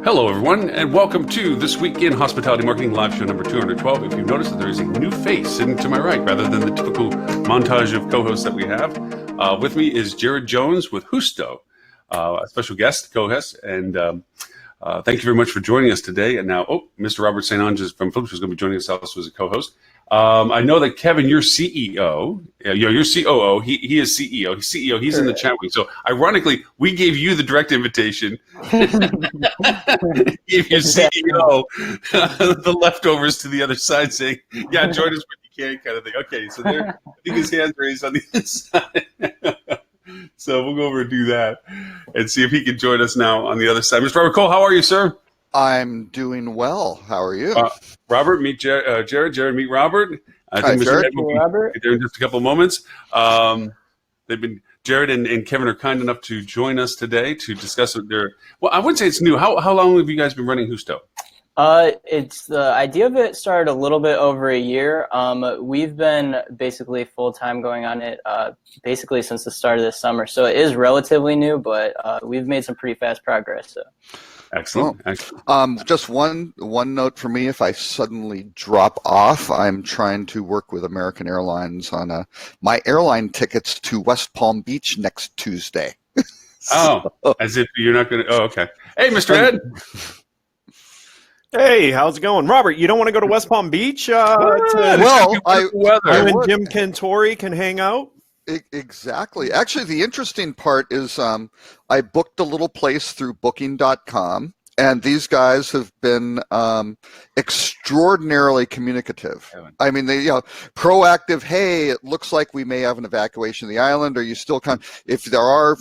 Hello, everyone, and welcome to This Week in Hospitality Marketing live show number 212. If you've noticed that there is a new face sitting to my right rather than the typical montage of co-hosts that we have, with me is Jared Jones with Husanto, a special guest co-host, and thank you very much for joining us today. And now, Mr. Robert StOnge from Philips is going to be joining us also as a co-host. I know that Kevin, you're CEO. You're COO. He is CEO. He's CEO. He's in the chat week. So ironically, we gave you the direct invitation. Gave your CEO the leftovers to the other side, saying, "Yeah, join us when you can," kind of thing. Okay, so there, I think his hand's raised on the inside. So we'll go over and do that and see if he can join us now on the other side. Mr. Robert Cole, how are you, sir? I'm doing well. How are you? Robert, meet Jared. Jared, meet Robert. I think Mr. Ed will be there in just a couple of moments. Jared and Kevin are kind enough to join us today to discuss their. Well, I wouldn't say it's new. How long have you guys been running Husanto? It's the idea of it started a little bit over a year. We've been basically full-time going on it basically since the start of this summer. So it is relatively new, but we've made some pretty fast progress. So. Excellent. Excellent. Just one note for me. If I suddenly drop off, I'm trying to work with American Airlines on my airline tickets to West Palm Beach next Tuesday. As if you're not going to. Oh, okay. Hey, Mr. Ed. Hey, how's it going? Robert, you don't want to go to West Palm Beach? You and Jim Cantori can hang out? Exactly. Actually, the interesting part is I booked a little place through Booking.com, and these guys have been extraordinarily communicative. I mean, they proactive. Hey, it looks like we may have an evacuation of the island. Are you still if there are,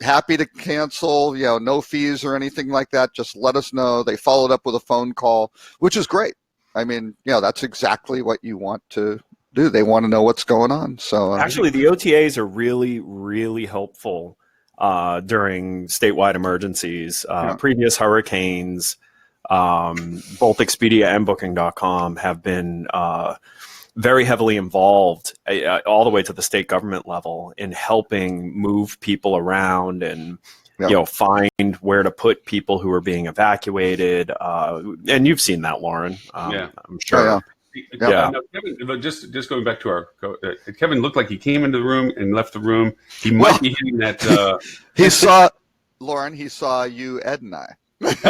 happy to cancel, no fees or anything like that, just let us know. They followed up with a phone call, which is great. I mean, that's exactly what you want to do. They want to know what's going on. So actually, the OTAs are really, really helpful during statewide emergencies. Previous hurricanes, both Expedia and Booking.com have been very heavily involved all the way to the state government level in helping move people around and find where to put people who are being evacuated. And you've seen that, Lauren. I'm sure. Yeah. Now, Kevin, just going back to our Kevin looked like he came into the room and left the room. He might be hitting that. He saw Lauren. He saw you, Ed, and I. He's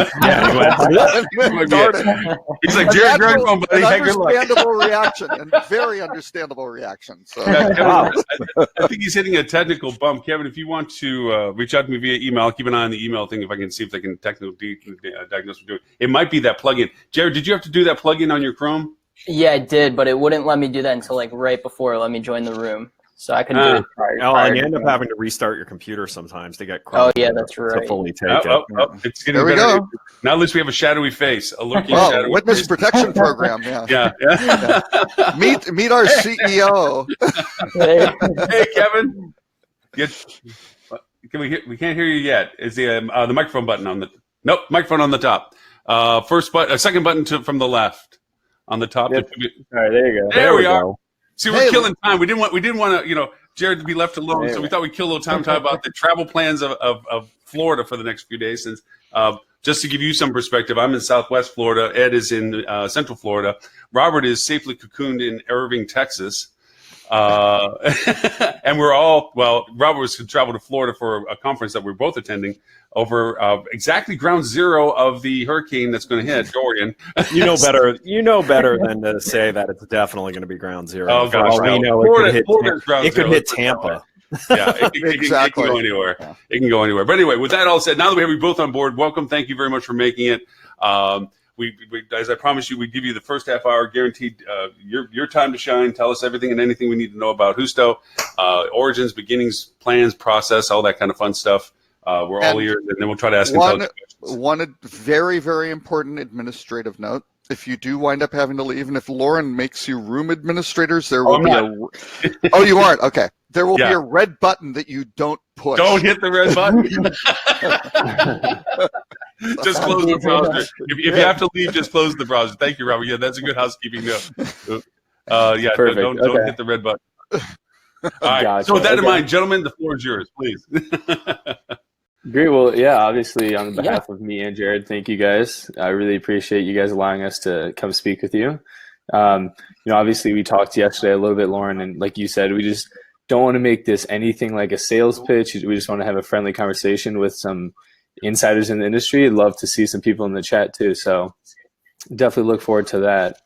like, Jared, understandable reaction, and very understandable reaction. So. I think he's hitting a technical bump. Kevin, if you want to reach out to me via email, keep an eye on the email thing if I can see if they can technically diagnose what we're doing. It might be that plugin. Jared, did you have to do that plugin on your Chrome? Yeah, I did, but it wouldn't let me do that until right before it let me join the room. So I could do it prior. And you end up having to restart your computer sometimes to get Chrome. Oh, yeah, that's right. To fully take it. It's getting better. Go. Now at least we have a shadowy face, a looking shadowy witness face. Protection Program. Yeah. Meet our CEO. Hey, Kevin. We can't hear you yet. Is the microphone button on the? Nope, microphone on the top. Second button from the left on the top. Yep. All right, there you go. There we are. See, we're killing time. We didn't want to, Jared to be left alone. So we thought we'd kill a little time to talk about the travel plans of Florida for the next few days. Since just to give you some perspective, I'm in Southwest Florida. Ed is in Central Florida. Robert is safely cocooned in Irving, Texas. And Robert was to travel to Florida for a conference that we're both attending over exactly ground zero of the hurricane that's going to hit Dorian. You know better than to say that it's definitely going to be ground zero. Oh gosh, we know it could hit Tampa. Yeah, it can go anywhere. Yeah. It can go anywhere. But anyway, with that all said, now that we have you both on board, welcome. Thank you very much for making it. We as I promised you, we'd give you the first half hour guaranteed your time to shine. Tell us everything and anything we need to know about Husanto, origins, beginnings, plans, process, all that kind of fun stuff. We're all ears, and then we'll try to ask questions. One very, very important administrative note. If you do wind up having to leave, and if Lauren makes you room administrators, there will be Oh, you aren't? Okay. There will be a red button that you don't push. Don't hit the red button. Just close the browser. If you have to leave, just close the browser. Thank you, Robert. Yeah, that's a good housekeeping note. Don't hit the red button. All right. Gotcha. So with that in mind, gentlemen, the floor is yours, please. Great. Well, yeah, obviously on behalf of me and Jared, thank you guys. I really appreciate you guys allowing us to come speak with you. Obviously we talked yesterday a little bit, Lauren, and like you said, we just don't want to make this anything like a sales pitch. We just want to have a friendly conversation with some insiders in the industry. I'd love to see some people in the chat too. So definitely look forward to that.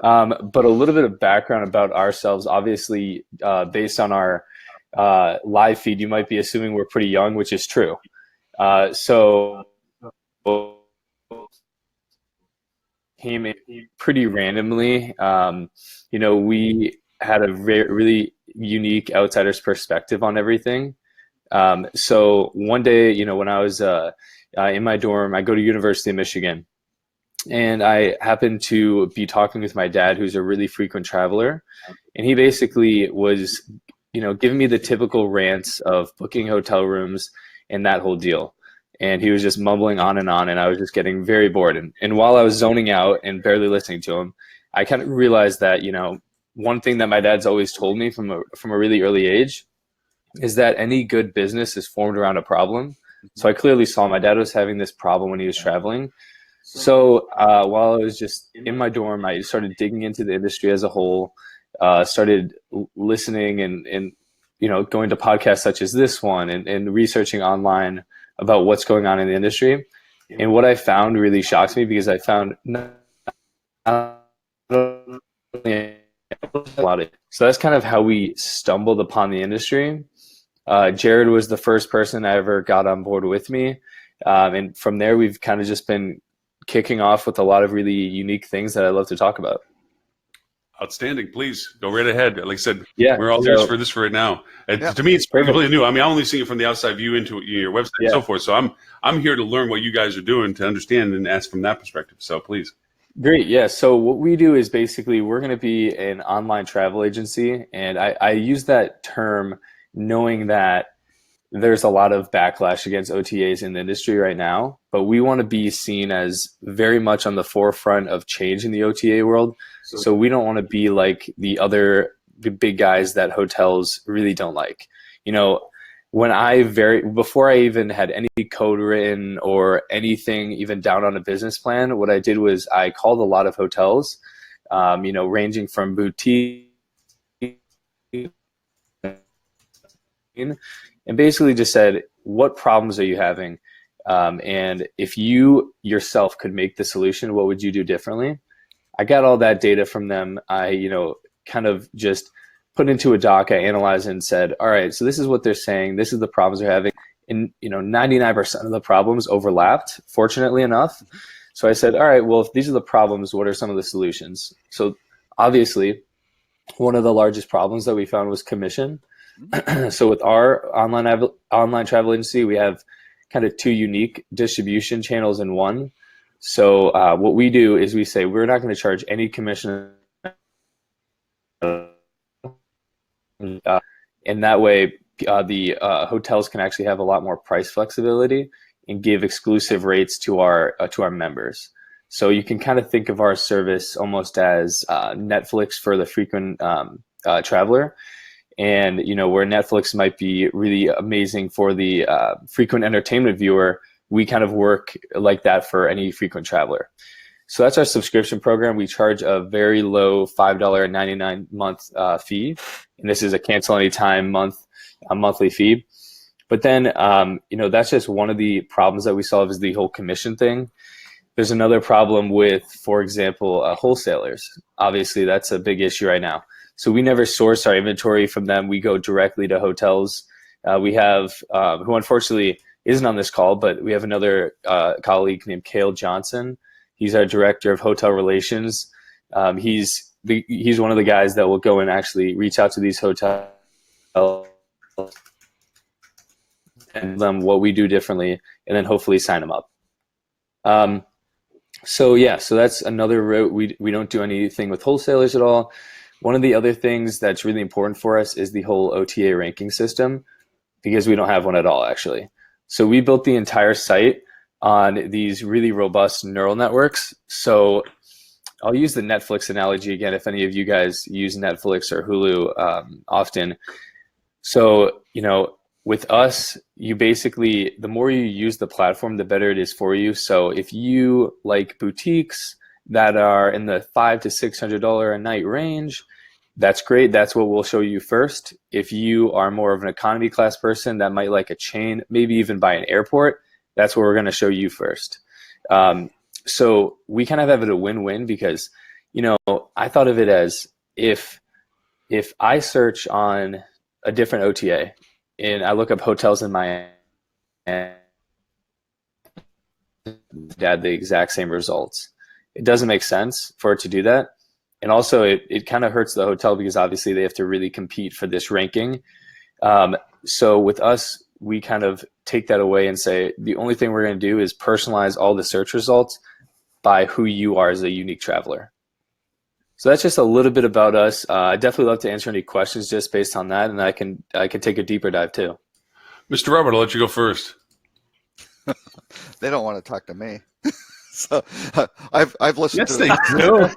But a little bit of background about ourselves, obviously, based on our live feed, you might be assuming we're pretty young, which is true. So came in pretty randomly. We had a really unique outsider's perspective on everything. So one day, when I was in my dorm, I go to University of Michigan, and I happened to be talking with my dad, who's a really frequent traveler, and he basically was, giving me the typical rants of booking hotel rooms and that whole deal. And he was just mumbling on, and I was just getting very bored. And while I was zoning out and barely listening to him, I kind of realized that, one thing that my dad's always told me from a really early age is that any good business is formed around a problem. So I clearly saw my dad was having this problem when he was traveling. So while I was just in my dorm, I started digging into the industry as a whole, started listening and going to podcasts such as this one and researching online about what's going on in the industry. And what I found really shocks me, because I found so that's kind of how we stumbled upon the industry. Jared was the first person I ever got on board with me. And from there, we've kind of just been kicking off with a lot of really unique things that I love to talk about. Outstanding. Please go right ahead. Like I said, yeah, we're all ears for this for right now. To me, it's completely new. I mean, I only see it from the outside view into your website and so forth. So I'm here to learn what you guys are doing, to understand and ask from that perspective. So please. Great. Yeah. So what we do is basically we're going to be an online travel agency. And I use that term knowing that there's a lot of backlash against OTAs in the industry right now, but we want to be seen as very much on the forefront of change in the OTA world. So we don't want to be like the other big guys that hotels really don't like. Before I even had any code written or anything even down on a business plan, what I did was I called a lot of hotels, ranging from boutique and basically just said, what problems are you having? And if you yourself could make the solution, what would you do differently? I got all that data from them. I, kind of just put into a doc. I analyzed and said, all right, so this is what they're saying. This is the problems they're having. And, 99% of the problems overlapped, fortunately enough. So I said, all right, well, if these are the problems, what are some of the solutions? So obviously, one of the largest problems that we found was commission. So with our online travel agency, we have kind of two unique distribution channels in one. So what we do is we say we're not going to charge any commission, and that way the hotels can actually have a lot more price flexibility and give exclusive rates to our members. So you can kind of think of our service almost as Netflix for the frequent traveler. And, where Netflix might be really amazing for the frequent entertainment viewer, we kind of work like that for any frequent traveler. So that's our subscription program. We charge a very low $5.99 month fee. And this is a cancel anytime monthly fee. But then, that's just one of the problems that we solve is the whole commission thing. There's another problem with, for example, wholesalers. Obviously, that's a big issue right now. So we never source our inventory from them. We go directly to hotels. We have, who unfortunately isn't on this call, but we have another colleague named Cale Johnson. He's our director of hotel relations. He's one of the guys that will go and actually reach out to these hotels and them what we do differently, and then hopefully sign them up. So that's another route. We don't do anything with wholesalers at all. One of the other things that's really important for us is the whole OTA ranking system, because we don't have one at all, actually. So we built the entire site on these really robust neural networks. So I'll use the Netflix analogy again, if any of you guys use Netflix or Hulu often. So, with us, you basically, the more you use the platform, the better it is for you. So if you like boutiques that are in the $500 to $600 a night range, that's great. That's what we'll show you first. If you are more of an economy class person that might like a chain, maybe even by an airport, that's what we're going to show you first. So we kind of have it a win-win because, you know, I thought of it as if I search on a different OTA and I look up hotels in Miami, and had the exact same results. It doesn't make sense for it to do that. And also it kind of hurts the hotel because obviously they have to really compete for this ranking. So with us, we kind of take that away and say, the only thing we're going to do is personalize all the search results by who you are as a unique traveler. So that's just a little bit about us. I'd definitely love to answer any questions just based on that, and I can take a deeper dive too. Mr. Robert, I'll let you go first. They don't want to talk to me. So I've listened Yes, to they do.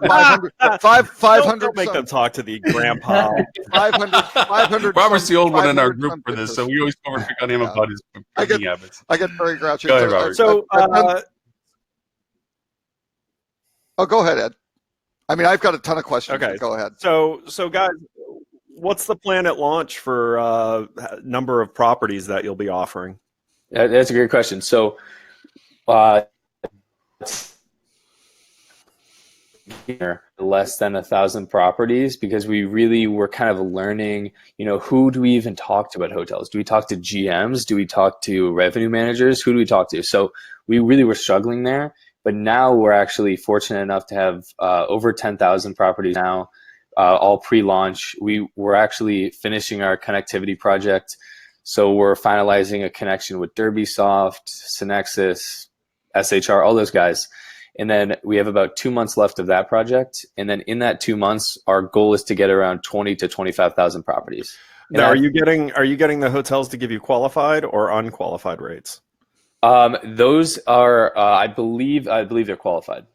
500 Don't make them talk to the grandpa. 500 Robert's the old one in our 500 group for this, so we always come and pick on him about his drinking habits. I get very grouchy. Go ahead, Robert. So, go ahead, Ed. I mean, I've got a ton of questions. okay, Go ahead. So guys, what's the plan at launch for number of properties that you'll be offering? That's a great question. So, less than 1,000 properties because we really were kind of learning, you know, who do we even talk to about hotels? Do we talk to GMs? Do we talk to revenue managers? Who do we talk to? So we really were struggling there. But now we're actually fortunate enough to have over 10,000 properties now, all pre-launch. We're actually finishing our connectivity project. So we're finalizing a connection with DerbySoft, Synexus, SHR, all those guys. And then we have about 2 months left of that project. And then in that 2 months, our goal is to get around 20 to 25,000 properties. Now, are you getting the hotels to give you qualified or unqualified rates? Those are, I believe they're qualified.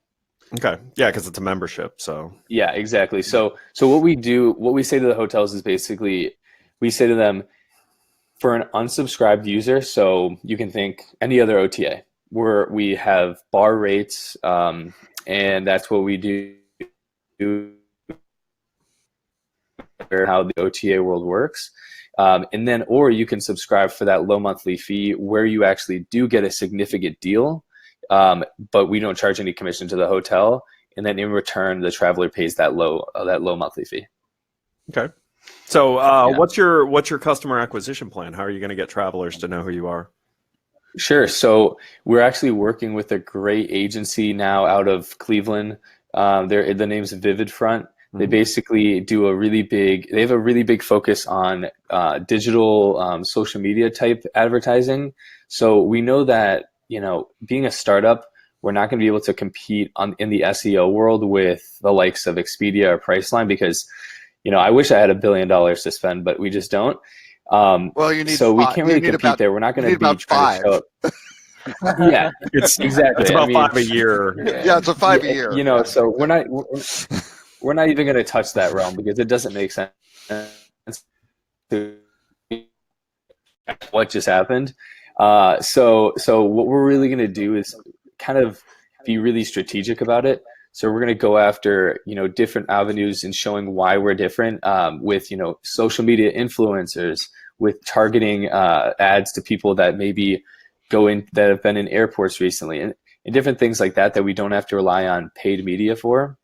Okay. Yeah, because it's a membership. So yeah, exactly. So what we say to the hotels is basically, we say to them, for an unsubscribed user, so you can think any other OTA, we have bar rates, and that's what we do, how the OTA world works. And then, or you can subscribe for that low monthly fee where you actually do get a significant deal, but we don't charge any commission to the hotel. And then in return, the traveler pays that low monthly fee. Okay. So what's your customer acquisition plan? How are you going to get travelers to know who you are? Sure. So we're actually working with a great agency now out of Cleveland. The name's Vivid Front. They basically do they have a really big focus on digital social media type advertising. So we know that, you know, being a startup, we're not going to be able to compete in the SEO world with the likes of Expedia or Priceline because, you know, I wish I had $1 billion to spend, but we just don't. Well, you need we can't really compete there. We're not going to be trying to show up. Yeah, it's exactly. It's about 5 a year. Yeah, it's a 5 a year. You know, so we're not even going to touch that realm because it doesn't make sense to what just happened. So what we're really going to do is kind of be really strategic about it. So we're going to go after, you know, different avenues and showing why we're different with, you know, social media influencers, with targeting ads to people that maybe that have been in airports recently and different things like that we don't have to rely on paid media for.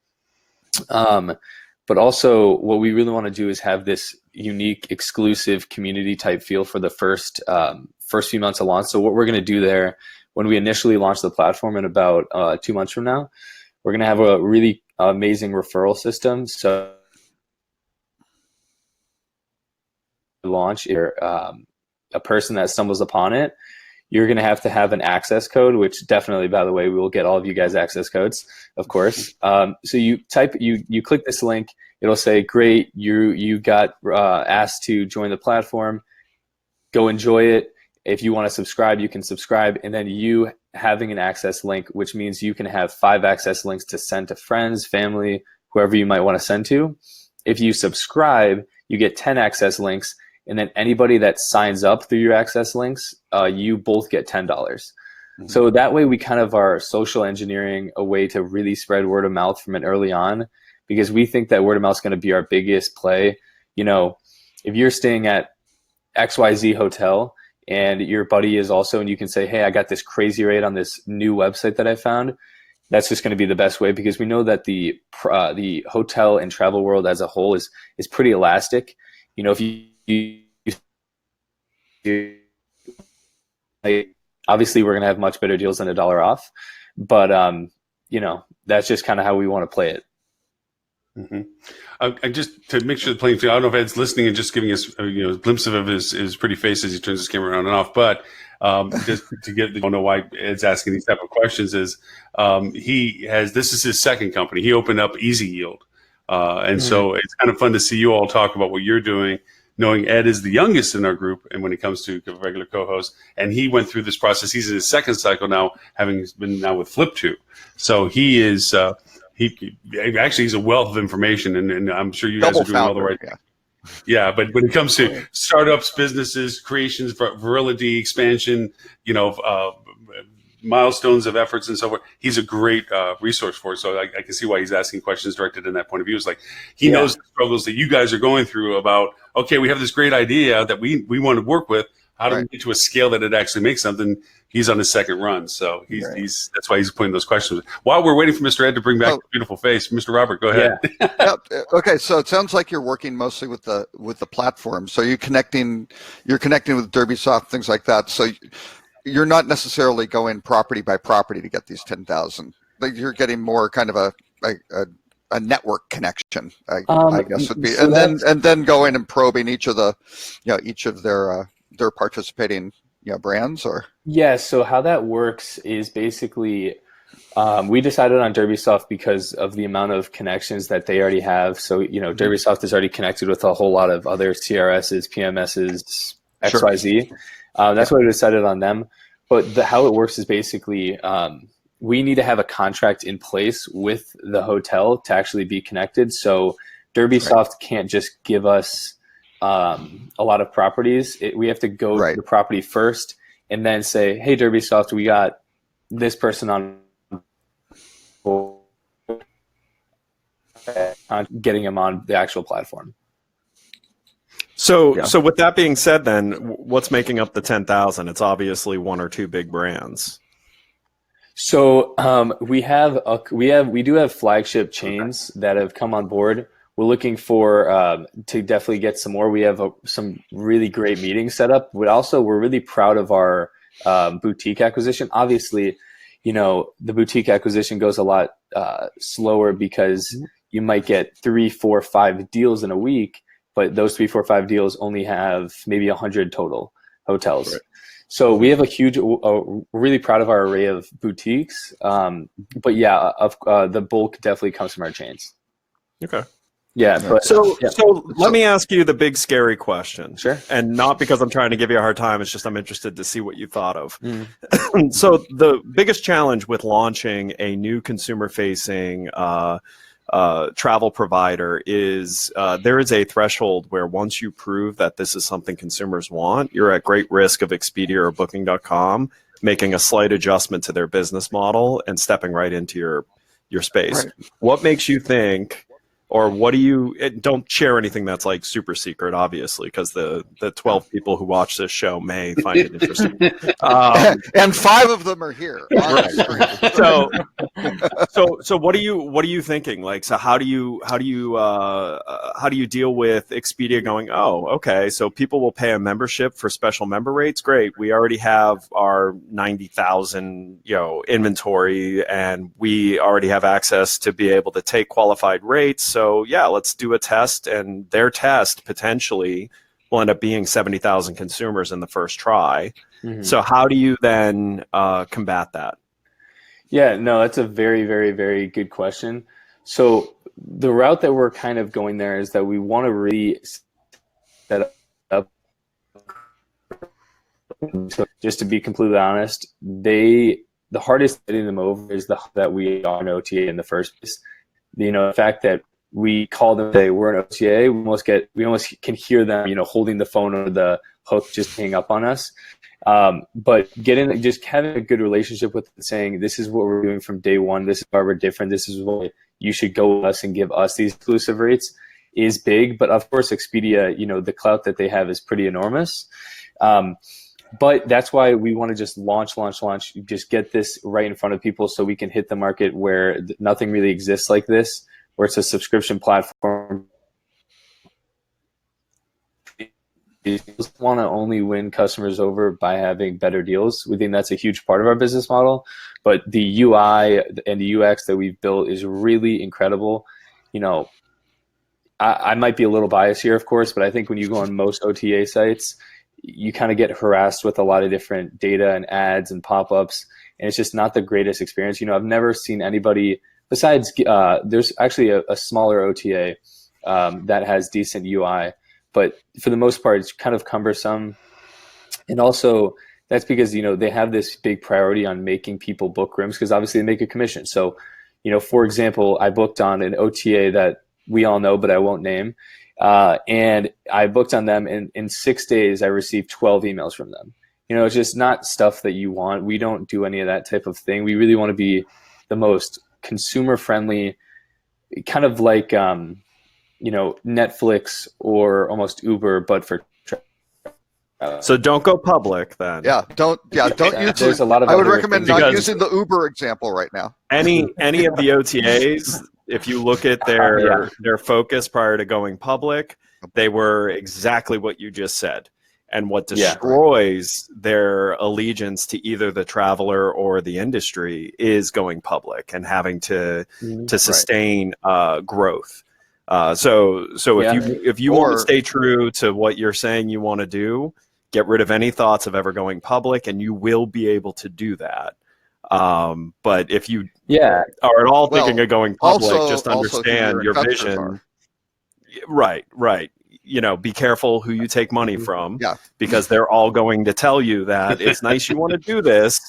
But also what we really want to do is have this unique, exclusive community type feel for the first few months of launch. So what we're going to do there when we initially launch the platform in about 2 months from now, we're going to have a really amazing referral system. So launch a person that stumbles upon it, you're going to have an access code, which definitely, by the way, we will get all of you guys access codes, of course. So you click this link, it'll say, great, you got asked to join the platform, go enjoy it. If you want to subscribe, you can subscribe. And then you having an access link, which means you can have 5 access links to send to friends, family, whoever you might want to send to. If you subscribe, you get 10 access links. And then anybody that signs up through your access links, you both get $10. Mm-hmm. So that way we kind of are social engineering a way to really spread word of mouth from it early on, because we think that word of mouth is going to be our biggest play. You know, if you're staying at XYZ hotel and your buddy is also, and you can say, hey, I got this crazy rate on this new website that I found, that's just going to be the best way, because we know that the hotel and travel world as a whole is pretty elastic. You know, if you obviously we're going to have much better deals than $1 off, but you know, that's just kind of how we want to play it. Mm-hmm. I just to make sure the playing field. I don't know if Ed's listening and just giving us a glimpse of his pretty face as he turns his camera on and off. But just to get, I don't know why Ed's asking these type of questions. Is this is his second company. He opened up Easy Yield, and so it's kind of fun to see you all talk about what you're doing, knowing Ed is the youngest in our group, and when it comes to regular co-host, and he went through this process. He's in his second cycle now, having been now with Flip2. So he is. He's a wealth of information, and I'm sure you guys are doing all the right things. Yeah, but when it comes to startups, businesses, creations, virility, expansion, milestones of efforts and so forth, he's a great resource for it. So I can see why he's asking questions directed in that point of view. It's like he knows the struggles that you guys are going through about, okay, we have this great idea that we want to work with. How do we get to a scale that it actually makes something? He's on his second run, so he's that's why he's putting those questions. While we're waiting for Mr. Ed to bring back the beautiful face, Mr. Robert, go ahead. Yeah. Okay, so it sounds like you're working mostly with the platform. So you're connecting with Derbysoft, things like that. So you're not necessarily going property by property to get these 10,000. Like you're getting more kind of a network connection, I guess would be, so and then going and probing each of their participating brands. Or so how that works is basically we decided on Derbysoft because of the amount of connections that they already have. So Derbysoft is already connected with a whole lot of other CRSs, PMSs, XYZ. That's why we decided on them. But how it works is basically we need to have a contract in place with the hotel to actually be connected. So Derbysoft can't just give us a lot of properties. We have to go to the property first and then say, hey, Derbysoft, we got this person on getting them on the actual platform. So with that being said, then what's making up the 10,000? It's obviously one or two big brands. So we do have flagship chains that have come on board. We're looking for to definitely get some more. We have some really great meetings set up. But also, we're really proud of our boutique acquisition. Obviously, the boutique acquisition goes a lot slower because you might get 3, 4, 5 deals in a week, but those 3, 4, 5 deals only have maybe 100 total hotels. Right. So we have we're really proud of our array of boutiques. But the bulk definitely comes from our chains. Okay. Yeah. But, so let me ask you the big scary question. Sure. And not because I'm trying to give you a hard time. It's just I'm interested to see what you thought of. So the biggest challenge with launching a new consumer-facing travel provider is there is a threshold where once you prove that this is something consumers want, you're at great risk of Expedia or Booking.com making a slight adjustment to their business model and stepping right into your space. Right. What makes you think, or what do you, don't share anything that's like super secret, obviously, because the 12 people who watch this show may find it interesting. And 5 of them are here. Right. So what are you thinking? Like, so how do you deal with Expedia going, oh, okay, so people will pay a membership for special member rates? Great. We already have our 90,000, inventory, and we already have access to be able to take qualified rates. So yeah, let's do a test, and their test potentially will end up being 70,000 consumers in the first try. Mm-hmm. So how do you then combat that? Yeah, no, that's a very, very, very good question. So the route that we're kind of going there is that we want to really set up. So just to be completely honest, the hardest getting them over is that we are an OTA in the first place. The fact that we call them, say we're an OTA, we almost can hear them, holding the phone or the hook just hang up on us. But just having a good relationship with them, saying this is what we're doing from day one, this is why we're different, this is why you should go with us and give us these exclusive rates is big. But of course, Expedia, the clout that they have is pretty enormous. But that's why we want to just launch, just get this right in front of people so we can hit the market where nothing really exists like this, where it's a subscription platform. We want to only win customers over by having better deals. We think that's a huge part of our business model. But the UI and the UX that we've built is really incredible. I might be a little biased here, of course, but I think when you go on most OTA sites, you kind of get harassed with a lot of different data and ads and pop-ups, and it's just not the greatest experience. I've never seen anybody besides there's actually a smaller OTA that has decent UI, but for the most part, it's kind of cumbersome. And also that's because, they have this big priority on making people book rooms because obviously they make a commission. So, for example, I booked on an OTA that we all know, but I won't name. And I booked on them, and in 6 days, I received 12 emails from them. It's just not stuff that you want. We don't do any of that type of thing. We really want to be the most consumer friendly, kind of like, Netflix or almost Uber, but for so don't go public then. Don't use. There's a lot of. I would recommend not using the Uber example right now. Any of the OTAs, if you look at their focus prior to going public, they were exactly what you just said. And what destroys their allegiance to either the traveler or the industry is going public and having to sustain growth. So if you want to stay true to what you're saying you want to do, get rid of any thoughts of ever going public, and you will be able to do that. But if you are at all thinking of going public, just understand your vision. Right. Be careful who you take money from, because they're all going to tell you that it's nice you want to do this,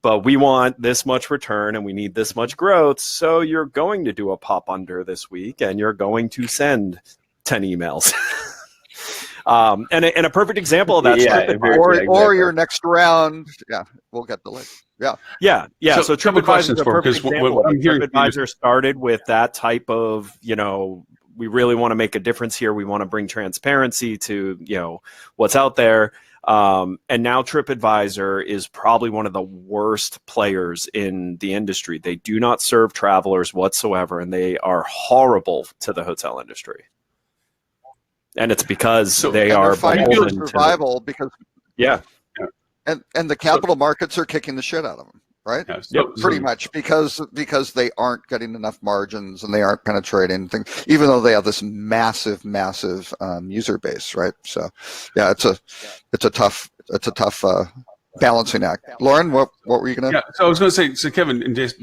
but we want this much return and we need this much growth. So you're going to do a pop under this week and you're going to send 10 emails. And a perfect example of that, or your next round. Yeah, we'll get the link. Yeah. So TripAdvisor is a perfect example. What I'm hearing, TripAdvisor started with that type of, we really want to make a difference here. We want to bring transparency to, what's out there. And now TripAdvisor is probably one of the worst players in the industry. They do not serve travelers whatsoever, and they are horrible to the hotel industry. And it's because they are fighting survival because and the capital markets are kicking the shit out of them, right? Pretty much because they aren't getting enough margins and they aren't penetrating things, even though they have this massive user base, right? So it's a tough balancing act. Lauren, what were you gonna? Yeah, so I was gonna say, so Kevin, and just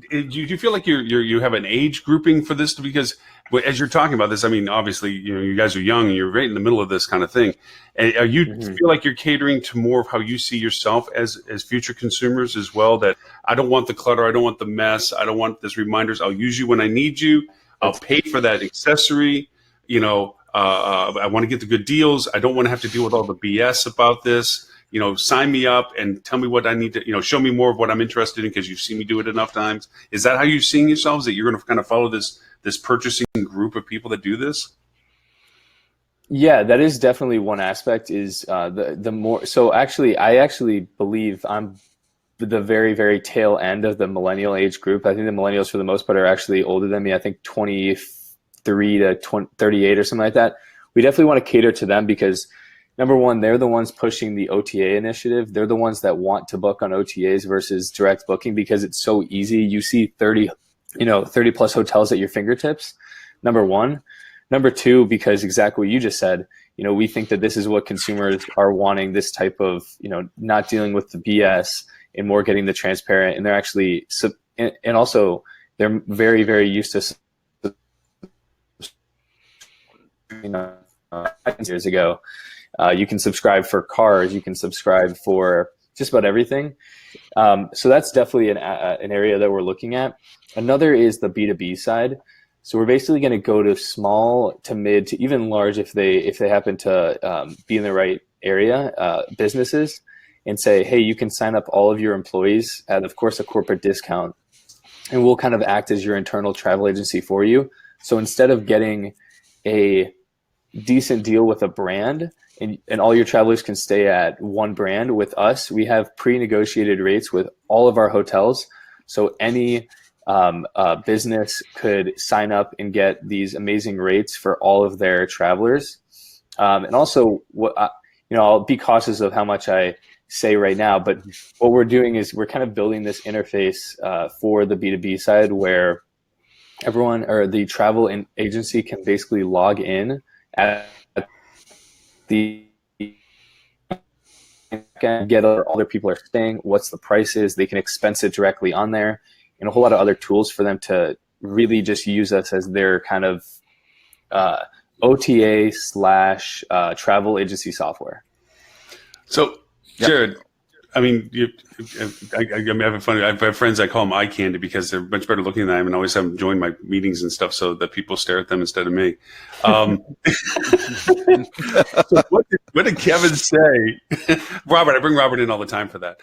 do you feel like you have an age grouping for this? Because as you're talking about this, I mean, obviously, you guys are young and you're right in the middle of this kind of thing. And are you feel like you're catering to more of how you see yourself as future consumers as well? That I don't want the clutter, I don't want the mess, I don't want this reminders. I'll use you when I need you. I'll pay for that accessory. I want to get the good deals. I don't want to have to deal with all the BS about this. Sign me up and tell me what I need to, show me more of what I'm interested in because you've seen me do it enough times. Is that how you're seeing yourselves, that you're going to kind of follow this purchasing group of people that do this? Yeah, that is definitely one aspect is the more. So actually, I actually believe I'm the very, very tail end of the millennial age group. I think the millennials for the most part are actually older than me. I think 23 to 38 or something like that. We definitely want to cater to them because number one, they're the ones pushing the OTA initiative. They're the ones that want to book on OTAs versus direct booking because it's so easy. You see 30 plus hotels at your fingertips, number one. Number two, because exactly what you just said, we think that this is what consumers are wanting, this type of, not dealing with the BS and more getting the transparent. And they're actually, and also they're very, very used to, years ago. You can subscribe for cars. You can subscribe for just about everything. So that's definitely an area that we're looking at. Another is the B2B side. So we're basically going to go to small to mid to even large, if they happen to be in the right area, businesses, and say, hey, you can sign up all of your employees at, of course, a corporate discount, and we'll kind of act as your internal travel agency for you. So instead of getting a decent deal with a brand and all your travelers can stay at one brand, with us, we have pre-negotiated rates with all of our hotels. So any business could sign up and get these amazing rates for all of their travelers. And also, I'll be cautious of how much I say right now, but what we're doing is we're kind of building this interface for the B2B side, where everyone or the travel agency can basically log in at the get all their people are staying, what's the prices, they can expense it directly on there, and a whole lot of other tools for them to really just use us as their kind of OTA / travel agency software. So, Jared, I mean, I'm having fun. I have friends, I call them eye candy because they're much better looking than I am, and always have them join my meetings and stuff so that people stare at them instead of me. So what did Kevin say? Robert, I bring Robert in all the time for that.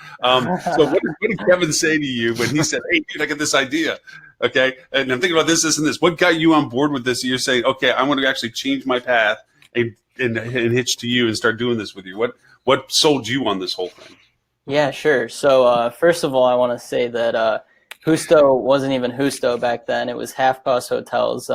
So what did Kevin say to you when he said, hey, dude, I got this idea? Okay, and I'm thinking about this, and this. What got you on board with this? You're saying, okay, I want to actually change my path and hitch to you and start doing this with you. What sold you on this whole thing? Yeah, sure. So first of all, I want to say that Husto wasn't even Husto back then. It was Half Cost Hotels.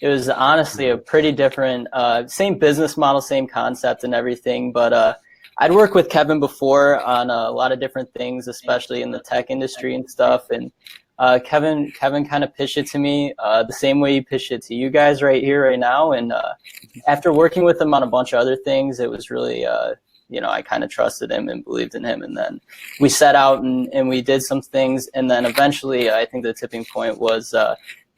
It was honestly a pretty different, same business model, same concept and everything. But I'd worked with Kevin before on a lot of different things, especially in the tech industry and stuff. And Kevin kind of pitched it to me the same way he pitched it to you guys right here, right now. And after working with him on a bunch of other things, it was really I kind of trusted him and believed in him. And then we set out and we did some things. And then eventually, I think the tipping point was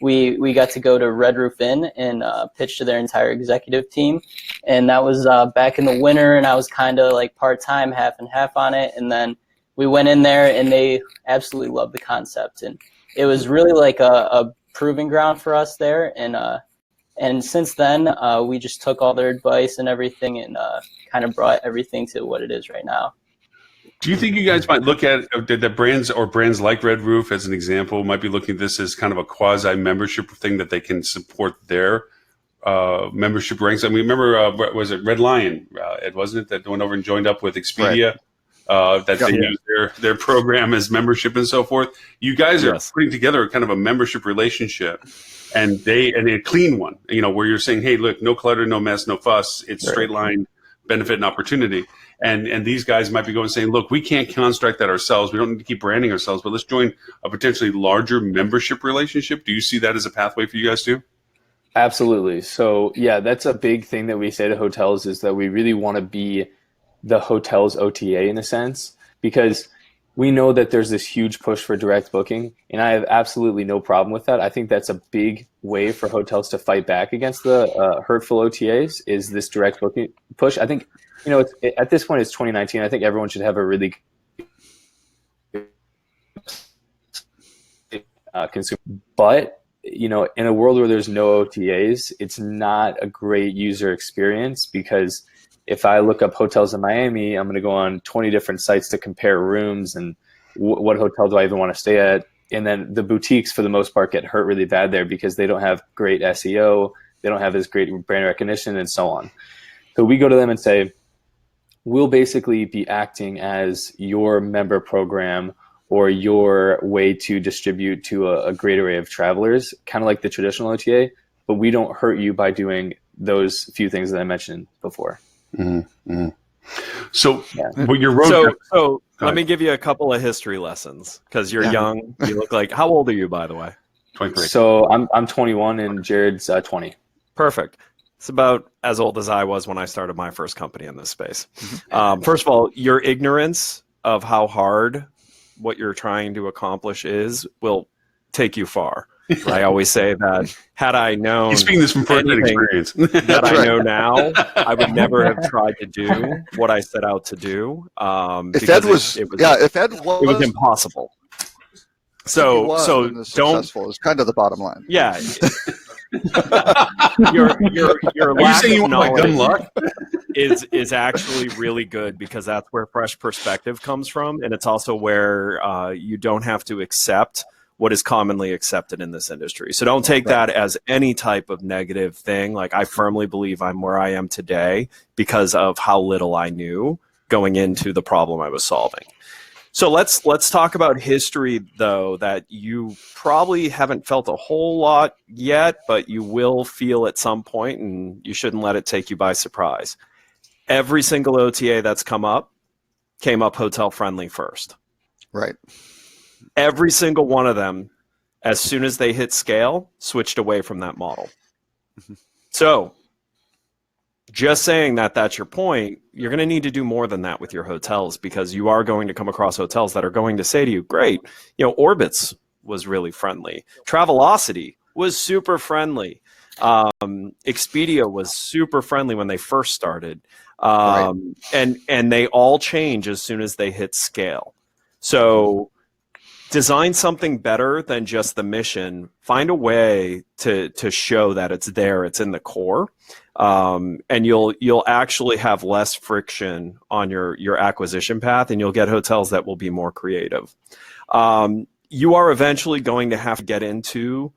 we got to go to Red Roof Inn and pitch to their entire executive team. And that was back in the winter, and I was kind of like part-time, half and half on it. And then we went in there, and they absolutely loved the concept. And it was really like a proving ground for us there. And since then, we just took all their advice and everything and kind of brought everything to what it is right now. Do you think you guys might look at the brands or brands like Red Roof, as an example, might be looking at this as kind of a quasi-membership thing that they can support their membership ranks? I mean, remember, was it Red Lion, Ed, wasn't it, that went over and joined up with Expedia? Right. They use their program as membership and so forth. You guys are putting together kind of a membership relationship, and a clean one, where you're saying, hey, look, no clutter, no mess, no fuss. It's straight line benefit and opportunity. And these guys might be going and saying, look, we can't construct that ourselves. We don't need to keep branding ourselves, but let's join a potentially larger membership relationship. Do you see that as a pathway for you guys too? Absolutely. So yeah, that's a big thing that we say to hotels, is that we really want to be the hotel's OTA in a sense, because we know that there's this huge push for direct booking, and I have absolutely no problem with that. I think that's a big way for hotels to fight back against the hurtful OTAs, is this direct booking push. I think, at this point, it's 2019. I think everyone should have a really consumer. But, in a world where there's no OTAs, it's not a great user experience, because if I look up hotels in Miami, I'm going to go on 20 different sites to compare rooms and what hotel do I even want to stay at. And then the boutiques, for the most part, get hurt really bad there because they don't have great SEO. They don't have as great brand recognition and so on. So we go to them and say, we'll basically be acting as your member program or your way to distribute to a great array of travelers, kind of like the traditional OTA, but we don't hurt you by doing those few things that I mentioned before. Mm-hmm. So, what your road? So let me give you a couple of history lessons, because you're young. You look like. How old are you, by the way? 23. So I'm 21, and Jared's 20. Perfect. It's about as old as I was when I started my first company in this space. First of all, your ignorance of how hard what you're trying to accomplish will take you far. I always say that had I known he's speaking this from personal experience that I know now, I would never have tried to do what I set out to do. If Ed was impossible. So don't. Successful is kind of the bottom line. Yeah. Your Are you lack saying you of want my dumb knowledge luck? is actually really good, because that's where fresh perspective comes from, and it's also where you don't have to accept what is commonly accepted in this industry. So don't take that as any type of negative thing. Like, I firmly believe I'm where I am today because of how little I knew going into the problem I was solving. So let's talk about history, though, that you probably haven't felt a whole lot yet, but you will feel at some point, and you shouldn't let it take you by surprise. Every single OTA that's came up hotel friendly first. Right. Every single one of them, as soon as they hit scale, switched away from that model. So just saying that that's your point, you're going to need to do more than that with your hotels, because you are going to come across hotels that are going to say to you, great, Orbitz was really friendly. Travelocity was super friendly. Expedia was super friendly when they first started. And they all change as soon as they hit scale. So design something better than just the mission. Find a way to show that it's there, it's in the core. And you'll actually have less friction on your acquisition path, and you'll get hotels that will be more creative. You are eventually going to have to get into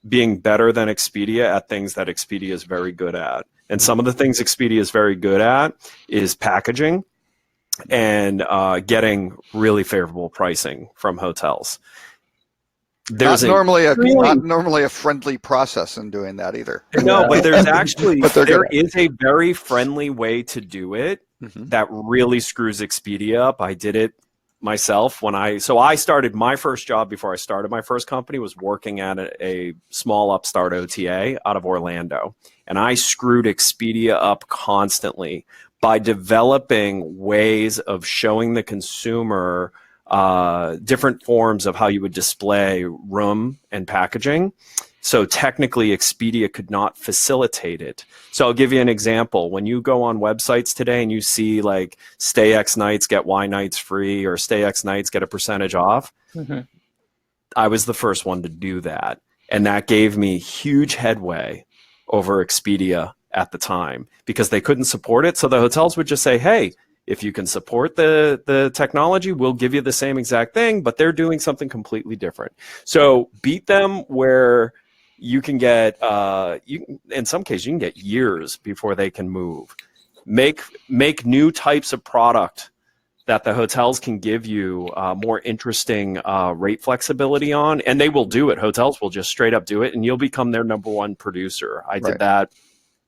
being better than Expedia at things that Expedia is very good at. And some of the things Expedia is very good at is packaging and getting really favorable pricing from hotels. Not normally a friendly process in doing that either. No, but there's actually there is a very friendly way to do it that really screws Expedia up. I did it myself I started my first job before I started my first company was working at a small upstart OTA out of Orlando, and I screwed Expedia up constantly by developing ways of showing the consumer different forms of how you would display room and packaging. So technically, Expedia could not facilitate it. So I'll give you an example. When you go on websites today and you see like stay X nights, get Y nights free, or stay X nights, get a percentage off, I was the first one to do that. And that gave me huge headway over Expedia at the time, because they couldn't support it. So the hotels would just say, hey, if you can support the technology, we'll give you the same exact thing, but they're doing something completely different. So beat them where you can get, in some cases, you can get years before they can move. Make new types of product that the hotels can give you more interesting rate flexibility on, and they will do it. Hotels will just straight up do it, and you'll become their number one producer. I did that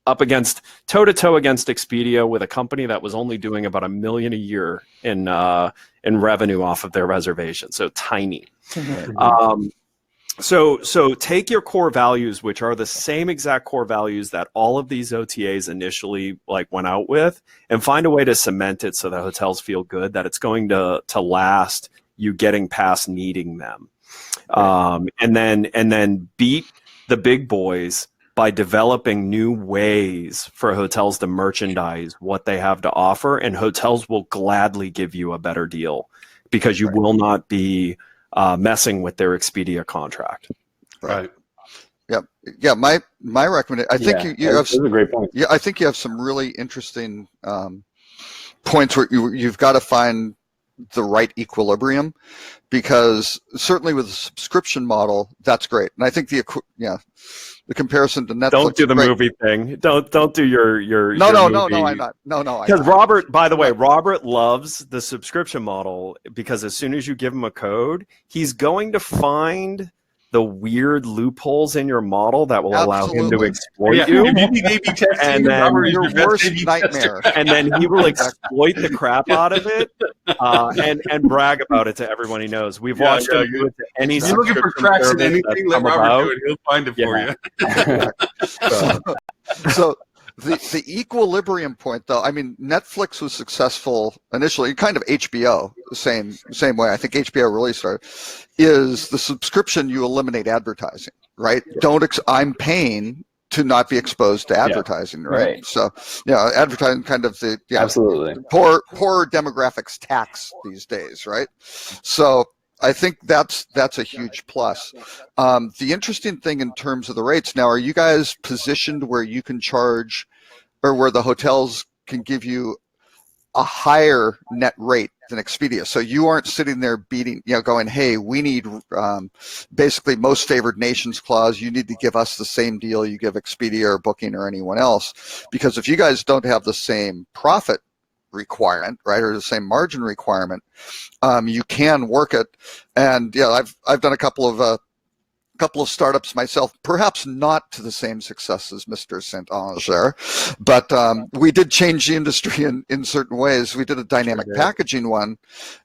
up against toe-to-toe against Expedia with a company that was only doing about $1 million a year in revenue off of their reservation, so tiny. So take your core values, which are the same exact core values that all of these OTAs initially went out with, and find a way to cement it so the hotels feel good that it's going to last you getting past needing them. And then beat the big boys by developing new ways for hotels to merchandise what they have to offer, and hotels will gladly give you a better deal because you will not be messing with their Expedia contract. Right. Yeah. My recommendation. I think you have a great point. Yeah, I think you have some really interesting points where you've got to find the right equilibrium, because certainly with a subscription model, that's great, and I think the comparison to Netflix. Don't do the movie thing. Don't do your No, movie. I'm not. No, because Robert, by the way, Robert loves the subscription model, because as soon as you give him a code, he's going to find the weird loopholes in your model that will allow him to exploit you. And then your worst nightmare. And then he will exploit the crap out of it and brag about it to everyone he knows. We've watched him do it to any. If you're looking for cracks in anything, let Robert do it. He'll find it for you. So the equilibrium point, though, I mean, Netflix was successful initially, kind of HBO, same way. I think HBO really started, is the subscription, you eliminate advertising, right? I'm paying to not be exposed to advertising, right? So, advertising kind of absolutely poor demographics tax these days, right? So I think that's a huge plus. The interesting thing in terms of the rates now, are you guys positioned where you can charge, or where the hotels can give you a higher net rate than Expedia? So you aren't sitting there going, hey, we need basically most favored nations clause. You need to give us the same deal you give Expedia or Booking or anyone else. Because if you guys don't have the same profit requirement, right, or the same margin requirement, you can work it. And yeah, I've done a couple of startups myself, perhaps not to the same success as Mr. StOnge there, but we did change the industry in certain ways. We did a dynamic packaging one,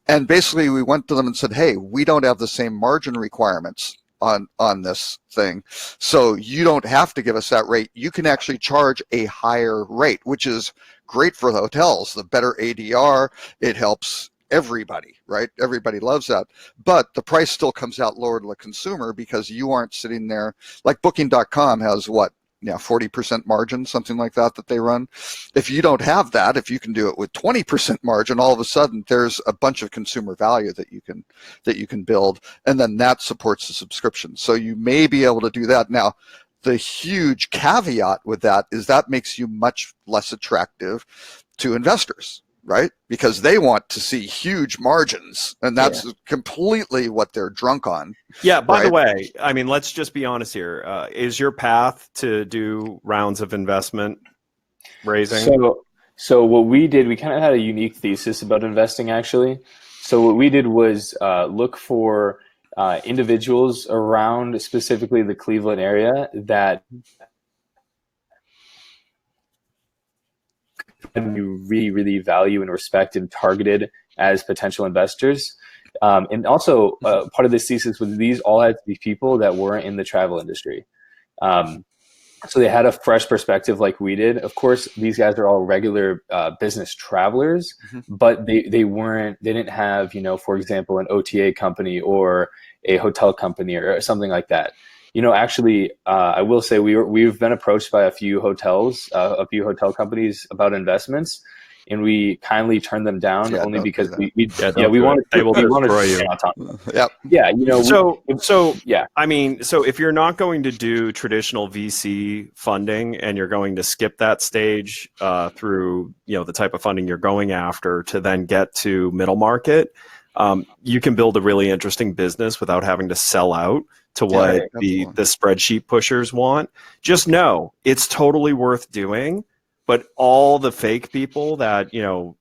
and basically we went to them and said, hey, we don't have the same margin requirements on this thing, so you don't have to give us that rate. You can actually charge a higher rate, which is great for the hotels. The better ADR, it helps everybody, right? Everybody loves that. But the price still comes out lower to the consumer because you aren't sitting there. Like Booking.com has what? 40% margin, something like that they run. If you don't have that, if you can do it with 20% margin, all of a sudden there's a bunch of consumer value that you can build, and then that supports the subscription. So you may be able to do that. Now, the huge caveat with that is that makes you much less attractive to investors, right? Because they want to see huge margins, and that's completely what they're drunk on. Yeah, by the way, I mean, let's just be honest here. Is your path to do rounds of investment raising? So what we did, we kind of had a unique thesis about investing, actually. So what we did was look for individuals around specifically the Cleveland area that we really, really value and respect and targeted as potential investors. And also part of this thesis was these all had to be people that weren't in the travel industry. So they had a fresh perspective like we did. Of course, these guys are all regular business travelers, but they didn't have, for example, an OTA company or a hotel company or something like that. Actually, I will say we've been approached by a few hotel companies about investments, and we kindly turned them down only because we wanted to stay on top. Yep. Yeah, So if you're not going to do traditional VC funding and you're going to skip that stage through the type of funding you're going after to then get to middle market, you can build a really interesting business without having to sell out to what the spreadsheet pushers want. Just know it's totally worth doing, but all the fake people that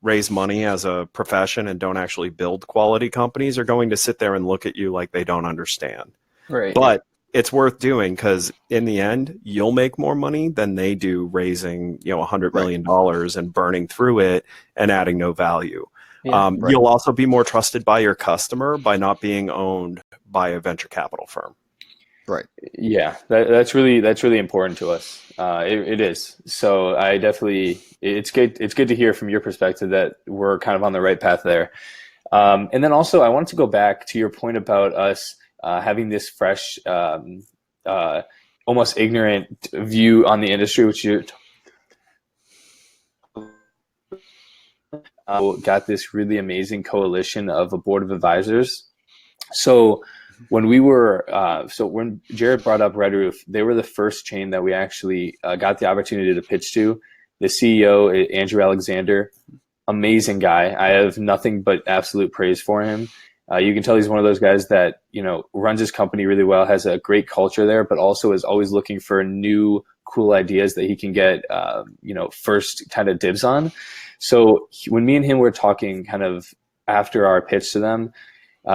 raise money as a profession and don't actually build quality companies are going to sit there and look at you like they don't understand. Right. But it's worth doing because in the end, you'll make more money than they do raising $100 million and burning through it and adding no value. You'll also be more trusted by your customer by not being owned by a venture capital firm. Right. Yeah, that's really important to us. It is. So it's good to hear from your perspective that we're kind of on the right path there. And then also I wanted to go back to your point about us having this fresh, almost ignorant view on the industry, which you got this really amazing coalition of a board of advisors. So when when Jared brought up Red Roof, they were the first chain that we actually got the opportunity to pitch to. The CEO, Andrew Alexander, amazing guy. I have nothing but absolute praise for him. You can tell he's one of those guys that, runs his company really well, has a great culture there, but also is always looking for new cool ideas that he can get, first kind of dibs on. So when me and him were talking kind of after our pitch to them,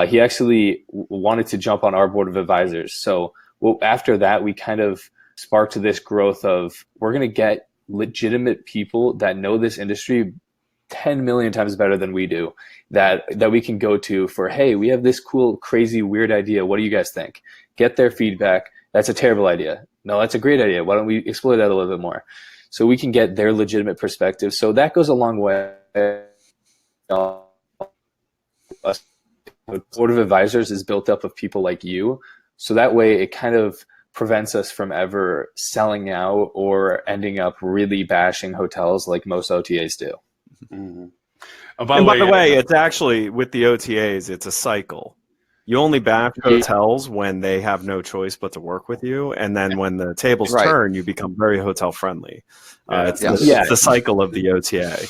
he actually wanted to jump on our board of advisors. So after that, we kind of sparked this growth of we're going to get legitimate people that know this industry 10 million times better than we do, that we can go to for, hey, we have this cool, crazy, weird idea. What do you guys think? Get their feedback. That's a terrible idea. No, that's a great idea. Why don't we explore that a little bit more? So we can get their legitimate perspective. So that goes a long way. The board of advisors is built up of people like you. So that way it kind of prevents us from ever selling out or ending up really bashing hotels like most OTAs do. Mm-hmm. By the way, it's actually with the OTAs, it's a cycle. You only bash hotels when they have no choice but to work with you, and then when the tables turn, you become very hotel friendly. It's the cycle of the OTA.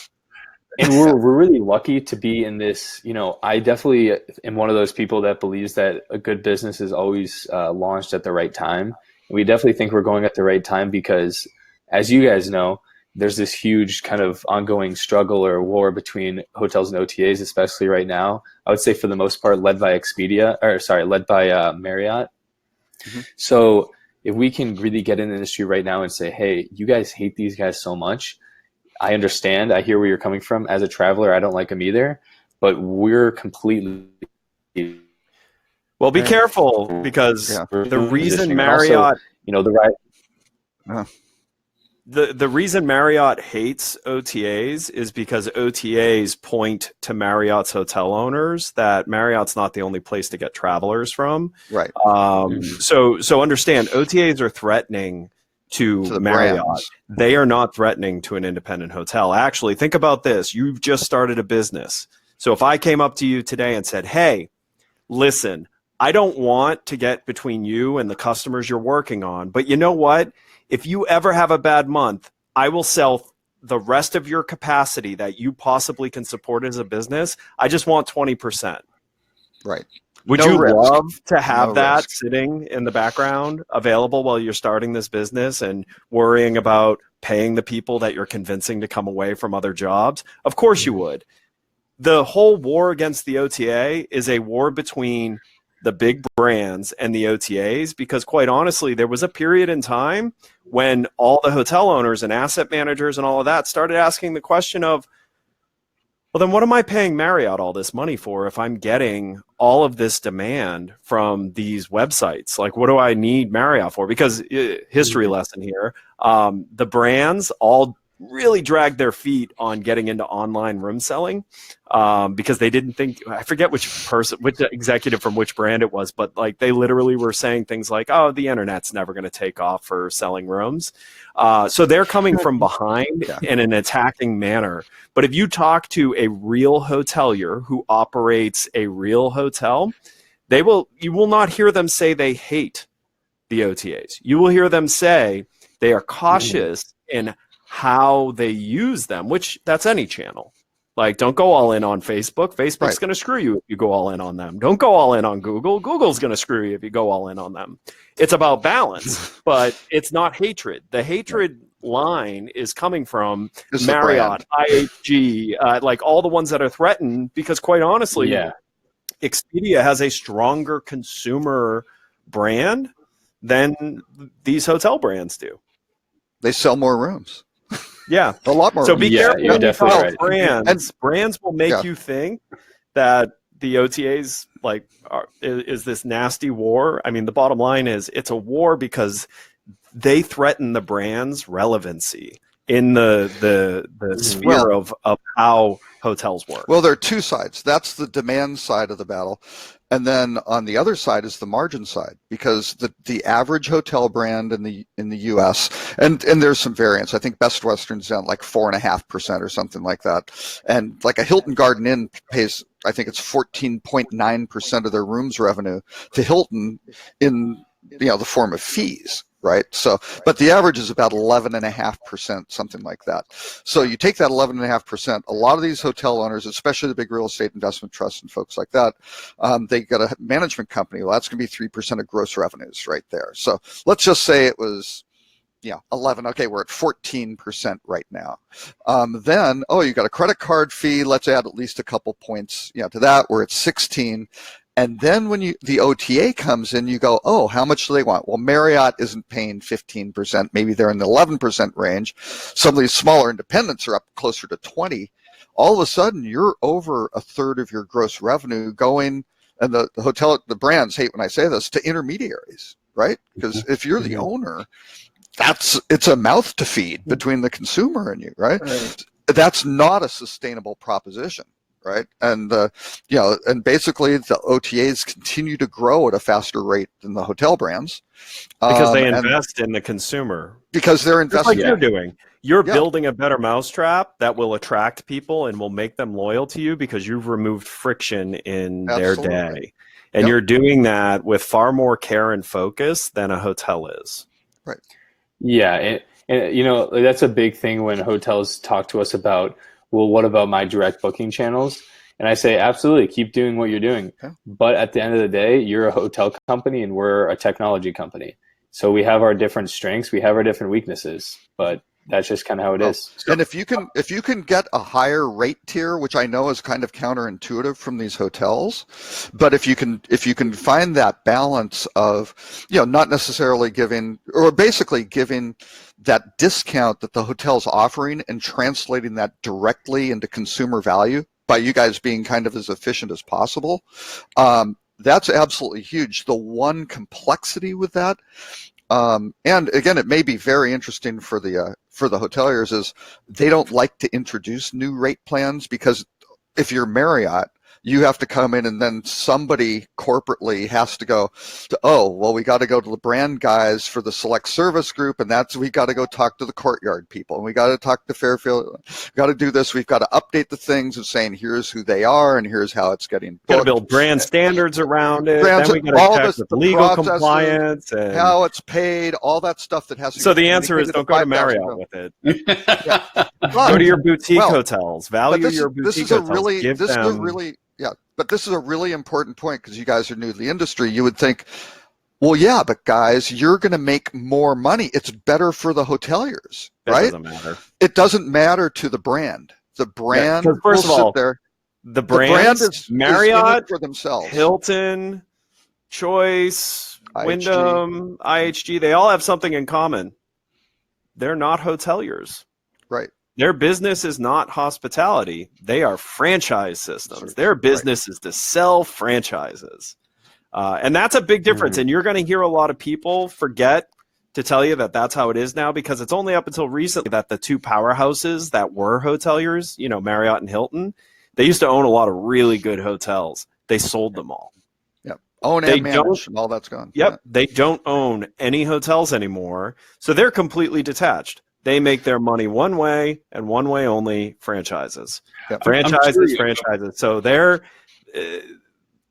And we're really lucky to be in this. I definitely am one of those people that believes that a good business is always launched at the right time. We definitely think we're going at the right time because, as you guys know, there's this huge kind of ongoing struggle or war between hotels and OTAs, especially right now. I would say for the most part, led by Marriott. Mm-hmm. So if we can really get in the industry right now and say, hey, you guys hate these guys so much. I understand. I hear where you're coming from. As a traveler, I don't like them either. But we're completely... Well, be careful because the reason Marriott... Also, The reason Marriott hates OTAs is because OTAs point to Marriott's hotel owners that Marriott's not the only place to get travelers from. Right. So understand, OTAs are threatening to Marriott. Brands. They are not threatening to an independent hotel. Actually, think about this. You've just started a business. So if I came up to you today and said, hey, listen, I don't want to get between you and the customers you're working on, but you know what? If you ever have a bad month, I will sell the rest of your capacity that you possibly can support as a business. I just want 20%. Right. Would you love to have that sitting in the background available while you're starting this business and worrying about paying the people that you're convincing to come away from other jobs? Of course you would. The whole war against the OTA is a war between the big brands and the OTAs, because quite honestly, there was a period in time when all the hotel owners and asset managers and all of that started asking the question of, well, then what am I paying Marriott all this money for if I'm getting all of this demand from these websites? Like, what do I need Marriott for? Because history lesson here, the brands all really dragged their feet on getting into online room selling because they didn't think, I forget which executive from which brand it was, but like they literally were saying things like, oh, the internet's never going to take off for selling rooms. So they're coming from behind in an attacking manner. But if you talk to a real hotelier who operates a real hotel, you will not hear them say they hate the OTAs. You will hear them say they are cautious in how they use them, which that's any channel. Like, don't go all in on Facebook. Facebook's going to screw you if you go all in on them. Don't go all in on Google. Google's going to screw you if you go all in on them. It's about balance, but it's not hatred. The hatred line is coming from Marriott, IHG, like all the ones that are threatened, because quite honestly, Expedia has a stronger consumer brand than these hotel brands do. They sell more rooms. Yeah, a lot more. So be careful. You're definitely right. Brands will make you think that the OTAs is this nasty war. I mean, the bottom line is it's a war because they threaten the brand's relevancy in the sphere of how hotels work. Well, there are two sides. That's the demand side of the battle. And then on the other side is the margin side, because the average hotel brand in the U.S. and there's some variance. I think Best Western's down like 4.5% or something like that, and like a Hilton Garden Inn pays, I think it's 14.9% of their rooms revenue to Hilton in the form of fees. Right. So, but the average is about 11.5%, something like that. So you take that 11.5%, a lot of these hotel owners, especially the big real estate investment trusts and folks like that, they got a management company. Well, that's going to be 3% of gross revenues right there. So let's just say it was, 11. Okay, we're at 14% right now. Then, you got a credit card fee. Let's add at least a couple points, to that. We're at 16. And then when the OTA comes in, you go, oh, how much do they want? Well, Marriott isn't paying 15%. Maybe they're in the 11% range. Some of these smaller independents are up closer to 20. All of a sudden, you're over a third of your gross revenue going, and the brands hate when I say this, to intermediaries, right? Because if you're the owner, it's a mouth to feed between the consumer and you, right? That's not a sustainable proposition. Right. And, and basically the OTAs continue to grow at a faster rate than the hotel brands. Because they invest in the consumer. Because they're investing. Just like you're doing. You're building a better mousetrap that will attract people and will make them loyal to you because you've removed friction in their day. And you're doing that with far more care and focus than a hotel is. Right. Yeah, and you know, that's a big thing when hotels talk to us about, well, what about my direct booking channels? And I say, absolutely, keep doing what you're doing. Yeah. But at the end of the day, you're a hotel company and we're a technology company. So we have our different strengths, we have our different weaknesses, but that's just kind of how it is. And if you can get a higher rate tier, which I know is kind of counterintuitive from these hotels, but if you can find that balance of, not necessarily giving, or basically giving that discount that the hotel's offering and translating that directly into consumer value by you guys being kind of as efficient as possible, that's absolutely huge. The one complexity with that, and again, it may be very interesting for the hoteliers, is they don't like to introduce new rate plans, because if you're Marriott, you have to come in and then somebody corporately has to go to, oh, well, we got to go to the brand guys for the select service group, and we got to go talk to the Courtyard people, and we got to talk to Fairfield, we got to do this, we've got to update the things of saying here's who they are and here's how it's getting booked. Got to build brand standards around it. Then we got to check with legal compliance and how it's paid, all that stuff that has to. So the answer is, don't go to Marriott with it. Go to your boutique hotels. Value your boutique hotels. But this is a really important point, because you guys are new to the industry. You would think, well, yeah, but guys, you're going to make more money. It's better for the hoteliers, right? It doesn't matter. It doesn't matter to the brand. The brand, first of all, there. The brand is Marriott, is for themselves. Hilton, Choice, IHG. Wyndham, IHG. They all have something in common. They're not hoteliers. Right. Their business is not hospitality. They are franchise systems. Their business is to sell franchises. And that's a big difference. And you're going to hear a lot of people forget to tell you that that's how it is now, because it's only up until recently that the two powerhouses that were hoteliers, Marriott and Hilton, they used to own a lot of really good hotels. They sold them all. Yep. Own and manage, and all that's gone. Yep. They don't own any hotels anymore. So they're completely detached. They make their money one way and one way only: franchises. Yep. Franchises. So they're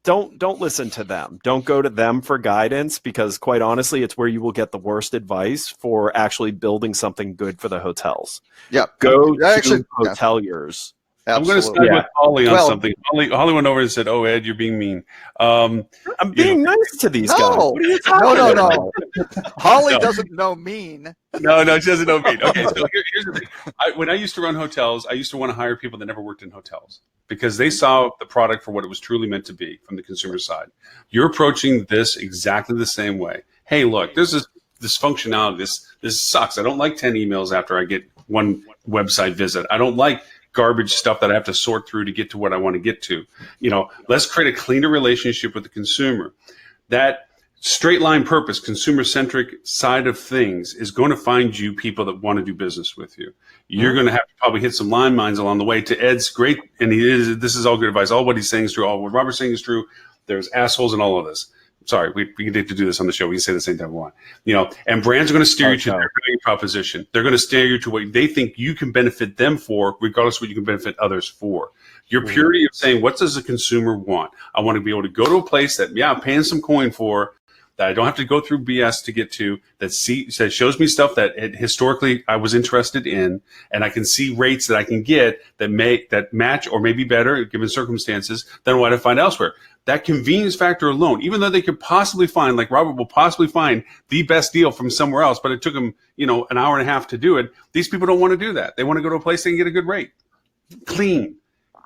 don't listen to them. Don't go to them for guidance, because quite honestly, it's where you will get the worst advice for actually building something good for the hotels. Yeah. Go to hoteliers. I'm going to start with Holly on something. Holly went over and said, "Oh, Ed, you're being mean." I'm being nice to these guys. What are you talking about? Holly doesn't know mean. No, she doesn't know mean. Okay, so here's the thing. When I used to run hotels, I used to want to hire people that never worked in hotels, because they saw the product for what it was truly meant to be from the consumer side. You're approaching this exactly the same way. Hey, look, there's this functionality. This sucks. I don't like 10 emails after I get one website visit. I don't like garbage stuff that I have to sort through to get to what I want to get to. Let's create a cleaner relationship with the consumer. That straight line purpose, consumer centric side of things is going to find you people that want to do business with you. You're going to have to probably hit some landmines along the way. To Ed's great, and this is all good advice. All what he's saying is true. All what Robert's saying is true. There's assholes in all of this. Sorry, we get to do this on the show. We can say the same time we want. And brands are going to steer you to their value proposition. They're going to steer you to what they think you can benefit them for, regardless of what you can benefit others for. Your purity of saying, what does a consumer want? I want to be able to go to a place that, I'm paying some coin for, that I don't have to go through BS to get to, that shows me stuff that historically I was interested in, and I can see rates that I can get that match or maybe better given circumstances than what I find elsewhere. That convenience factor alone, even though they could possibly find, like Robert will possibly find the best deal from somewhere else, but it took them, an hour and a half to do it. These people don't want to do that. They want to go to a place they can get a good rate. Clean.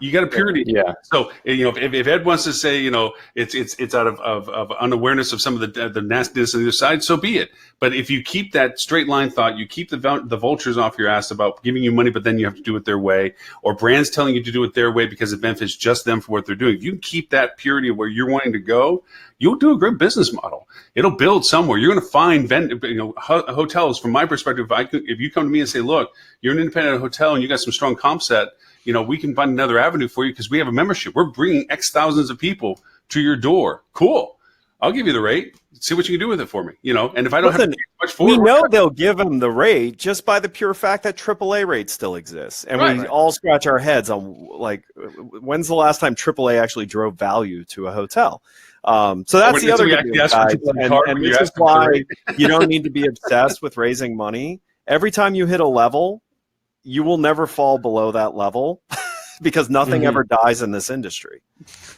You got a purity. Yeah. So, if Ed wants to say, it's out of unawareness of some of the nastiness on the other side, so be it. But if you keep that straight line thought, you keep the vultures off your ass about giving you money, but then you have to do it their way, or brands telling you to do it their way because it benefits just them for what they're doing. If you keep that purity of where you're wanting to go, you'll do a great business model. It'll build somewhere. You're going to find hotels. From my perspective, if you come to me and say, look, you're an independent hotel and you got some strong comp set, we can find another avenue for you because we have a membership. We're bringing X thousands of people to your door. Cool. I'll give you the rate. See what you can do with it for me. And if I don't have to pay much for we it, know they'll give them the rate just by the pure fact that AAA rate still exists, and we all scratch our heads on like, when's the last time AAA actually drove value to a hotel? So that's the other good news, guys. And this is why you don't need to be obsessed with raising money. Every time you hit a level, you will never fall below that level because nothing ever dies in this industry.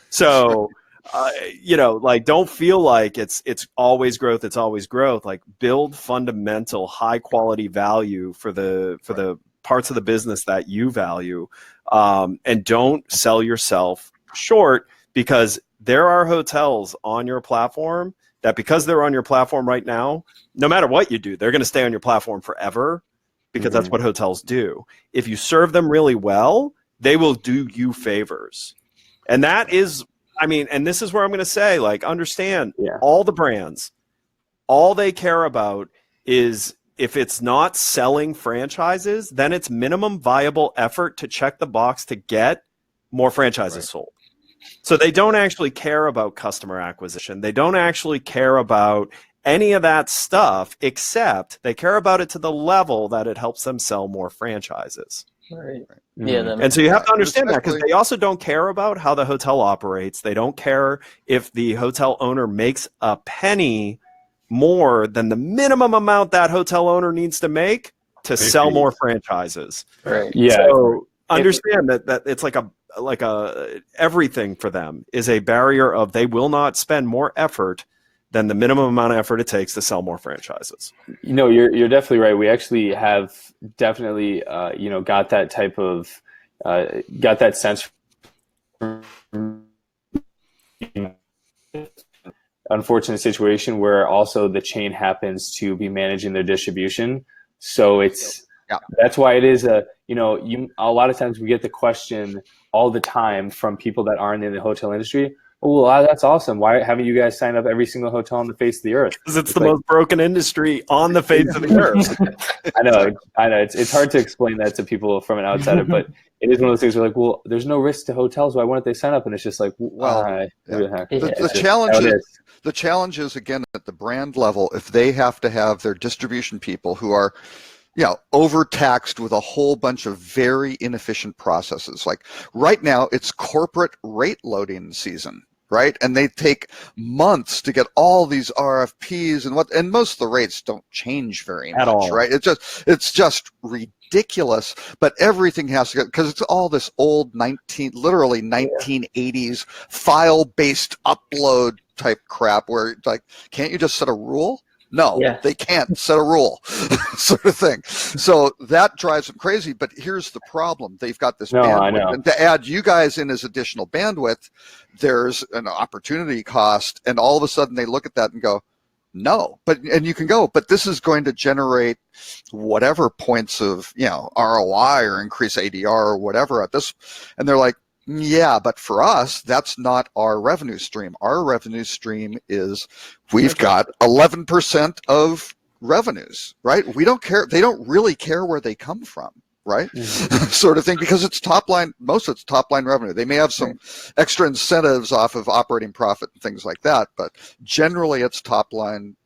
So, like, don't feel like it's always growth. It's always growth. Like, build fundamental, high quality value for the parts of the business that you value, and don't sell yourself short, because there are hotels on your platform that, because they're on your platform right now, no matter what you do, they're going to stay on your platform forever, because that's what hotels do. If you serve them really well, they will do you favors. And that is, and this is where I'm going to say, like, understand all the brands, all they care about is, if it's not selling franchises, then it's minimum viable effort to check the box to get more franchises sold. So they don't actually care about customer acquisition. They don't actually care about any of that stuff, except they care about it to the level that it helps them sell more franchises. Right. Yeah. And so you have to understand that, because they also don't care about how the hotel operates. They don't care if the hotel owner makes a penny more than the minimum amount that hotel owner needs to make to sell more franchises. Right. Yeah. So understand that it's like a everything for them is a barrier of, they will not spend more effort than the minimum amount of effort it takes to sell more franchises. You're definitely right. We actually have definitely got that type of got that sense from unfortunate situation where also the chain happens to be managing their distribution. So that's why it is a lot of times we get the question all the time from people that aren't in the hotel industry. Oh, well, that's awesome. Why haven't you guys signed up every single hotel on the face of the earth? Because it's the most broken industry on the face of the earth. I know. It's hard to explain that to people from an outsider, but it is one of those things where, like, well, there's no risk to hotels. Why wouldn't they sign up? And it's just like, the challenge is, again, at the brand level, if they have to have their distribution people who are overtaxed with a whole bunch of very inefficient processes. Like right now, it's corporate rate loading season, right? And they take months to get all these RFPs and most of the rates don't change very much, all. Right? It's just ridiculous, but everything has to get, because it's all this old 1980s file-based upload type crap where, like, can't you just set a rule? No, they can't set a rule, sort of thing. So that drives them crazy. But here's the problem. They've got this bandwidth. And to add you guys in as additional bandwidth, there's an opportunity cost. And all of a sudden they look at that and go, no. And you can go, but this is going to generate whatever points of, ROI or increase ADR or whatever at this. And they're like, yeah, but for us, that's not our revenue stream. Our revenue stream is, we've got 11% of revenues, right? We don't care. They don't really care where they come from, right? Sort of thing, because it's top line, most of it's top line revenue. They may have some extra incentives off of operating profit and things like that, but generally it's top line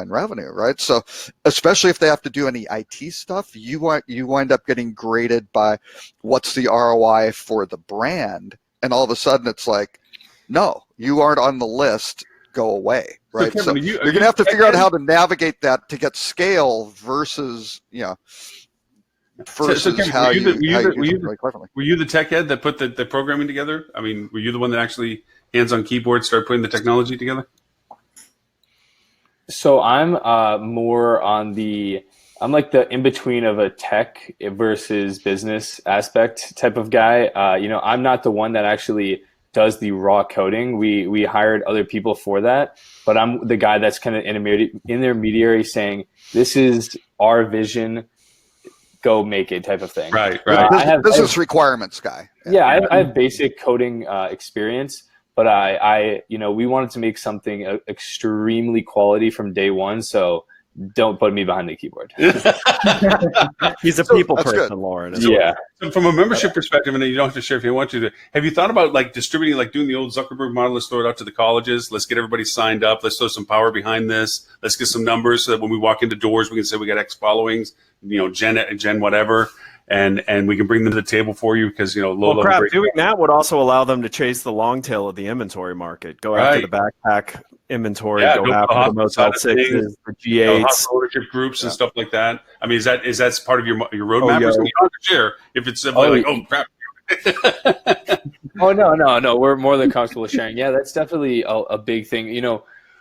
revenue, right? So especially if they have to do any IT stuff, you wind up getting graded by what's the ROI for the brand, and all of a sudden it's like, no, you aren't on the list, go away, right? So you're going to have to figure out how to navigate that to get scale versus, versus how you do it really cleverly. Were you the tech head that put the programming together? I mean, were you the one that actually hands on keyboard started putting the technology together? So I'm more on I'm like the in-between of a tech versus business aspect type of guy. I'm not the one that actually does the raw coding. We hired other people for that, but I'm the guy that's kind of intermediary saying, this is our vision, go make it type of thing. Right. I have business requirements guy. Yeah, I have basic coding experience, but we wanted to make something extremely quality from day one. So don't put me behind the keyboard. He's a people person, Lauren. Yeah. So from a membership perspective, and you don't have to share if you want to, have you thought about like distributing, like doing the old Zuckerberg model? Let's throw it out to the colleges. Let's get everybody signed up. Let's throw some power behind this. Let's get some numbers so that when we walk into doors, we can say we got X followings, Gen whatever. And we can bring them to the table for you because, doing that would also allow them to chase the long tail of the inventory market. Go after the backpack inventory, go after the Motel 6s, the G8s. Ownership groups and stuff like that. I mean, is that part of your roadmap? Or something you don't have to share if it's simply crap. No. We're more than comfortable sharing. Yeah, that's definitely a big thing.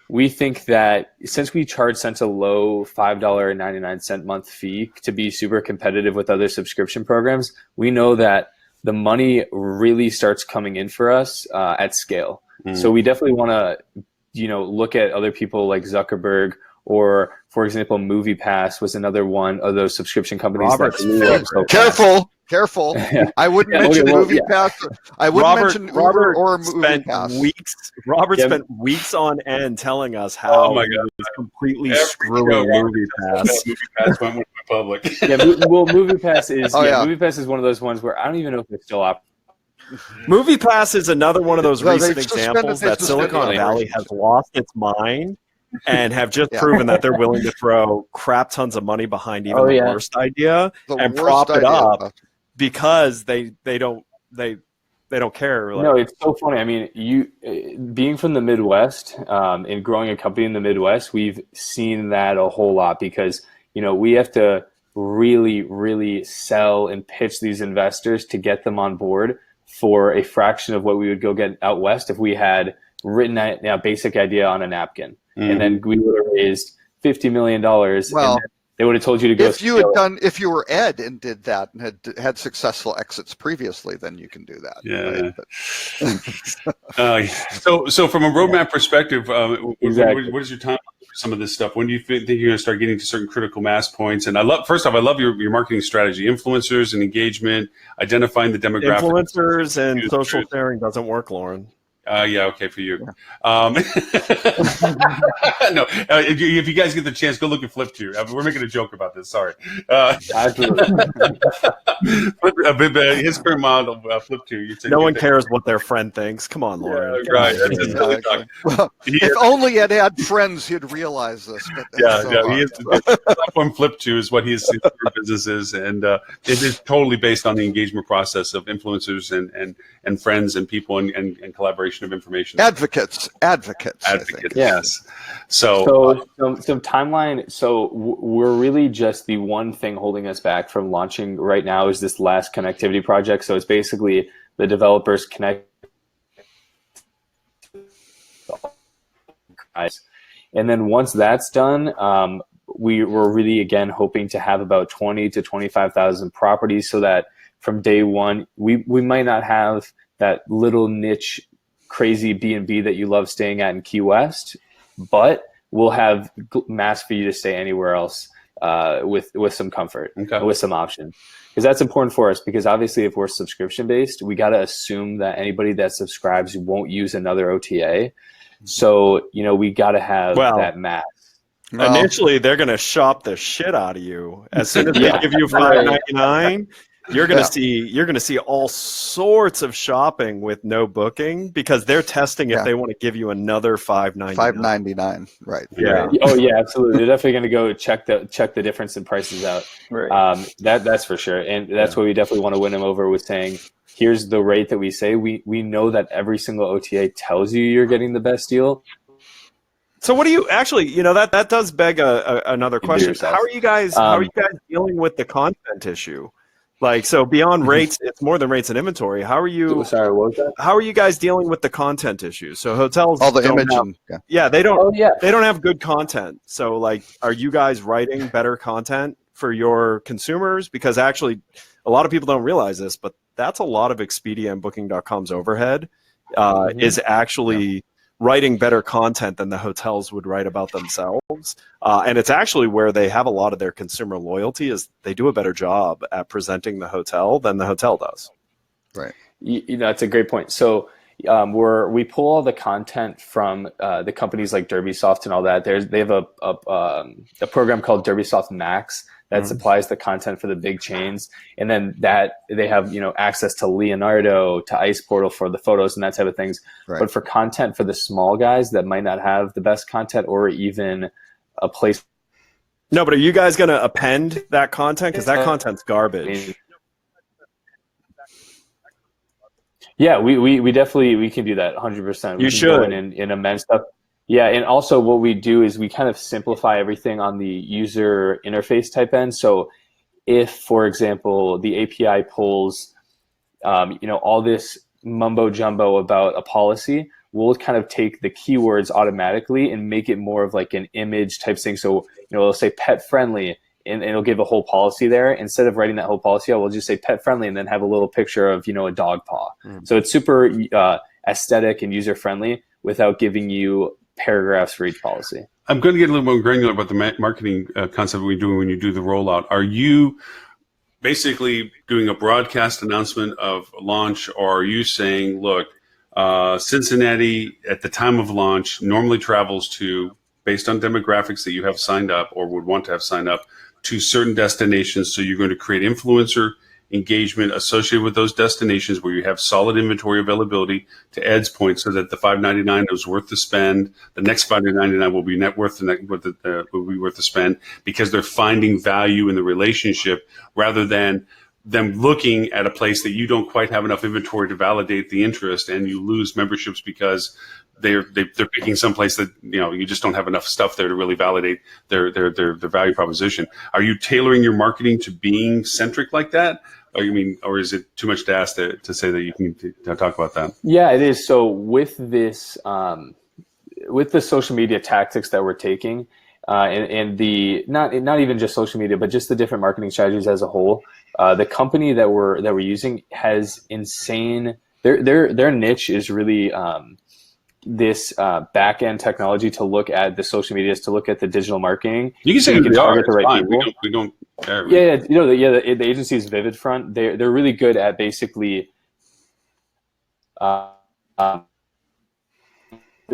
We think that since we charge such a low $5.99 month fee to be super competitive with other subscription programs, we know that the money really starts coming in for us at scale. So we definitely want to, look at other people like Zuckerberg, or for example, MoviePass was another one of those subscription companies. Careful. I wouldn't mention MoviePass. I wouldn't mention Uber or MoviePass. Robert spent weeks on end telling us how he was completely screwing MoviePass. MoviePass went public. MoviePass is MoviePass is one of those ones where I don't even know if they're still operating. MoviePass is another one of those recent examples that Silicon Valley has lost its mind and have just proven that they're willing to throw crap tons of money behind even the worst idea and prop it up because they don't care. No, it's so funny. I mean, you being from the Midwest and growing a company in the Midwest, we've seen that a whole lot because we have to really, really sell and pitch these investors to get them on board for a fraction of what we would go get out west if we had written that basic idea on a napkin. And then we would have raised $50 million. Well, and they would have told you to go. If you were Ed and did that and had successful exits previously, then you can do that. Yeah. So from a roadmap perspective, exactly. What is your timeline for some of this stuff? When do you think you're going to start getting to certain critical mass points? And I love your marketing strategy, influencers and engagement, identifying the demographics. Influencers and social sharing doesn't work, Lauren. Okay for you. No, if you guys get the chance, go look at Flip2. We're making a joke about this. Sorry. His current model, Flip2. No one cares what their friend thinks. Come on, Lauren. Yeah, right. If only Ed had friends, he'd realize this. But he is the platform Flip2 is what his business is, and it is totally based on the engagement process of influencers and friends and people and collaboration of information. Advocates. Yes. So timeline. So we're really just the one thing holding us back from launching right now is this last connectivity project. So it's basically the developers connect. And then once that's done, we were really again hoping to have about 20 to 25,000 properties, so that from day one we might not have that little niche crazy B&B that you love staying at in Key West, but we'll have mass for you to stay anywhere else with some comfort, with some option. Because that's important for us, because obviously if we're subscription based, we got to assume that anybody that subscribes won't use another OTA. So, we got to have that mass. Well, initially, they're going to shop the shit out of you. As soon as they give you $5.99, you're going to see all sorts of shopping with no booking, because they're testing if they want to give you another $5.99. $5.99, right? Yeah. Oh yeah, absolutely. They're definitely going to go check the difference in prices out. Right. That's for sure, and that's what we definitely want to win them over with, saying, here's the rate that we say. We know that every single OTA tells you you're getting the best deal. So what do you actually? That does beg another question. How are you guys dealing with the content issue? Like, so beyond rates, it's more than rates and inventory. How are you? Sorry, what was that? How are you guys dealing with the content issues? So hotels, all the imaging. They don't. They don't have good content. So, like, are you guys writing better content for your consumers? Because actually, a lot of people don't realize this, but that's a lot of Expedia and Booking.com's overhead is actually writing better content than the hotels would write about themselves. And it's actually where they have a lot of their consumer loyalty, is they do a better job at presenting the hotel than the hotel does. Right. That's a great point. So, we pull all the content from the companies like DerbySoft and all that. They have a program called DerbySoft Max that supplies the content for the big chains, and then that they have access to Leonardo, to Ice Portal for the photos and that type of things. Right. But for content for the small guys that might not have the best content or even a place. No, but are you guys going to append that content? Because that content's garbage. Yeah, we definitely can do that 100%. You should. In amend stuff. Yeah, and also what we do is we kind of simplify everything on the user interface type end. So if, for example, the API pulls, all this mumbo jumbo about a policy, we'll kind of take the keywords automatically and make it more of like an image type thing. So, it'll say pet friendly and it'll give a whole policy there. Instead of writing that whole policy, I will just say pet friendly and then have a little picture of, a dog paw. So it's super aesthetic and user friendly without giving you paragraphs for each policy. I'm going to get a little more granular about the marketing concept we do when you do the rollout. Are you basically doing a broadcast announcement of launch, or are you saying, look, Cincinnati at the time of launch normally travels to, based on demographics that you have signed up or would want to have signed up, to certain destinations. So you're going to create influencer engagement associated with those destinations where you have solid inventory availability, to Ed's point, so that the $5.99 is worth the spend. The next $5.99 will be worth the spend, because they're finding value in the relationship rather than them looking at a place that you don't quite have enough inventory to validate the interest, and you lose memberships because they're picking someplace that you just don't have enough stuff there to really validate their value proposition. Are you tailoring your marketing to being centric like that? Or is it too much to ask to say that you can talk about that? Yeah, it is. So with this, with the social media tactics that we're taking, and the not even just social media, but just the different marketing strategies as a whole, the company that we're using has insane. Their niche is really this back end technology to look at the social medias, to look at the digital marketing. You can say you can target the right fine. people. We don't. Yeah, the agency is Vivid Front. They're really good at basically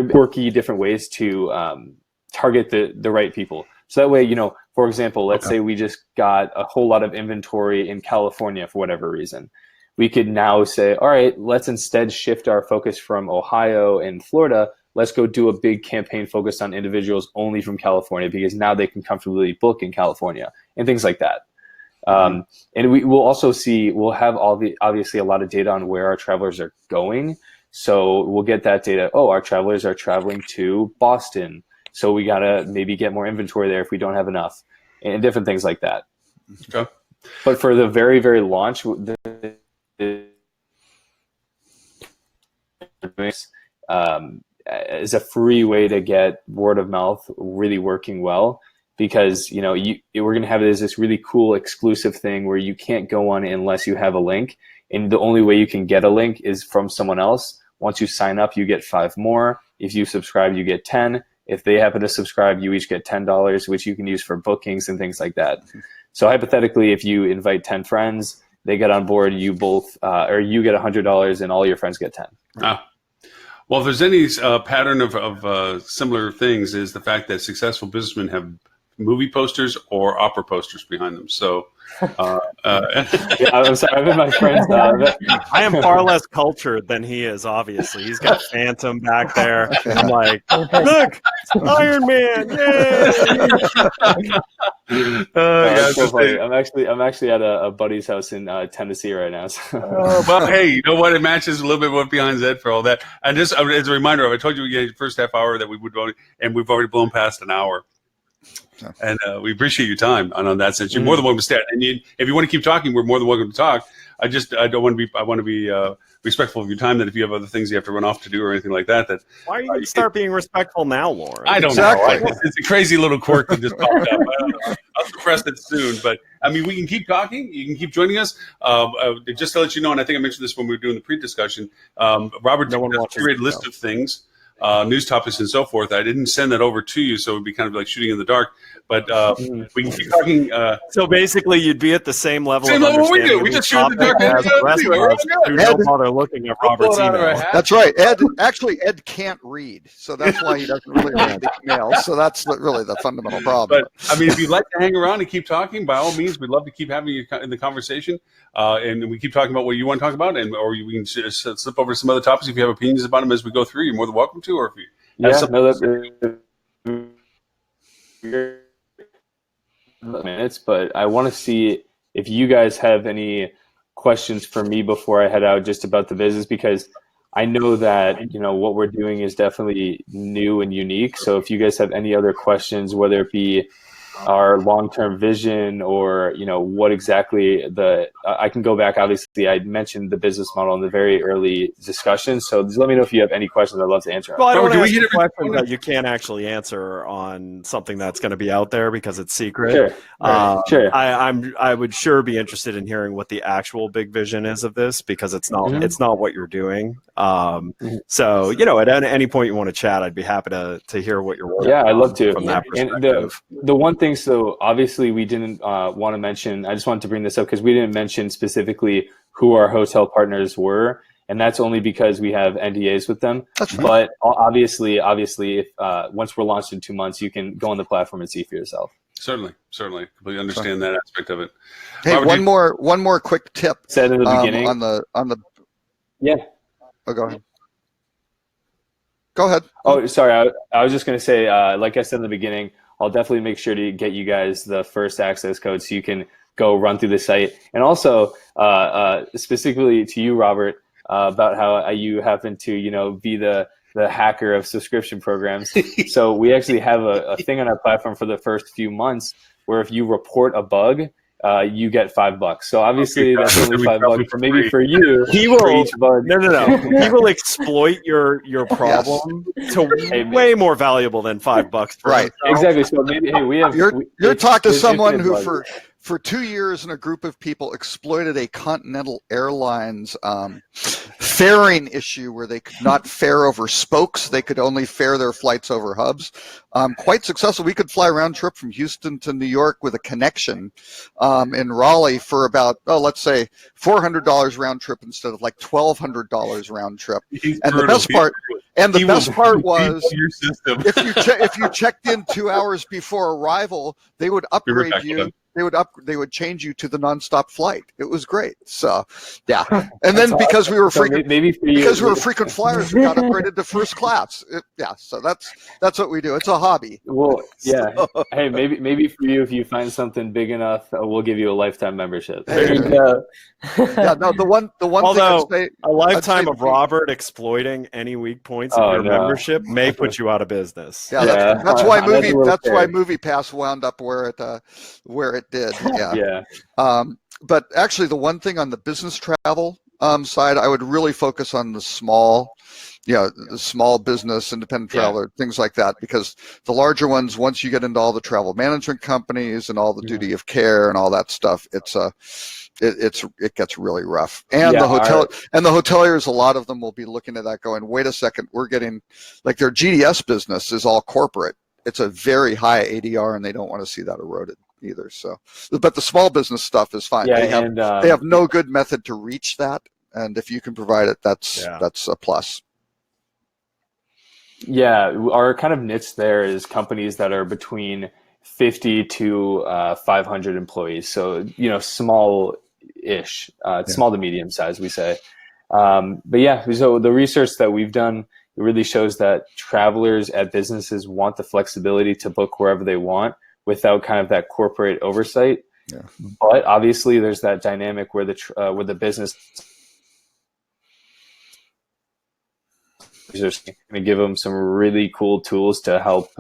quirky different ways to target the right people. So that way, for example, let's say we just got a whole lot of inventory in California for whatever reason. We could now say, all right, let's instead shift our focus from Ohio and Florida. Let's go do a big campaign focused on individuals only from California, because now they can comfortably book in California and things like that. And we'll also we'll have obviously a lot of data on where our travelers are going. So we'll get that data. Oh, our travelers are traveling to Boston, so we got to maybe get more inventory there if we don't have enough, and different things like that. Okay. But for the very, very launch, is a free way to get word of mouth really working well, because we're going to have it as this really cool exclusive thing where you can't go on unless you have a link, and the only way you can get a link is from someone else. Once you sign up, you get 5 more. If you subscribe, you get 10. If they happen to subscribe, you each get $10, which you can use for bookings and things like that. So hypothetically, if you invite 10 friends, they get on board, you both, or you get $100 and all your friends get 10. Well, if there's any pattern of similar things, is the fact that successful businessmen have movie posters or opera posters behind them. So, yeah, I'm sorry, I'm in my friends. I am far less cultured than he is. Obviously, he's got Phantom back there. I'm like, look, Iron Man! Yay! So funny. I'm actually at a buddy's house in Tennessee right now. So. Well, hey, you know what? It matches a little bit what behind Zed for all that. And just as a reminder, I told you in the first half hour that we would vote, and we've already blown past an hour. And we appreciate your time on that sense. You're more than welcome to stay. And if you want to keep talking, we're more than welcome to talk. I want to be respectful of your time. That if you have other things you have to run off to do or anything like that, why are you going to start being respectful now, Lauren? I don't know. It's a crazy little quirk that just popped up. I'll suppress it soon. But we can keep talking. You can keep joining us. Just to let you know, and I think I mentioned this when we were doing the pre-discussion. Robert has a great list of things. news topics and so forth. I didn't send that over to you, so it would be kind of like shooting in the dark. But we can keep talking. So basically, you'd be at the same level. Same of level we do. understanding We of just the shoot in the dark. topic as the rest Anyway, of we're us all who good. don't bother looking at Robert's email. That's right. Ed can't read, so that's why he doesn't really read the emails. So that's really the fundamental problem. But I mean, if you'd like to hang around and keep talking, by all means, we'd love to keep having you in the conversation, and we keep talking about what you want to talk about, or we can just slip over to some other topics if you have opinions about them as we go through. You're more than welcome to, or if you have minutes, but I want to see if you guys have any questions for me before I head out, just about the business, because I know that what we're doing is definitely new and unique. So if you guys have any other questions, whether it be our long-term vision or what exactly I can go back. Obviously, I mentioned the business model in the very early discussion, so just let me know if you have any questions. I'd love to answer. Well, I don't want to ask you questions that you can't actually answer on something that's going to be out there because it's secret. Sure. Sure. I would sure be interested in hearing what the actual big vision is of this, because it's not what you're doing. So at any point you want to chat, I'd be happy to hear what you're working on. I'd love to. From that perspective. And the one thing, so obviously we didn't want to mention, I just wanted to bring this up because we didn't mention specifically who our hotel partners were, and that's only because we have NDAs with them. But obviously, if once we're launched in 2 months, you can go on the platform and see for yourself. Certainly, completely understand that aspect of it. Hey, Robert, one more quick tip. Said in the beginning on the. Yeah. Oh, go ahead. Go ahead. Oh, sorry. I was just going to say, like I said in the beginning, I'll definitely make sure to get you guys the first access code so you can go run through the site. And also, specifically to you, Robert, about how you happen to, be the hacker of subscription programs. So we actually have a thing on our platform for the first few months where if you report a bug, you get $5. So obviously that's only $5, but maybe for you, he will. For each bug. No. He will exploit your problem to way more valuable than $5. Right. Exactly. So maybe we have. You're talking to someone who for 2 years in a group of people exploited a Continental Airlines fairing issue where they could not fare over spokes. They could only fare their flights over hubs. Quite successful. We could fly round trip from Houston to New York with a connection in Raleigh for about, let's say $400 round trip instead of like $1,200 round trip. The best part was if you checked in 2 hours before arrival, they would upgrade you. They would change you to the nonstop flight. It was great. So, yeah. And then because we were frequent flyers, we got upgraded to first class. So that's what we do. It's a hobby. Well, yeah. So. Hey, maybe for you, if you find something big enough, we'll give you a lifetime membership. There you go. The one Although, thing a lifetime of Robert exploiting any weak points of your membership may put you out of business. That's why MoviePass wound up where it did. Yeah. But actually, the one thing on the business travel side, I would really focus on the small business, independent traveler, things like that, because the larger ones, once you get into all the travel management companies and all the duty of care and all that stuff, it gets really rough. And the hoteliers, a lot of them will be looking at that going, wait a second, we're getting, like, their GDS business is all corporate. It's a very high ADR and they don't want to see that eroded either. So, but the small business stuff is fine. They have no good method to reach that. And if you can provide it, that's a plus. Yeah, our kind of niche there is companies that are between 50 to 500 employees. So, small-ish, small to medium size, we say. But yeah, so the research that we've done, it really shows that travelers at businesses want the flexibility to book wherever they want without kind of that corporate oversight. Yeah. But obviously, there's that dynamic where the business are going to give them some really cool tools to help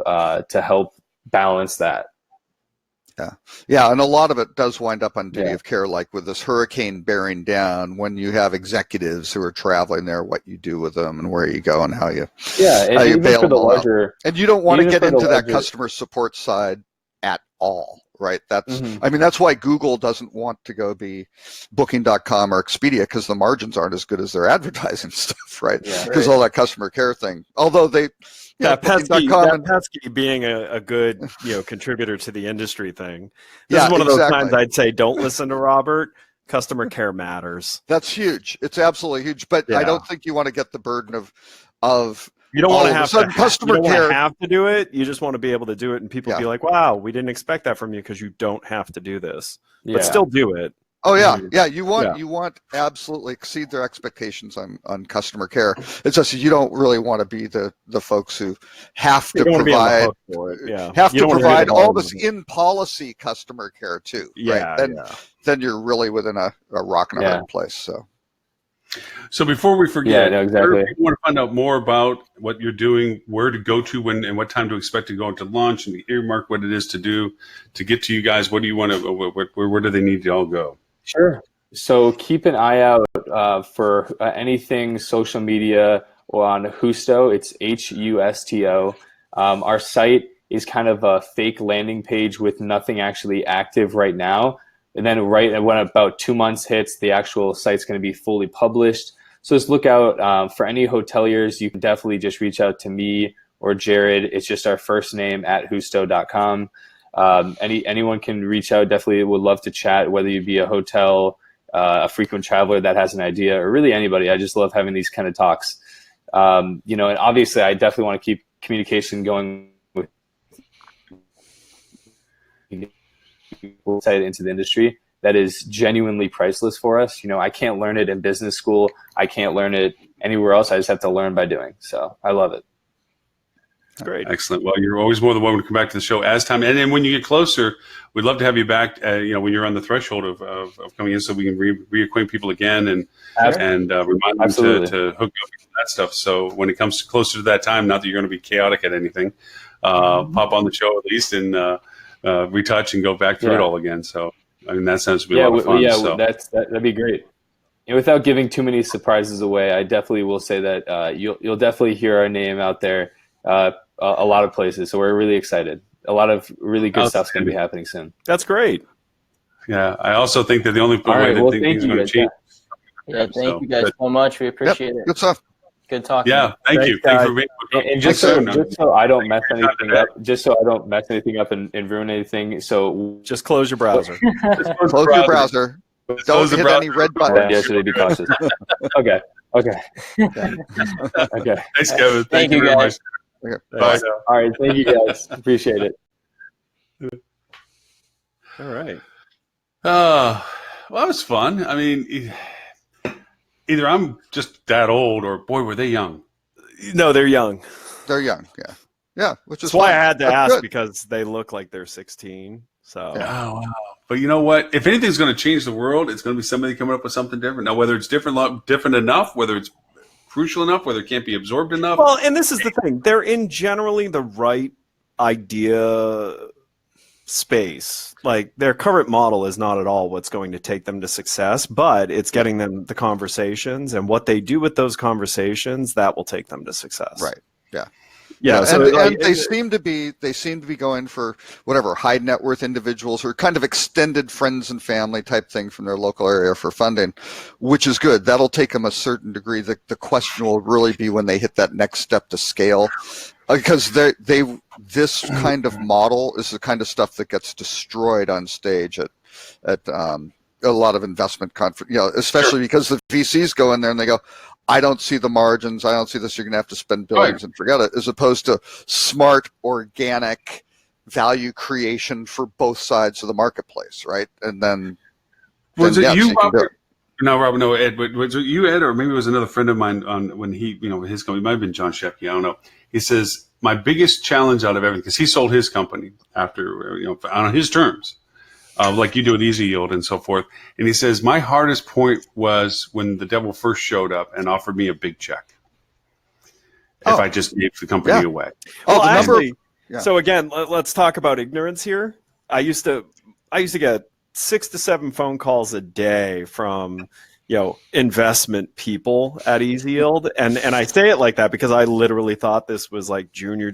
balance that. Yeah, and a lot of it does wind up on duty of care, like with this hurricane bearing down, when you have executives who are traveling there, what you do with them and where you go and how you bail them out. And you don't want to get into that customer support side at all, right? I mean, that's why Google doesn't want to go be Booking.com or Expedia, because the margins aren't as good as their advertising stuff, right? Because all that customer care thing. Although they, that pesky being a good contributor to the industry thing. This is one of those times I'd say don't listen to Robert. Customer care matters. That's huge. It's absolutely huge. But I don't think you want to get the burden of you don't want to have customer care. Have to do it. You just want to be able to do it, and people be like, "Wow, we didn't expect that from you," because you don't have to do this, but still do it. Oh yeah. You want absolutely exceed their expectations on customer care. It's just you don't really want to be the folks who have to provide provide all this in policy customer care too. Then you're really within a rock and a hard place. So before we forget, exactly. If you want to find out more about what you're doing, where to go to, when and what time to expect to go into launch, and earmark what it is to do to get to you guys, what do you want to? Where do they need to all go? Sure. So keep an eye out for anything social media or on Husto. It's HUSTO. Our site is kind of a fake landing page with nothing actually active right now. And then when about 2 months hits, the actual site's going to be fully published. So just look out for any hoteliers. You can definitely just reach out to me or Jared. It's just our first name @husto.com. Anyone can reach out. Definitely would love to chat, whether you be a hotel, a frequent traveler that has an idea, or really anybody. I just love having these kind of talks. And obviously I definitely want to keep communication going with insight into the industry that is genuinely priceless for us. I can't learn it in business school. I can't learn it anywhere else. I just have to learn by doing. So I love it. Great. Excellent. Well, you're always more than welcome to come back to the show as time. And then when you get closer, we'd love to have you back, when you're on the threshold of coming in, so we can reacquaint people again and remind them to hook up with that stuff. So when it comes closer to that time, not that you're going to be chaotic at anything, pop on the show at least and retouch and go back through it all again. So, I mean, that sounds to be a lot of fun. That'd be great. And without giving too many surprises away, I definitely will say that you'll definitely hear our name out there. A lot of places, so we're really excited. A lot of really good stuff's going to be happening soon. That's great. Yeah, I also think that the only way that things are going to change. Thank you guys so much. We appreciate it. Good stuff. Good talking. Yeah, thank you. Thanks for being with me. And just so I don't mess anything up, and ruin anything. So just close your browser. Close your browser. Don't hit any red buttons. Yeah, so be cautious. Okay. Thanks, Kevin. Thank you very much. Okay. Bye. All right. Thank you, guys. Appreciate it. All right. Well, that was fun. I mean, either I'm just that old, or boy, were they young. No, they're young. They're young. Yeah. Which is That's why I had to ask, because they look like they're 16. So. Oh, wow. But you know what? If anything's going to change the world, it's going to be somebody coming up with something different. Now, whether it's different enough, whether it's crucial enough, whether it can't be absorbed enough. Well, and this is the thing. They're in generally the right idea space. Like, their current model is not at all what's going to take them to success, but it's getting them the conversations, and what they do with those conversations, that will take them to success. Right. Yeah. Yeah, so and they seem to be going for whatever high net worth individuals or kind of extended friends and family type thing from their local area for funding, which is good. That'll take them a certain degree. The question will really be when they hit that next step to scale, because this kind of model is the kind of stuff that gets destroyed on stage at a lot of investment conference, especially because the VCs go in there and they go, I don't see the margins. I don't see this. You're going to have to spend billions and forget it, as opposed to smart, organic value creation for both sides of the marketplace, right? And then, was it you, Robert? No, Robert, no, Ed. But was it you, Ed, or maybe it was another friend of mine on when he, his company, it might have been John Shepke, I don't know. He says, my biggest challenge out of everything, because he sold his company after, on his terms. Like you do with Easy Yield and so forth. And he says, my hardest point was when the devil first showed up and offered me a big check. If I just gave the company away. Well, actually, so again, let's talk about ignorance here. I used to get 6 to 7 phone calls a day from investment people at Easy Yield. And I say it like that because I literally thought this was like junior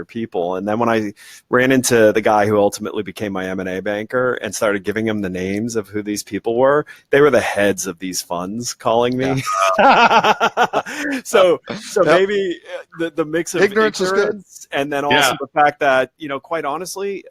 people. And then when I ran into the guy who ultimately became my M&A banker and started giving him the names of who these people were, they were the heads of these funds calling me. Yeah. so maybe the mix of ignorance is good. And then also the fact that, quite honestly,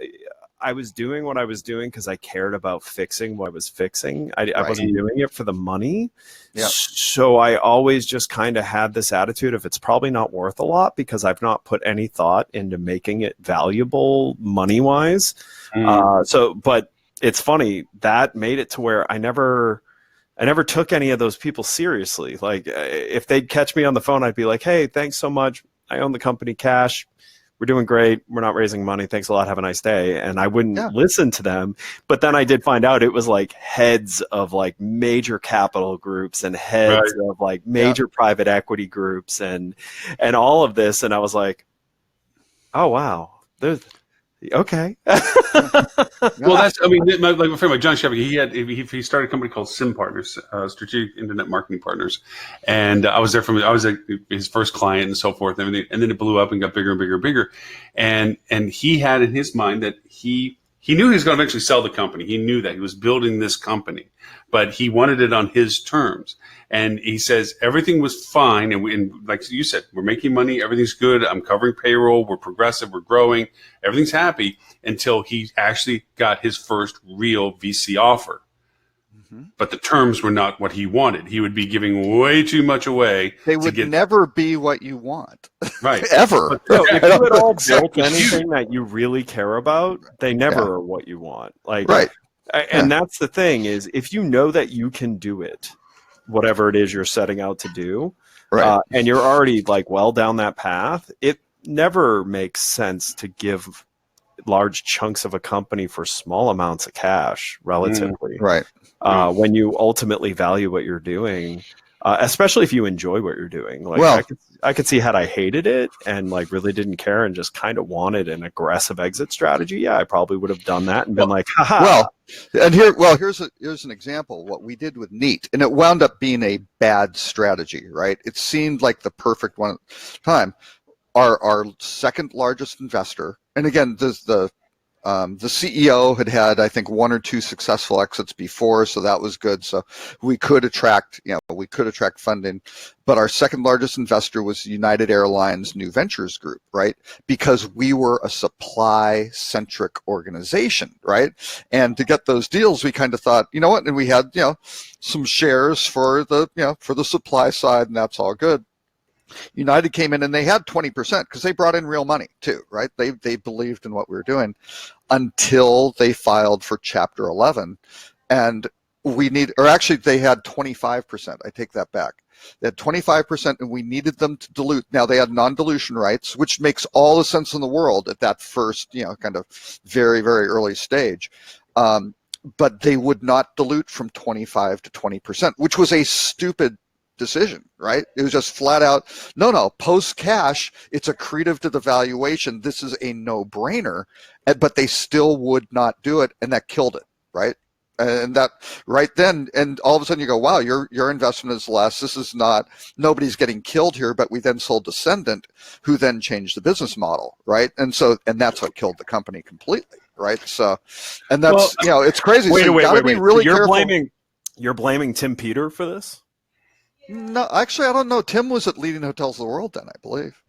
I was doing what I was doing because I cared about fixing what I was fixing. I wasn't doing it for the money. Yep. So I always just kind of had this attitude of it's probably not worth a lot because I've not put any thought into making it valuable money-wise. But it's funny, that made it to where I never took any of those people seriously. Like if they'd catch me on the phone, I'd be like, hey, thanks so much. I own the company, cash. We're doing great. We're not raising money. Thanks a lot. Have a nice day. And I wouldn't listen to them. But then I did find out it was like heads of like major capital groups and heads of like major private equity groups and all of this. And I was like, oh, wow. Okay. Well, that's, I mean, like my friend, like John Shevik, he started a company called SIM Partners, Strategic Internet Marketing Partners, and I was like his first client and so forth and everything, and then it blew up and got bigger and bigger and bigger, and he had in his mind that he knew he was going to eventually sell the company. He knew that he was building this company, but he wanted it on his terms. And he says everything was fine, and like you said, we're making money, everything's good. I'm covering payroll, we're progressive, we're growing, everything's happy until he actually got his first real VC offer. Mm-hmm. But the terms were not what he wanted. He would be giving way too much away. They would never be what you want, right? Ever. But, if you had all built anything that you really care about, they never are what you want. Like, and that's the thing is, if you know that you can do it, whatever it is you're setting out to do, and you're already like well down that path, it never makes sense to give large chunks of a company for small amounts of cash relatively. When you ultimately value what you're doing, especially if you enjoy what you're doing. Like I could see had I hated it and like really didn't care and just kind of wanted an aggressive exit strategy. Yeah, I probably would have done that and been like, haha. Here's an example. What we did with Neat, and it wound up being a bad strategy, right? It seemed like the perfect one at the time. Our second largest investor, and again, the CEO had I think 1 or 2 successful exits before, so that was good. So we could attract funding. But our second largest investor was United Airlines New Ventures Group, right? Because we were a supply-centric organization, right? And to get those deals, we kind of thought, you know what? And we had some shares for the supply side, and that's all good. United came in and they had 20% because they brought in real money too, right? They believed in what we were doing until they filed for Chapter 11, and they had 25%. I take that back. They had 25%, and we needed them to dilute. Now they had non-dilution rights, which makes all the sense in the world at that first, kind of very, very early stage. But they would not dilute from 25 to 20%, which was a stupid decision, right? It was just flat out, no, post cash, it's accretive to the valuation. This is a no-brainer, but they still would not do it, and that killed it, right? And that right then, and all of a sudden you go, wow, your investment is less. This is not, nobody's getting killed here, but we then sold Descendant, who then changed the business model, right? And that's what killed the company completely, right? So, and that's, it's crazy. Wait, be really careful. You're blaming Tim Peter for this? No, actually, I don't know. Tim was at Leading Hotels of the World then, I believe.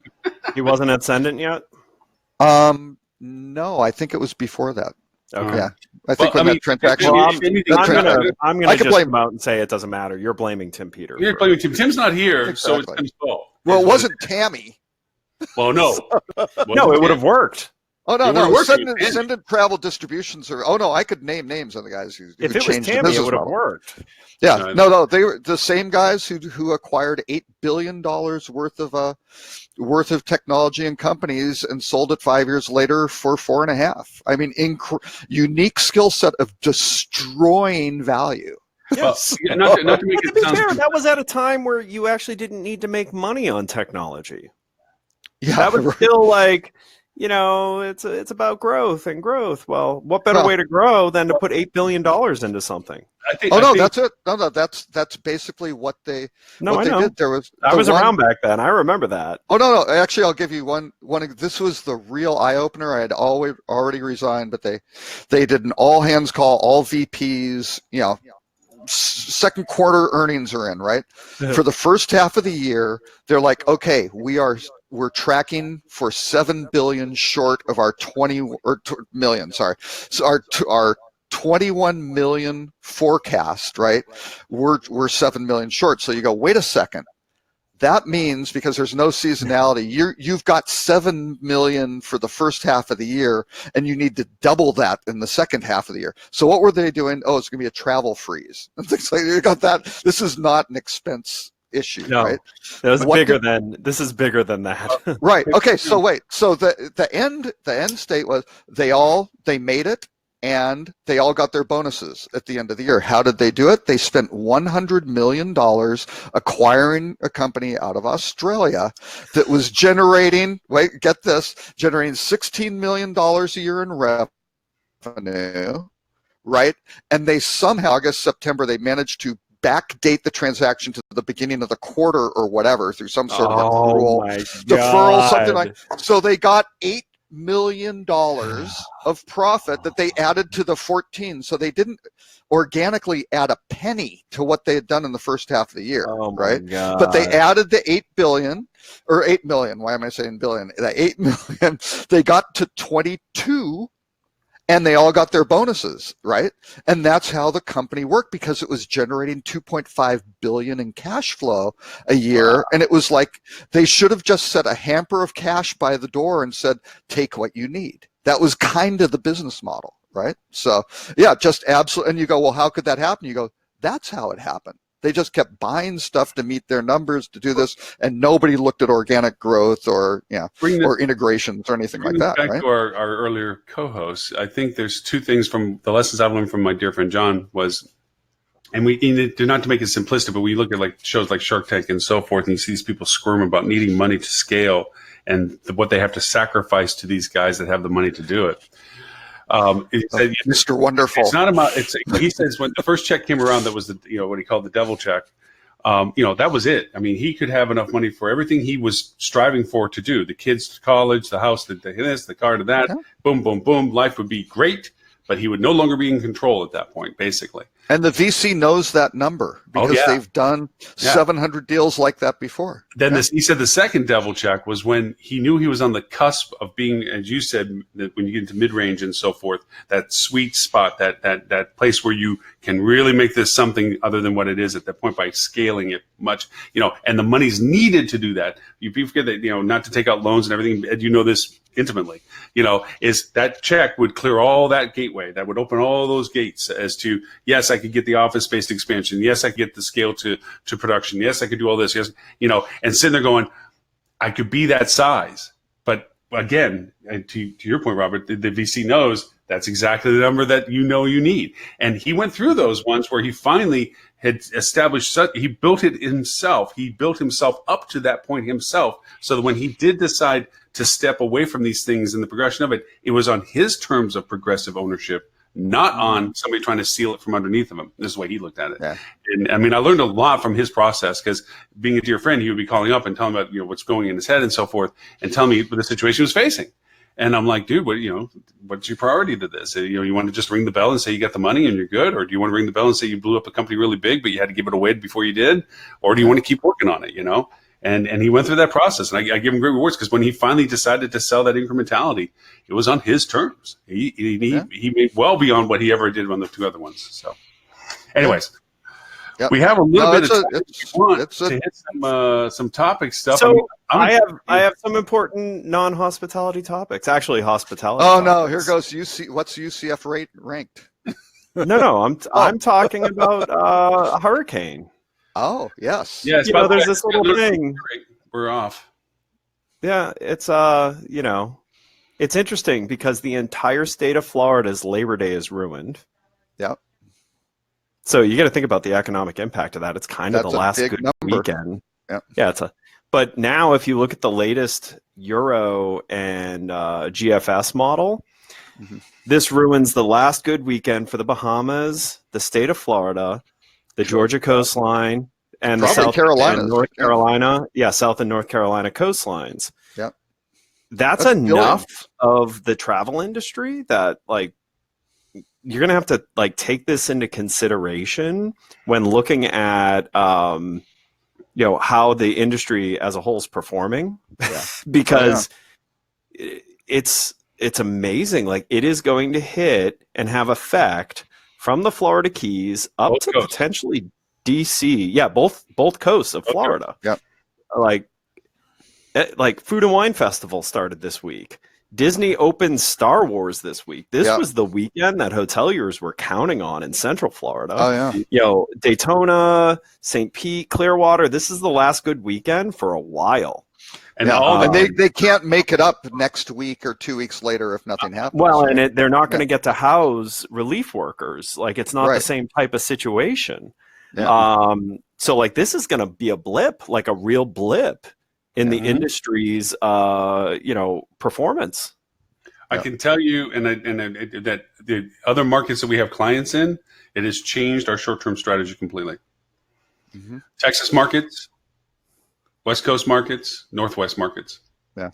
He wasn't at Ascendant yet? No, I think it was before that. Okay. Yeah. I think that transaction. I'm going to just come out and say it doesn't matter. You're blaming Tim Peter. You're blaming Tim. Tim's not here, so it's Tim's fault. Well, it wasn't Tammy. Well, no. No, it would have worked. Oh, no. Ascendant Travel Distributions I could name names of the guys who changed the business model. If it was Tammy, it would have worked. Yeah, no, they were the same guys who acquired $8 billion worth of technology and companies and sold it 5 years later for 4.5. I mean, unique skill set of destroying value. Yes. Not to make it sound fair, that was at a time where you actually didn't need to make money on technology. Yeah, that was still like, it's about growth and growth. Well, what better way to grow than to put $8 billion into something? That's it. No, that's basically what they did. I was around back then. I remember that. Oh no. Actually, I'll give you one. This was the real eye opener. I had already resigned, but they did an all hands call, all VPs. Second quarter earnings are in, right? For the first half of the year, they're like, okay, we're tracking for 7 billion short of our 20 million. Sorry, so our 21 million forecast, right? We're 7 million short. So you go, wait a second. That means, because there's no seasonality, you've got 7 million for the first half of the year, and you need to double that in the second half of the year. So what were they doing? Oh, it's going to be a travel freeze. And things like you got that. This is not an expense issue, right? This is bigger than that. Right. Okay. So wait. So the end state was they made it. And they all got their bonuses at the end of the year. How did they do it? They spent $100 million acquiring a company out of Australia that was generating $16 million a year in revenue, right? And they somehow, August, September, they managed to backdate the transaction to the beginning of the quarter or whatever through some sort of deferral, something like. So they got $8 million of profit that they added to the 14. So they didn't organically add a penny to what they had done in the first half of the year, right? God. But they added the 8 billion or 8 million. Why am I saying billion? The 8 million. They got to 22. And they all got their bonuses, right? And that's how the company worked, because it was generating 2.5 billion in cash flow a year. Wow. And it was like they should have just set a hamper of cash by the door and said, take what you need. That was kind of the business model, right? So yeah, just absolutely. And you go, well, how could that happen? You go, that's how it happened. They just kept buying stuff to meet their numbers to do this, and nobody looked at organic growth or or integrations or anything like that. Back right? to our earlier co-hosts, I think there's two things from the lessons I've learned from my dear friend John was, and we do not to make it simplistic, but we look at like shows like Shark Tank and so forth, and you see these people squirm about needing money to scale and what they have to sacrifice to these guys that have the money to do it. He said, Mr. Wonderful. It's not about. He says when the first check came around, that was what he called the devil check. That was it. I mean, he could have enough money for everything he was striving for to do: the kids to college, the house, the car to that. Okay. Boom, boom, boom. Life would be great, but he would no longer be in control at that point, basically. And the VC knows that number because they've done 700 deals like that before. Then he said the second devil check was when he knew he was on the cusp of being, as you said, that when you get into mid-range and so forth, that sweet spot, that place where you can really make this something other than what it is at that point by scaling it much, and the money's needed to do that. You forget that, not to take out loans and everything, Ed, you know this intimately, is that check would clear all that gateway. That would open all those gates as to, yes, I could get the office-based expansion. Yes, I could get the scale to production. Yes, I could do all this. Yes, and sitting there going, I could be that size. But again, to your point, Robert, the VC knows that's exactly the number that you need. And he went through those ones where he finally had established, he built it himself. He built himself up to that point himself, so that when he did decide to step away from these things in the progression of it, it was on his terms of progressive ownership, not on somebody trying to steal it from underneath of him. This is the way he looked at it. Yeah. And I mean, I learned a lot from his process, because being a dear friend, he would be calling up and telling about what's going in his head and so forth, and telling me what the situation he was facing. And I'm like, dude, what's your priority to this? You want to just ring the bell and say you got the money and you're good? Or do you want to ring the bell and say you blew up a company really big, but you had to give it away before you did? Or do you want to keep working on it, And he went through that process, and I give him great rewards, because when he finally decided to sell that incrementality, it was on his terms. He made well beyond what he ever did on the two other ones. So, anyways, we have a little bit of time to hit some topic stuff. So I have some important non-hospitality topics. Actually, hospitality. Oh no, here goes What's UCF ranked? No, I'm talking about a hurricane. Oh, yes. Yes. There's this little thing. We're off. Yeah, it's it's interesting because the entire state of Florida's Labor Day is ruined. Yep. So you got to think about the economic impact of that. It's kind of the last good weekend. Yep. Yeah, it's But now, if you look at the latest Euro and GFS model, this ruins the last good weekend for the Bahamas, the state of Florida, the Georgia coastline, and the South and North Carolina. Yeah, South and North Carolina coastlines. Yeah. That's enough of the travel industry that, like, you're going to have to, like, take this into consideration when looking at, you know, how the industry as a whole is performing. Yeah. Because it's amazing. Like, it is going to hit and have effect from the Florida Keys up to potentially DC. Yeah, both coasts of Florida. Yeah. Like Food and Wine Festival started this week. Disney opened Star Wars this week. This was the weekend that hoteliers were counting on in Central Florida. Oh, yeah. You know, Daytona, St. Pete, Clearwater. This is the last good weekend for a while. And they can't make it up next week or 2 weeks later if nothing happens. Well, and they're not going to get to house relief workers. Like, it's not the same type of situation. Yeah. So, like, this is going to be a blip, like a real blip in the industry's, you know, performance. I can tell you, that the other markets that we have clients in, it has changed our short-term strategy completely. Texas markets, West Coast markets, Northwest markets. Yeah.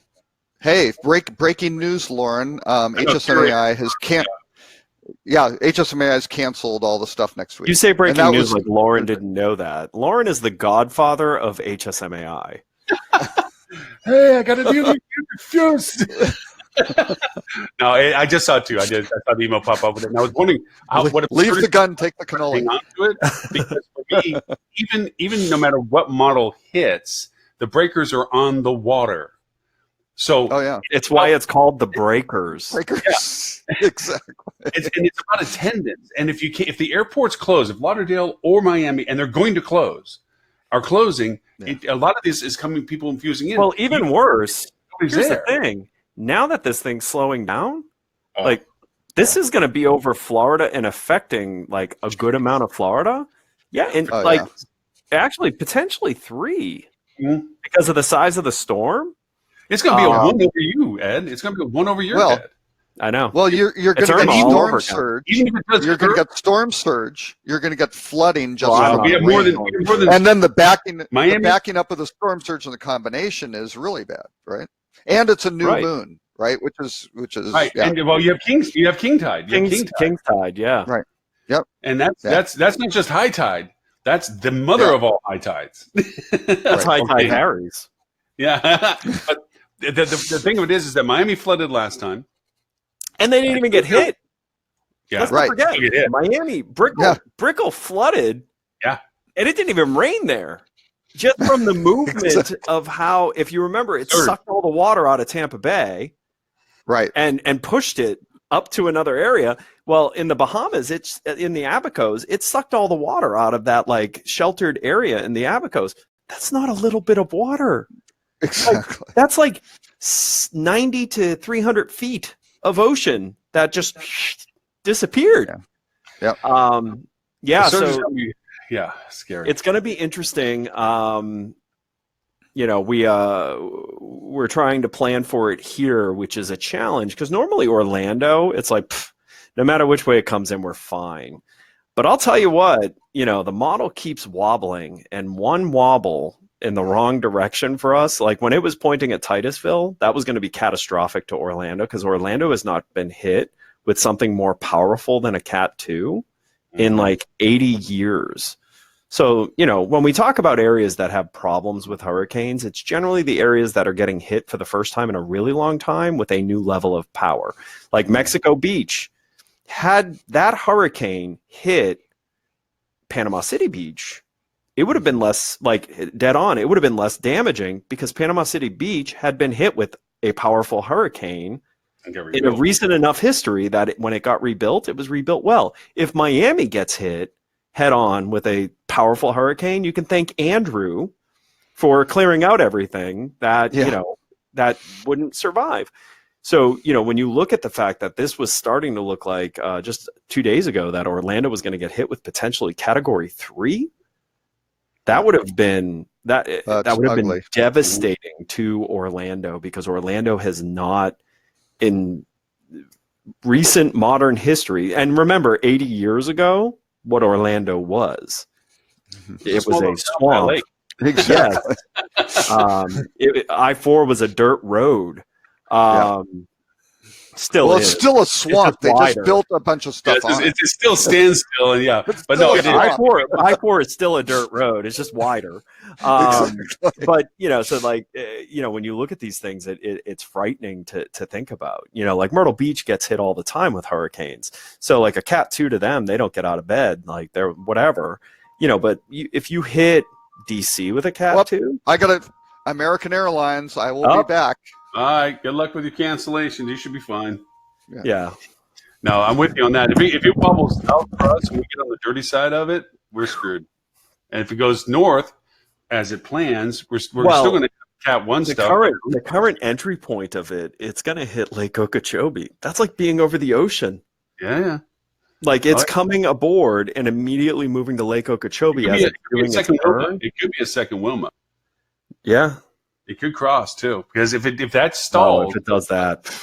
Hey, breaking news, Lauren. HSMAI has HSMAI has canceled all the stuff next week. You say breaking news like Lauren didn't know that. Lauren is the godfather of HSMAI. Hey, I got a deal confused. No, I just saw it too. I saw the email pop up with it, and I was wondering leave the gun, take the cannoli. Hang on to it, because for me, even no matter what model hits, the breakers are on the water. So it's why it's called the breakers. Breakers, exactly. It's about attendance, and if the airports close, if Lauderdale or Miami, and they're going to are closing. A lot of this is coming, people infusing in. Well, even worse, here's the thing. Now that this thing's slowing down, like, this is going to be over Florida and affecting, like, a good amount of Florida. Yeah, and actually potentially 3 because of the size of the storm. It's going to be a one over you, Ed. It's going to be a one over your head. I know. Well, you're going to get storm surge. You're going to get storm surge. You're going to get flooding just from we have more than, and then the backing up of the storm surge and the combination is really bad, right? And it's a new moon, right? Which is right. Yeah. And you have king tide. King tide, yeah. Right. Yep. And that's not just high tide. That's the mother of all high tides. That's high tide Harry's. Yeah. But the thing of it is that Miami flooded last time. And they didn't even get hit. Yeah, let's not forget. Miami, Brickell flooded. Yeah. And it didn't even rain there. Just from the movement of how, if you remember, it sucked all the water out of Tampa Bay. Right. And pushed it up to another area. Well, in the Bahamas, it's in the Abacos, it sucked all the water out of that, like, sheltered area in the Abacos. That's not a little bit of water. Exactly. Like, that's like 90 to 300 feet of ocean that just disappeared. Yeah. Scary. It's going to be interesting. You know, we're trying to plan for it here, which is a challenge, because normally Orlando, it's like, no matter which way it comes in, we're fine. But I'll tell you what, you know, the model keeps wobbling, and one wobble in the wrong direction for us, like when it was pointing at Titusville, that was going to be catastrophic to Orlando, because Orlando has not been hit with something more powerful than a Cat 2 in like 80 years. So, you know, when we talk about areas that have problems with hurricanes, it's generally the areas that are getting hit for the first time in a really long time with a new level of power. Like Mexico Beach, had that hurricane hit Panama City Beach, it would have been less, like, dead on, it would have been less damaging, because Panama City Beach had been hit with a powerful hurricane in a recent enough history that when it got rebuilt, it was rebuilt well. If Miami gets hit head on with a powerful hurricane, you can thank Andrew for clearing out everything that, you know, that wouldn't survive. So, you know, when you look at the fact that this was starting to look like just 2 days ago that Orlando was going to get hit with potentially Category 3, that would have been That would have ugly. been devastating to Orlando, because Orlando has not, in recent modern history, and remember 80 years ago what Orlando was. It was a swamp. Exactly. Yes. I-4 was a dirt road. Still well, is. It's still a swamp. They just built a bunch of stuff on it. It still stands still, and but no, I-4 is still a dirt road. It's just wider. Exactly. But so like when you look at these things, it's frightening to think about. Like Myrtle Beach gets hit all the time with hurricanes. So like a Cat 2 to them, they don't get out of bed. Like they're whatever. But if you hit DC with a Cat 2, I got American Airlines. I will be back. All right, good luck with your cancellations. You should be fine. Yeah. No, I'm with you on that. If it wobbles south for us and we get on the dirty side of it, we're screwed. And if it goes north, as it plans, we're still going to have Cat 1 stuff. The current entry point of it's going to hit Lake Okeechobee. That's like being over the ocean. Yeah. Like it's coming aboard and immediately moving to Lake Okeechobee as it's doing its turn. It could be a second Wilma. Yeah. It could cross too, because if that stalls, if it does that,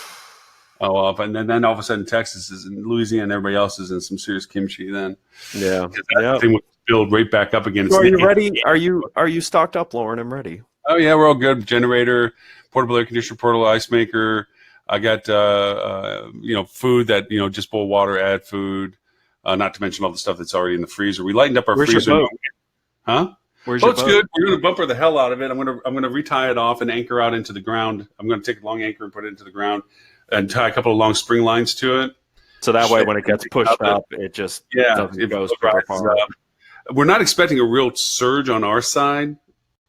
and then all of a sudden Texas is in Louisiana, and everybody else is in some serious kimchi. Then that thing would build right back up again. So are you ready? Are you stocked up, Lauren? I'm ready. Oh yeah, we're all good. Generator, portable air conditioner, portable ice maker. I got food that just boil water, add food. Not to mention all the stuff that's already in the freezer. We lightened up our freezer. Your boat? Huh? Where's your boat's boat? Good. We're going to bumper the hell out of it. I'm going to retie it off and anchor out into the ground. I'm going to take a long anchor and put it into the ground and tie a couple of long spring lines to it. So that way, when it gets pushed up, it just doesn't go super far. We're not expecting a real surge on our side,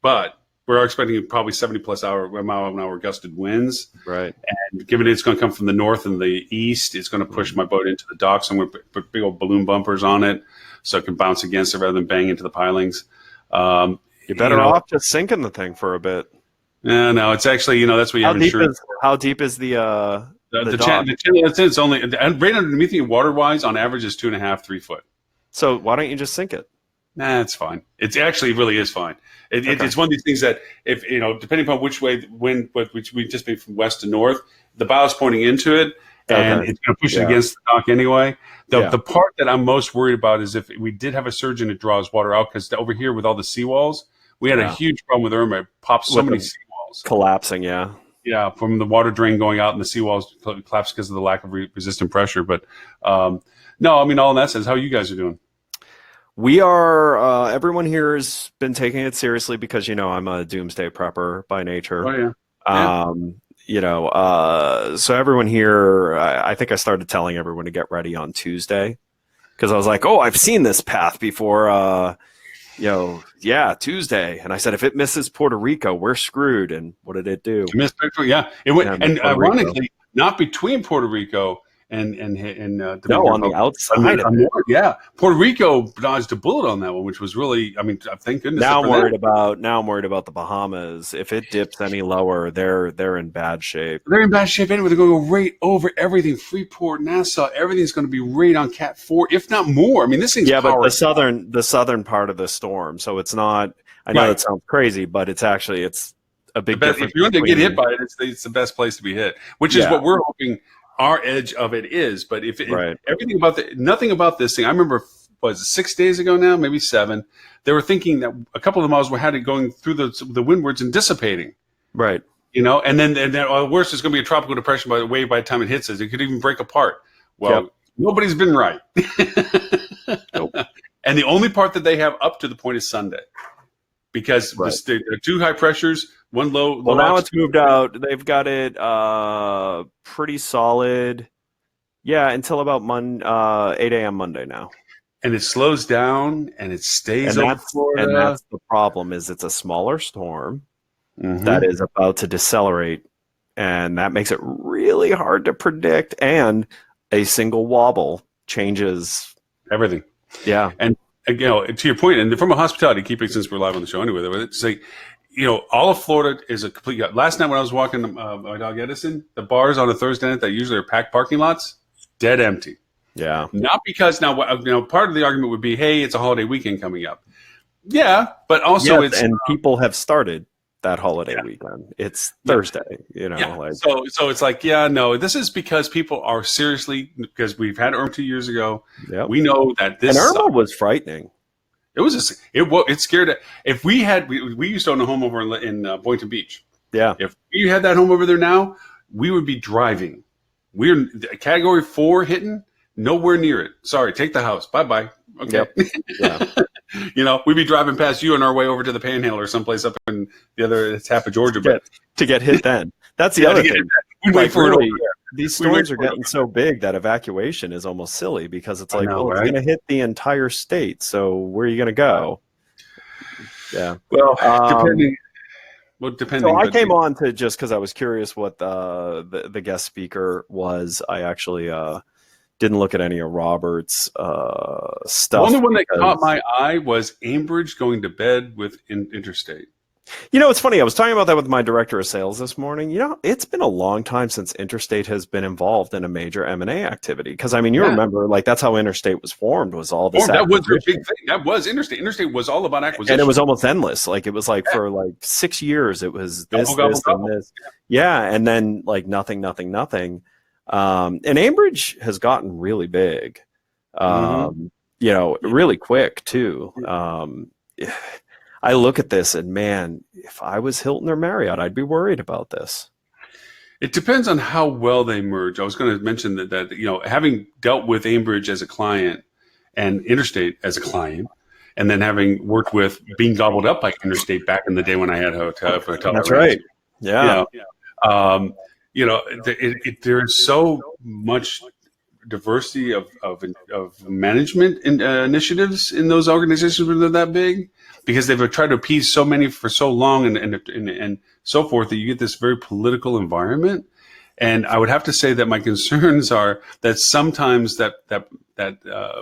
but we're expecting probably 70+ mile an hour gusted winds. Right. And given it's going to come from the north and the east, it's going to push my boat into the docks. I'm going to put big old balloon bumpers on it so it can bounce against it rather than bang into the pilings. You're better off just sinking the thing for a bit. Yeah, no, it's actually, that's what you have insurance. How deep is the dock? The channel it's only, and right underneath you, water-wise, on average, is 2.5, 3 foot. So why don't you just sink it? Nah, it's fine. It really is fine. It's one of these things that, if depending upon which way which we just made from west to north, the bow's pointing into it, and it's going to push it against the dock anyway. The part that I'm most worried about is if we did have a surge and it draws water out, because over here with all the seawalls, we had a huge problem with Irma. It popped so many seawalls. Collapsing, yeah. Yeah, from the water drain going out and the seawalls collapsed because of the lack of resistant pressure. But no, I mean, all in that sense, how you guys are doing? We are, everyone here has been taking it seriously because, I'm a doomsday prepper by nature. Oh, yeah. So everyone here, I think I started telling everyone to get ready on Tuesday because I was like, I've seen this path before, Tuesday. And I said, if it misses Puerto Rico, we're screwed. And what did it do? It missed Puerto Rico, yeah. It went, and ironically, not between Puerto Rico and on the outside of it. Yeah, Puerto Rico dodged a bullet on that one, which was really, I mean, thank goodness. Now I'm worried about the Bahamas. If it dips any lower, they're in bad shape. They're in bad shape anyway. They're going to go right over everything. Freeport, Nassau, everything's going to be right on Cat 4, if not more. I mean, this thing's but the southern part of the storm. So it's not. I know that sounds crazy, but it's a big difference. If you're going to get hit by it, it's the best place to be hit, which is what we're hoping. Our edge of it is, but everything about nothing about this thing. I remember, was it 6 days ago now, maybe 7? They were thinking that a couple of the miles had it going through the windwards and dissipating, right? And then worse, it's going to be a tropical depression by the time it hits us. It could even break apart. Well, nobody's been right. Nope. And the only part that they have up to the point is Sunday, because there are 2 high pressures. One low. Well, now it's moved out. They've got it pretty solid. Yeah, until about 8 a.m. Monday now. And it slows down and it stays over Florida. And that's the problem is it's a smaller storm that is about to decelerate. And that makes it really hard to predict. And a single wobble changes everything. Yeah. And, to your point, and from a hospitality keeping, since we're live on the show anyway, it's like, all of Florida is a complete. Last night when I was walking my dog Edison, the bars on a Thursday night that usually are packed parking lots, dead empty. Yeah. Not because now, part of the argument would be, hey, it's a holiday weekend coming up. Yeah, but also and people have started that holiday weekend. It's Thursday, Yeah. like So it's like, no, this is because people are seriously, because we've had Irma 2 years ago. Yep. We know that this and Irma was frightening. It scared. If we used to own a home over in Boynton Beach. Yeah. If we had that home over there now, we would be driving. We're category 4 hitting, nowhere near it. Sorry, take the house. Bye. Okay. Yep. Yeah. We'd be driving past you on our way over to the Panhandle or someplace up in the other half of Georgia. To get hit then. That's the other thing. We'd wait for really, it over there. These storms are getting so big that evacuation is almost silly because it's like, know, it's going to hit the entire state. So where are you going to go? Yeah. Well, depending. So I came on to just because I was curious what the guest speaker was. I actually didn't look at any of Robert's stuff. The only one that caught my eye was Ambridge going to bed with Interstate. It's funny. I was talking about that with my director of sales this morning. It's been a long time since Interstate has been involved in a major M&A activity. Because, you remember, that's how Interstate was formed, was all this. That was their big thing. That was Interstate. Interstate was all about acquisition. And it was almost endless. It was for 6 years, it was this, and this. Yeah, and then, nothing. And Ambridge has gotten really big, really quick, too. I look at this and, man, if I was Hilton or Marriott, I'd be worried about this. It depends on how well they merge. I was going to mention that having dealt with Ambridge as a client and Interstate as a client, and then having worked with being gobbled up by Interstate back in the day when I had a hotel. That's right. Yeah. There's so much diversity of management initiatives in those organizations when they're that big, because they've tried to appease so many for so long and so forth, that you get this very political environment. And I would have to say that my concerns are that sometimes that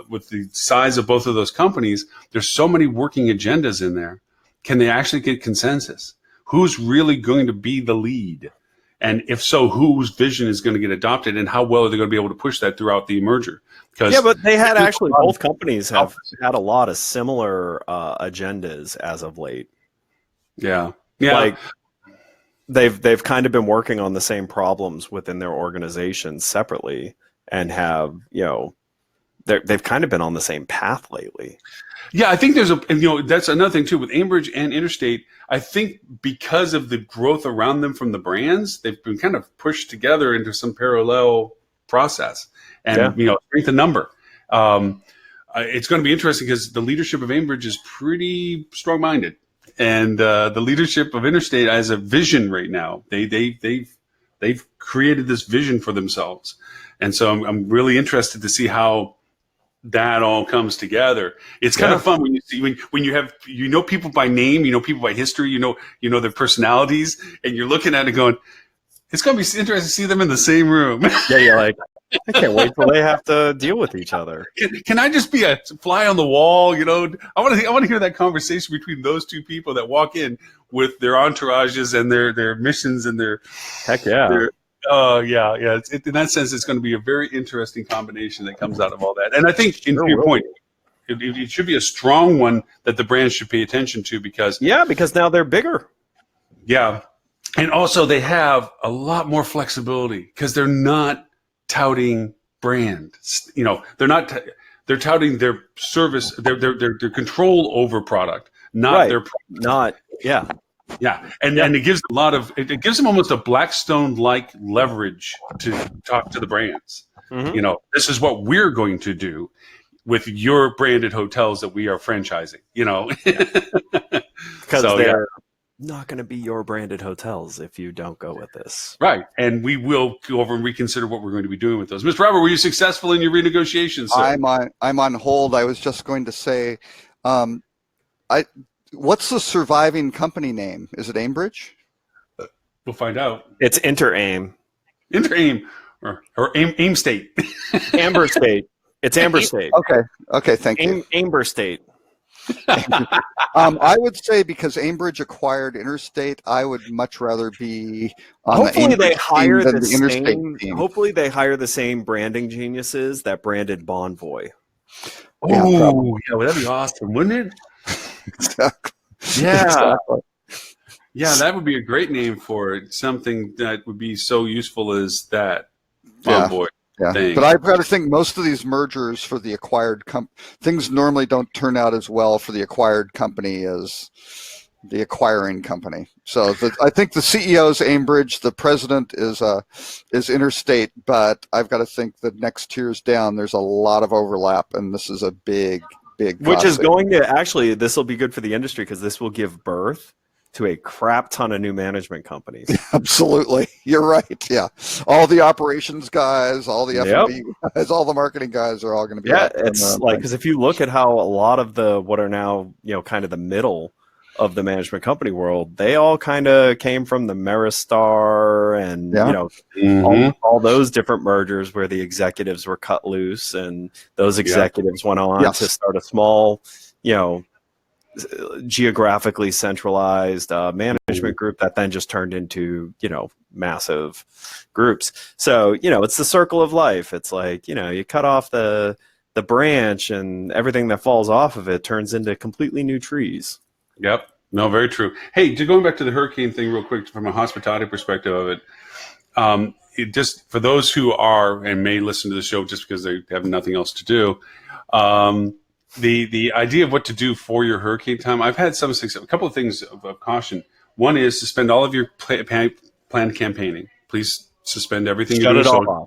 with the size of both of those companies, there's so many working agendas in there. Can they actually get consensus? Who's really going to be the lead? And if so, whose vision is going to get adopted, and how well are they going to be able to push that throughout the merger? But they had both companies have had a lot of similar agendas as of late. Yeah. They've kind of been working on the same problems within their organizations separately, and have they've kind of been on the same path lately. Yeah, I think that's another thing too with Ambridge and Interstate. I think because of the growth around them from the brands, they've been kind of pushed together into some parallel process, and strength in number. It's going to be interesting because the leadership of Ambridge is pretty strong-minded, and the leadership of Interstate has a vision right now. They've created this vision for themselves, and so I'm really interested to see how that all comes together. It's kind of fun when you see when you have people by name, people by history, their personalities, and you're looking at it going, it's going to be interesting to see them in the same room. Yeah, you're like, I can't wait till they have to deal with each other. Can I just be a fly on the wall? I want to hear that conversation between those two people that walk in with their entourages and their missions and their heck yeah. In that sense, it's going to be a very interesting combination that comes out of all that. And I think, to your point, it should be a strong one that the brands should pay attention to, because now they're bigger. Yeah, and also they have a lot more flexibility because they're not touting brand. They're touting their service, their control over product, not their product. Yeah, and it gives it gives them almost a Blackstone-like leverage to talk to the brands. Mm-hmm. This is what we're going to do with your branded hotels that we are franchising. Because they're not going to be your branded hotels if you don't go with this, right? And we will go over and reconsider what we're going to be doing with those. Mr. Robert, were you successful in your renegotiations? Sir? I'm on hold. I was just going to say, what's the surviving company name? Is it Ambridge? We'll find out. It's Inter-Aim. Inter-Aim or Aim State. Amber State. It's Amber State. Okay. Thank you. Amber State. I would say because Ambridge acquired Interstate, I would much rather be on hopefully the hire than the Interstate team. Hopefully they hire the same branding geniuses that branded Bonvoy. Oh, yeah, that'd be awesome, wouldn't it? Exactly. Yeah. Exactly. Yeah, that would be a great name for it. Something that would be so useful as that Yeah. Bonvoy Yeah, thing. but I've got to think most of these mergers for the acquired things normally don't turn out as well for the acquired company as the acquiring company. So I think the CEO's Aimbridge, the president is Interstate, but I've got to think the next tiers down, there's a lot of overlap, and this is a big Which is cost going to actually, this will be good for the industry because this will give birth to a crap ton of new management companies. Absolutely. You're right. Yeah. All the operations guys, all the F&B guys, all the marketing guys are all going to be out there. It's like, because if you look at how a lot of the, what are now, kind of the middle of the management company world, they all kind of came from the Meristar and, all those different mergers where the executives were cut loose and those executives went on to start a small, geographically centralized management group that then just turned into massive groups. So it's the circle of life. It's like you cut off the branch and everything that falls off of it turns into completely new trees. Yep. No, very true. Hey, going back to the hurricane thing real quick from a hospitality perspective of it, just for those who are and may listen to the show just because they have nothing else to do, the idea of what to do for your hurricane time, I've had some success. A couple of things of caution. One is suspend all of your planned campaigning. Please suspend everything. Shut it all off.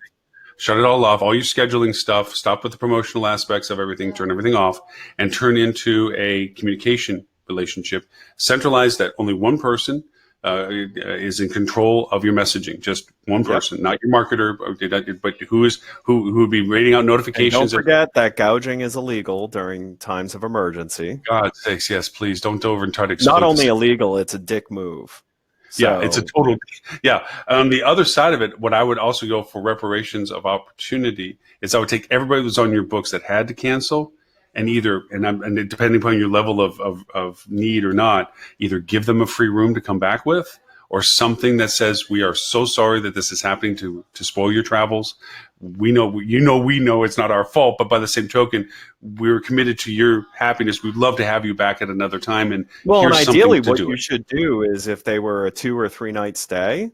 Shut it all off. All your scheduling stuff. Stop with the promotional aspects of everything. Turn everything off and turn into a communication relationship. Centralize that only one person is in control of your messaging. Just one person, not your marketer, but who would be rating out notifications. And don't forget that gouging is illegal during times of emergency. God sakes, yes, please don't over and try to explain. Not only illegal, it's a dick move. So, yeah, it's a total. Yeah. On the other side of it, what I would also go for reparations of opportunity is I would take everybody who's on your books that had to cancel and and depending upon your level of need or not, either give them a free room to come back with or something that says, we are so sorry that this is happening to spoil your travels. We know it's not our fault, but by the same token, we're committed to your happiness. We'd love to have you back at another time. And ideally what you should do is if they were a 2 or 3 night stay,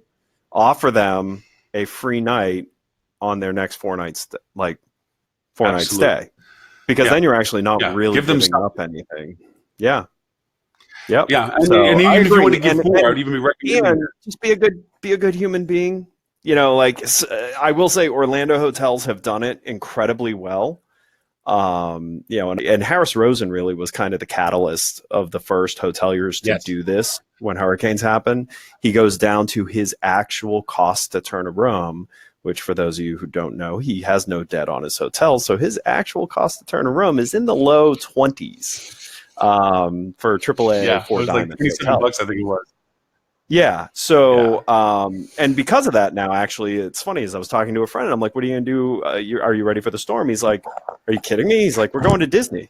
offer them a free night on their next 4 night night stay. Because then you're actually not really giving up anything. Yeah. Yep. Yeah. And even if you want to give more, I'd even be recommending. And just be a good human being. I will say Orlando hotels have done it incredibly well. And Harris Rosen really was kind of the catalyst of the first hoteliers to do this when hurricanes happen. He goes down to his actual cost to turn a room, which for those of you who don't know, he has no debt on his hotel. So his actual cost to turn a room is in the low 20s for AAA 4 Diamond. Like $27, I think it was. Yeah. So, and because of that now, actually, it's funny, as I was talking to a friend, and I'm like, what are you going to do? Are you ready for the storm? He's like, are you kidding me? He's like, we're going to Disney.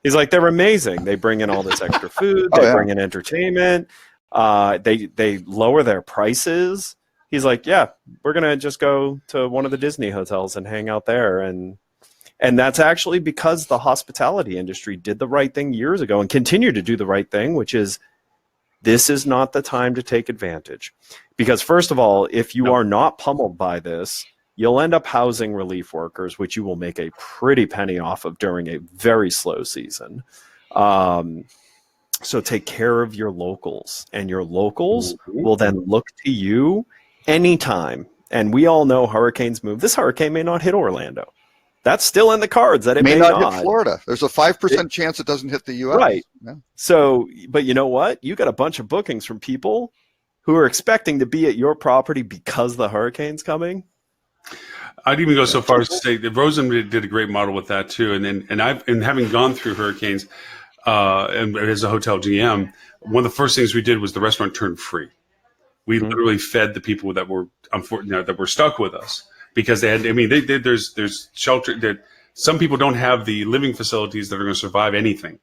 He's like, they're amazing. They bring in all this extra food. They bring in entertainment. They lower their prices. He's like, yeah, we're going to just go to one of the Disney hotels and hang out there. And that's actually because the hospitality industry did the right thing years ago and continue to do the right thing, which is this is not the time to take advantage. Because first of all, if you are not pummeled by this, you'll end up housing relief workers, which you will make a pretty penny off of during a very slow season. So take care of your locals, and your locals will then look to you anytime. And we all know hurricanes move. This hurricane may not hit Orlando. That's still in the cards that it may not hit Florida. There's a 5% chance it doesn't hit the U.S. Right. Yeah. So, but you know what? You got a bunch of bookings from people who are expecting to be at your property because the hurricane's coming. I'd even go so far as to say that Rosen did a great model with that too. And having gone through hurricanes and as a hotel GM, one of the first things we did was the restaurant turned free. We literally fed the people that were that were stuck with us because they had. I mean, there's shelter. That some people don't have the living facilities that are going to survive anything,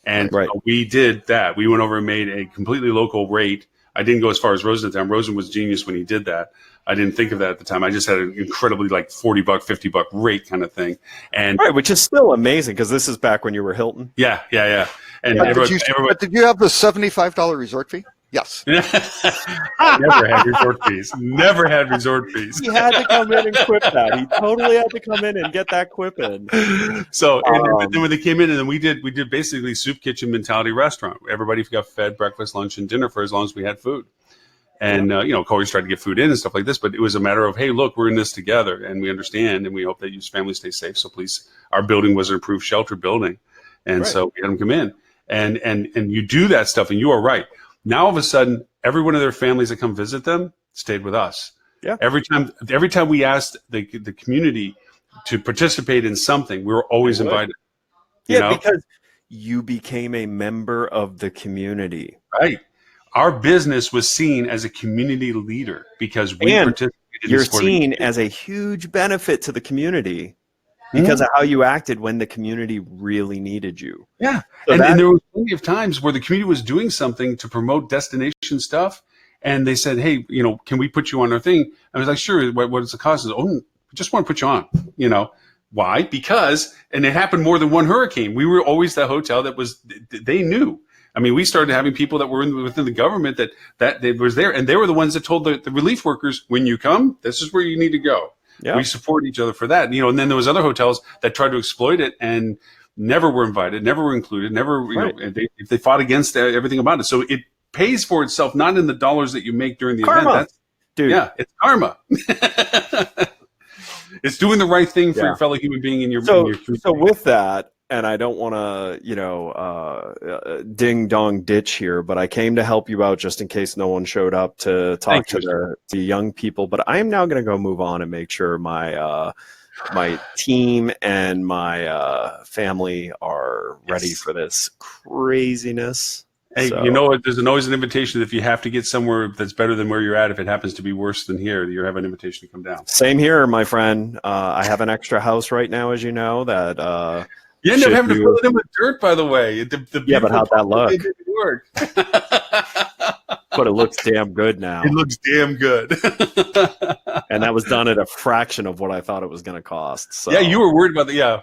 and we did that. We went over and made a completely local rate. I didn't go as far as Rosen at the time. Rosen was genius when he did that. I didn't think of that at the time. I just had an incredibly $40, $50 rate kind of thing, and which is still amazing because this is back when you were Hilton. Yeah. And but did you have the $75 resort fee? Yes. Never had resort fees. Never had resort fees. He had to come in and quip that. He totally had to come in and get that quip in. So, and then when they came in, and then we did basically soup kitchen mentality restaurant. Everybody got fed breakfast, lunch, and dinner for as long as we had food. And Corey's tried to get food in and stuff like this, but it was a matter of, hey, look, we're in this together, and we understand, and we hope that your family stays safe. So please, our building was an approved shelter building, and so we had them come in, and you do that stuff, and you are right. Now, all of a sudden, every one of their families that come visit them stayed with us. Yeah. Every time we asked the community to participate in something, we were always invited. Because you became a member of the community. Right. Our business was seen as a community leader because we participated. You're seen as a huge benefit to the community because of how you acted when the community really needed you. Yeah. And there was plenty of times where the community was doing something to promote destination stuff. And they said, hey, can we put you on our thing? I was like, sure. What's the cost? Oh, we just want to put you on. Why? Because, and it happened more than one hurricane. We were always the hotel that they knew. I mean, we started having people that were within the government that they was there, and they were the ones that told the relief workers, when you come, this is where you need to go. Yeah. We support each other for that. And then there was other hotels that tried to exploit it and never were invited, never were included, never, they fought against everything about it. So it pays for itself, not in the dollars that you make during the event. Yeah, it's karma. It's doing the right thing for your fellow human being in your community. So with that, and I don't want to, ding dong ditch here, but I came to help you out just in case no one showed up to talk to the young people. But I am now going to go move on and make sure my my team and my family are ready for this craziness. Hey, there's always an invitation. If you have to get somewhere that's better than where you're at, if it happens to be worse than here, you have an invitation to come down. Same here, my friend. I have an extra house right now, as you know, that you end up having to fill it in with dirt, by the way. But how'd that look? It didn't work. But it looks damn good now. It looks damn good. And that was done at a fraction of what I thought it was going to cost. So. Yeah, you were worried about that. Yeah,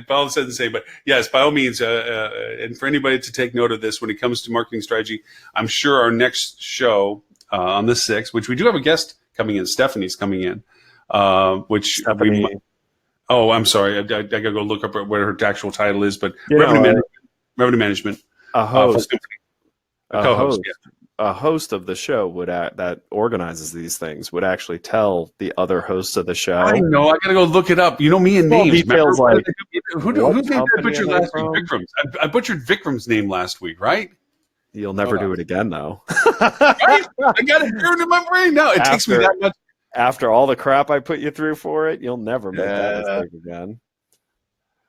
Paul said the same. But yes, by all means, and for anybody to take note of this when it comes to marketing strategy, I'm sure our next show on the 6th, which we do have a guest coming in, Stephanie's coming in, Oh, I'm sorry. I got to go look up what her actual title is, but revenue management. A host. Co-host, a host of the show that organizes these things would actually tell the other hosts of the show. I know. I got to go look it up. You know me and names. Details like whose name did I butcher last week? Vikram's. I butchered Vikram's name last week, right? You'll never do it again, though. Right? I got it burned in my brain now. It takes me that much. After all the crap I put you through for it, you'll never make that mistake again.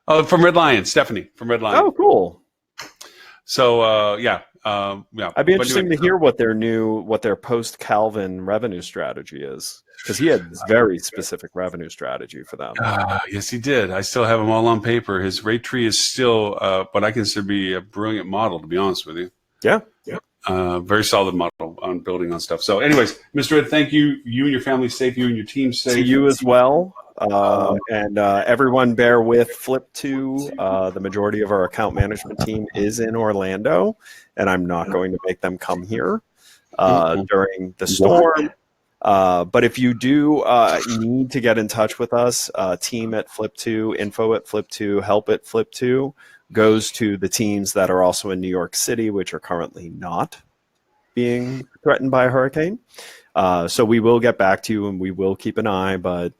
Oh, from Red Lion, Stephanie from Red Lion. Oh, cool. So, I'd be interested to hear what their post-Calvin revenue strategy is, because he had very specific revenue strategy for them. Yes, he did. I still have them all on paper. His rate tree is still what I consider to be a brilliant model, to be honest with you. Yeah. Very solid model on building on stuff. So anyways, Mr. Ed, thank you. You and your family safe. You and your team safe. To you as well. And everyone bear with Flip 2. The majority of our account management team is in Orlando, and I'm not going to make them come here during the storm. But if you do need to get in touch with us, team at Flip 2, info at Flip 2, help at Flip 2, goes to the teams that are also in New York City, which are currently not being threatened by a hurricane. So we will get back to you, and we will keep an eye, but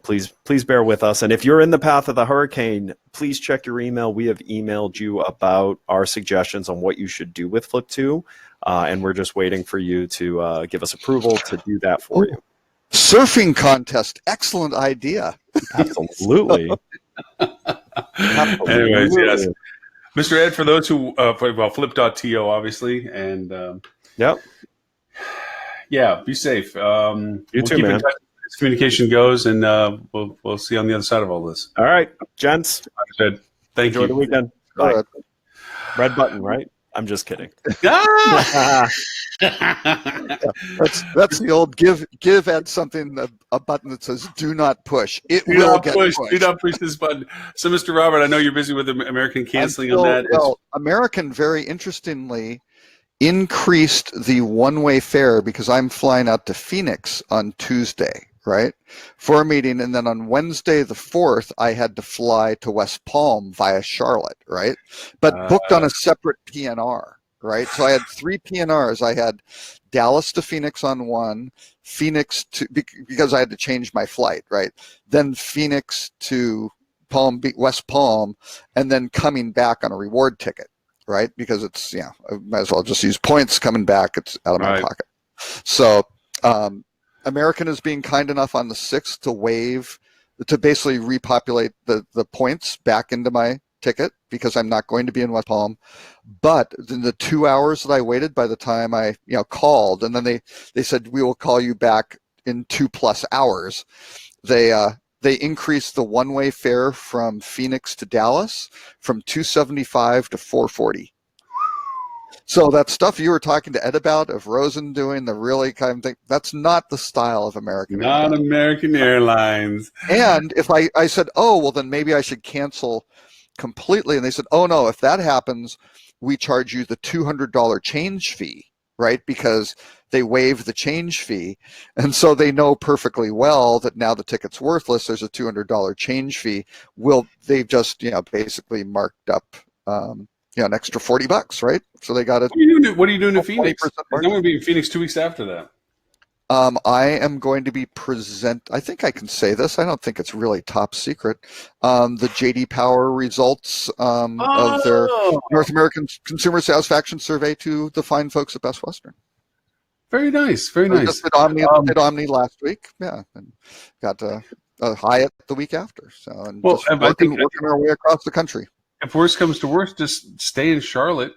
please bear with us. And if you're in the path of the hurricane, please check your email. We have emailed you about our suggestions on what you should do with Flip 2, and we're just waiting for you to give us approval to do that for you. Surfing contest, excellent idea. Absolutely. Anyways, yes. Mr. Ed, for those who flip.to, obviously, and be safe. You too, man. As communication goes, and we'll see on the other side of all this. All right, gents. Thank you. Enjoy the weekend. Bye. Red button, right? I'm just kidding. That's the old give Ed something, a button that says "Do not push." It Do will not get push. pushed. Do not push this button. So, Mr. Robert, I know you're busy with American canceling on that. Well, American, very interestingly, increased the one-way fare because I'm flying out to Phoenix on Tuesday, right, for a meeting, and then on Wednesday the 4th I had to fly to West Palm via Charlotte, right, but booked on a separate PNR, right? So I had 3 PNRs. I had Dallas to Phoenix on one, Phoenix to, because I had to change my flight, right, then Phoenix to West Palm, and then coming back on a reward ticket, right? Because it's, I might as well just use points coming back. It's out of my pocket. So American is being kind enough on the 6th to basically repopulate the points back into my ticket because I'm not going to be in West Palm. But in the 2 hours that I waited, by the time I called, and then they said we will call you back in 2+ hours, they increased the one-way fare from Phoenix to Dallas from $275 to $440. So that stuff you were talking to Ed about, of Rosen doing the really kind of thing, that's not the style of American Airlines. Not American Airlines. And if I said, oh, well, then maybe I should cancel completely. And they said, oh, no, if that happens, we charge you the $200 change fee, right? Because they waive the change fee. And so they know perfectly well that now the ticket's worthless. There's a $200 change fee. They've just, basically marked up, an extra $40, right? So they got it. What are you doing in Phoenix? I'm going to be in Phoenix 2 weeks after that. I am going to be I think I can say this. I don't think it's really top secret. The JD Power results of their North American Consumer Satisfaction Survey to the fine folks at Best Western. Very nice. Very nice. Just did Omni last week. Yeah. And got a Hyatt the week after. So, and working our way across the country. If worst comes to worst, just stay in Charlotte,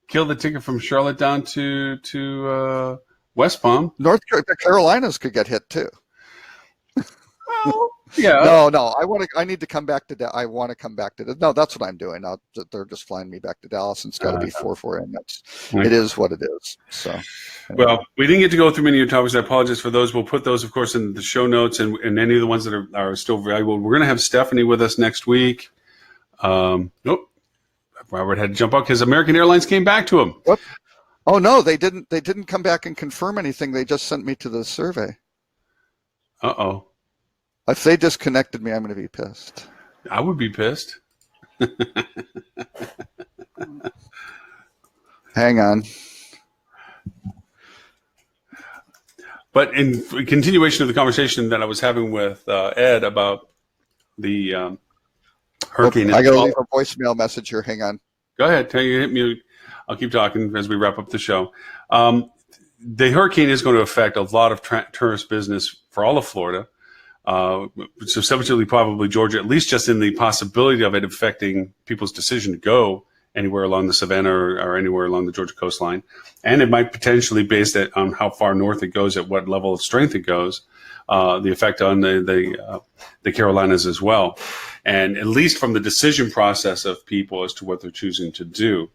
kill the ticket from Charlotte down to West Palm. The Carolinas could get hit too. Well, yeah. No. I need to come back to. I want to come back to. No, that's what I'm doing. They're just flying me back to Dallas, and it's got to be 4 and it is what it is. So. Well, we didn't get to go through many of your topics. I apologize for those. We'll put those, of course, in the show notes and any of the ones that are still valuable. We're going to have Stephanie with us next week. Nope. Robert had to jump out because American Airlines came back to him. What? Oh no, they didn't come back and confirm anything. They just sent me to the survey. Uh-oh. If they disconnected me, I'm going to be pissed. I would be pissed. Hang on. But in continuation of the conversation that I was having with Ed about the hurricane. I got to leave a voicemail message here. Hang on. Go ahead. Hit mute. I'll keep talking as we wrap up the show. The hurricane is going to affect a lot of tourist business for all of Florida. Subsequently, probably Georgia, at least just in the possibility of it affecting people's decision to go anywhere along the Savannah or anywhere along the Georgia coastline. And it might potentially, based on how far north it goes, at what level of strength it goes, the effect on the Carolinas as well. And at least from the decision process of people as to what they're choosing to do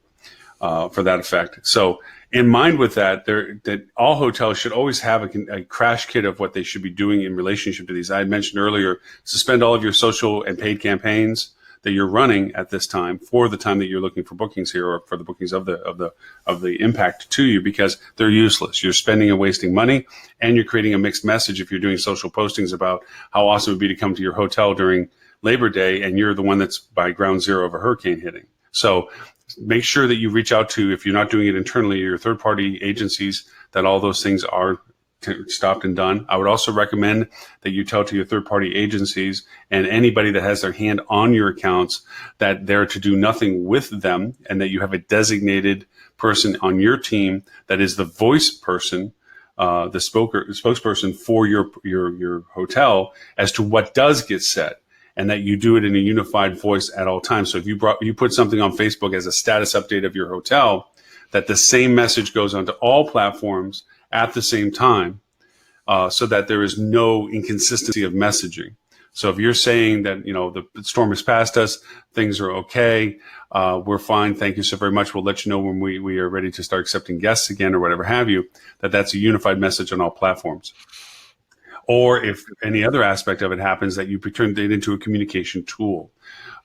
for that effect. So in mind with that, that all hotels should always have a crash kit of what they should be doing in relationship to these. I had mentioned earlier, suspend all of your social and paid campaigns that you're running at this time for the time that you're looking for bookings here, or for the bookings of the impact to you, because they're useless. You're spending and wasting money, and you're creating a mixed message if you're doing social postings about how awesome it would be to come to your hotel during Labor Day, and you're the one that's by ground zero of a hurricane hitting. So make sure that you reach out to, if you're not doing it internally, your third-party agencies, that all those things are stopped and done. I would also recommend that you tell to your third-party agencies and anybody that has their hand on your accounts that they're to do nothing with them, and that you have a designated person on your team that is the voice person, the spokesperson for your hotel as to what does get said, and that you do it in a unified voice at all times. So if you put something on Facebook as a status update of your hotel, that the same message goes onto all platforms at the same time, so that there is no inconsistency of messaging. So if you're saying that, the storm has passed us, things are okay, we're fine, thank you so very much, we'll let you know when we are ready to start accepting guests again or whatever have you, that's a unified message on all platforms. Or if any other aspect of it happens, that you turn it into a communication tool.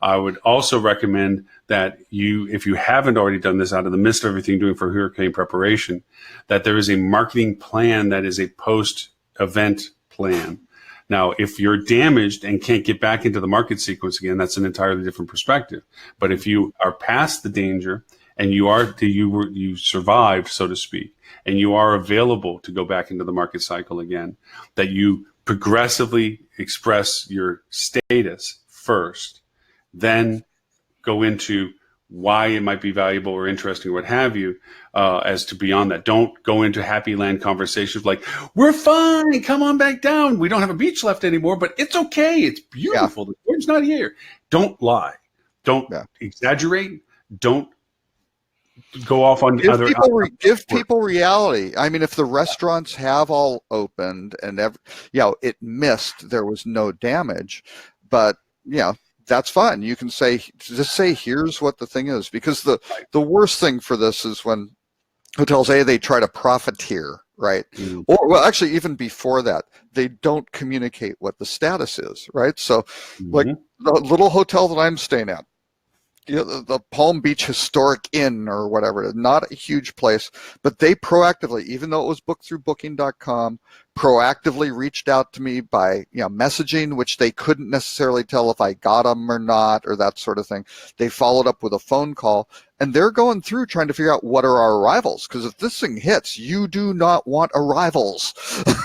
I would also recommend that if you haven't already done this out of the midst of everything doing for hurricane preparation, that there is a marketing plan that is a post-event plan. Now, if you're damaged and can't get back into the market sequence again, that's an entirely different perspective. But if you are past the danger and you survived, so to speak, and you are available to go back into the market cycle again, that you progressively express your status first, then go into why it might be valuable or interesting or what have you, as to beyond that. Don't go into happy land conversations like, we're fine, come on back down. We don't have a beach left anymore, but it's okay. It's beautiful. The storm's not here. Don't lie. Don't exaggerate. Don't go off on give people reality. I mean, if the restaurants have all opened and it missed, there was no damage, but that's fine. You can just say here's what the thing is, because the worst thing for this is when hotels they try to profiteer, right? Or well, actually, even before that, they don't communicate what the status is, right? So, like the little hotel that I'm staying at, the Palm Beach Historic Inn or whatever, not a huge place, but they proactively, even though it was booked through booking.com, proactively reached out to me by messaging, which they couldn't necessarily tell if I got them or not, or that sort of thing. They followed up with a phone call, and they're going through trying to figure out what are our arrivals, because if this thing hits, you do not want arrivals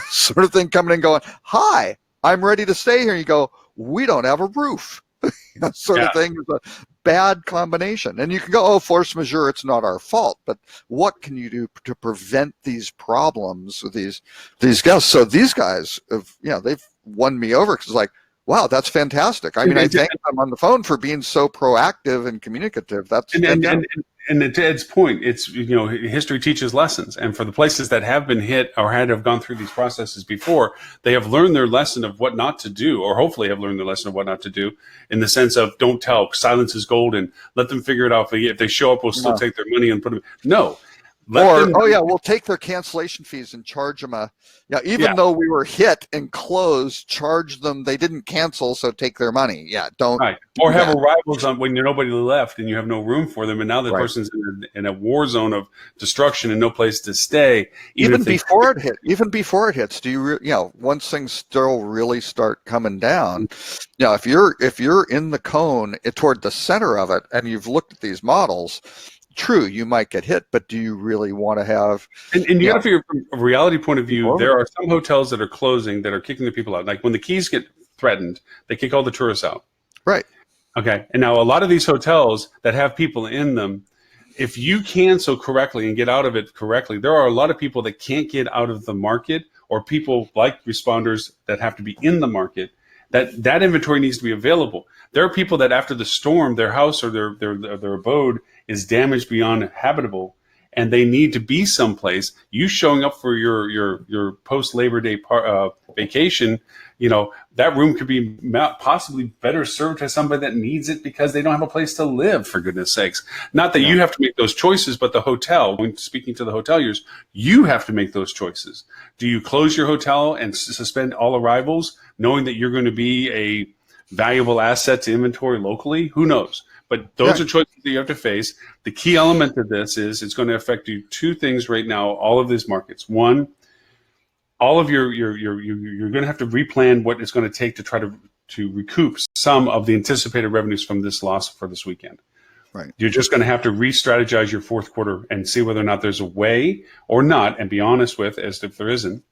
sort of thing coming in going, hi, I'm ready to stay here. And you go, we don't have a roof. That sort of thing is a bad combination. And you can go, oh, force majeure, it's not our fault. But what can you do to prevent these problems with these guests? So these guys they've won me over, because it's like, wow, that's fantastic. I mean, I thank them on the phone for being so proactive and communicative. That's and to Ed's point, it's history teaches lessons, and for the places that have been hit or have gone through these processes before, they have learned their lesson of what not to do, or hopefully have learned their lesson of what not to do, in the sense of don't tell, silence is golden, let them figure it out. If they show up, we'll still take their money and put them. No. We'll take their cancellation fees and charge them though we were hit and closed, charge them. They didn't cancel, so take their money. Yeah, don't. Right. Or have arrivals on when nobody left and you have no room for them, and now the person's in a war zone of destruction and no place to stay. Even before it hits, do you once things still really start coming down? If you're in the cone toward the center of it, and you've looked at these models. True, you might get hit, but do you really want to have? And you got to figure from a reality point of view. There are some hotels that are closing, that are kicking the people out. Like when the Keys get threatened, they kick all the tourists out. Right. Okay. And now a lot of these hotels that have people in them, if you cancel correctly and get out of it correctly, there are a lot of people that can't get out of the market, or people like responders that have to be in the market. That inventory needs to be available. There are people that after the storm, their house or their abode is damaged beyond habitable, and they need to be someplace. You showing up for your post Labor Day vacation, that room could be possibly better served to somebody that needs it because they don't have a place to live, for goodness sakes. Not that you have to make those choices, but the hotel, when speaking to the hoteliers, you have to make those choices. Do you close your hotel and suspend all arrivals, knowing that you're going to be a valuable asset to inventory locally? Who knows? But those are choices that you have to face. The key element of this is it's going to affect you two things right now, all of these markets. One, all of you're going to have to replan what it's going to take to try to recoup some of the anticipated revenues from this loss for this weekend. Right. You're just going to have to re-strategize your fourth quarter and see whether or not there's a way or not, and be honest with, as if there isn't,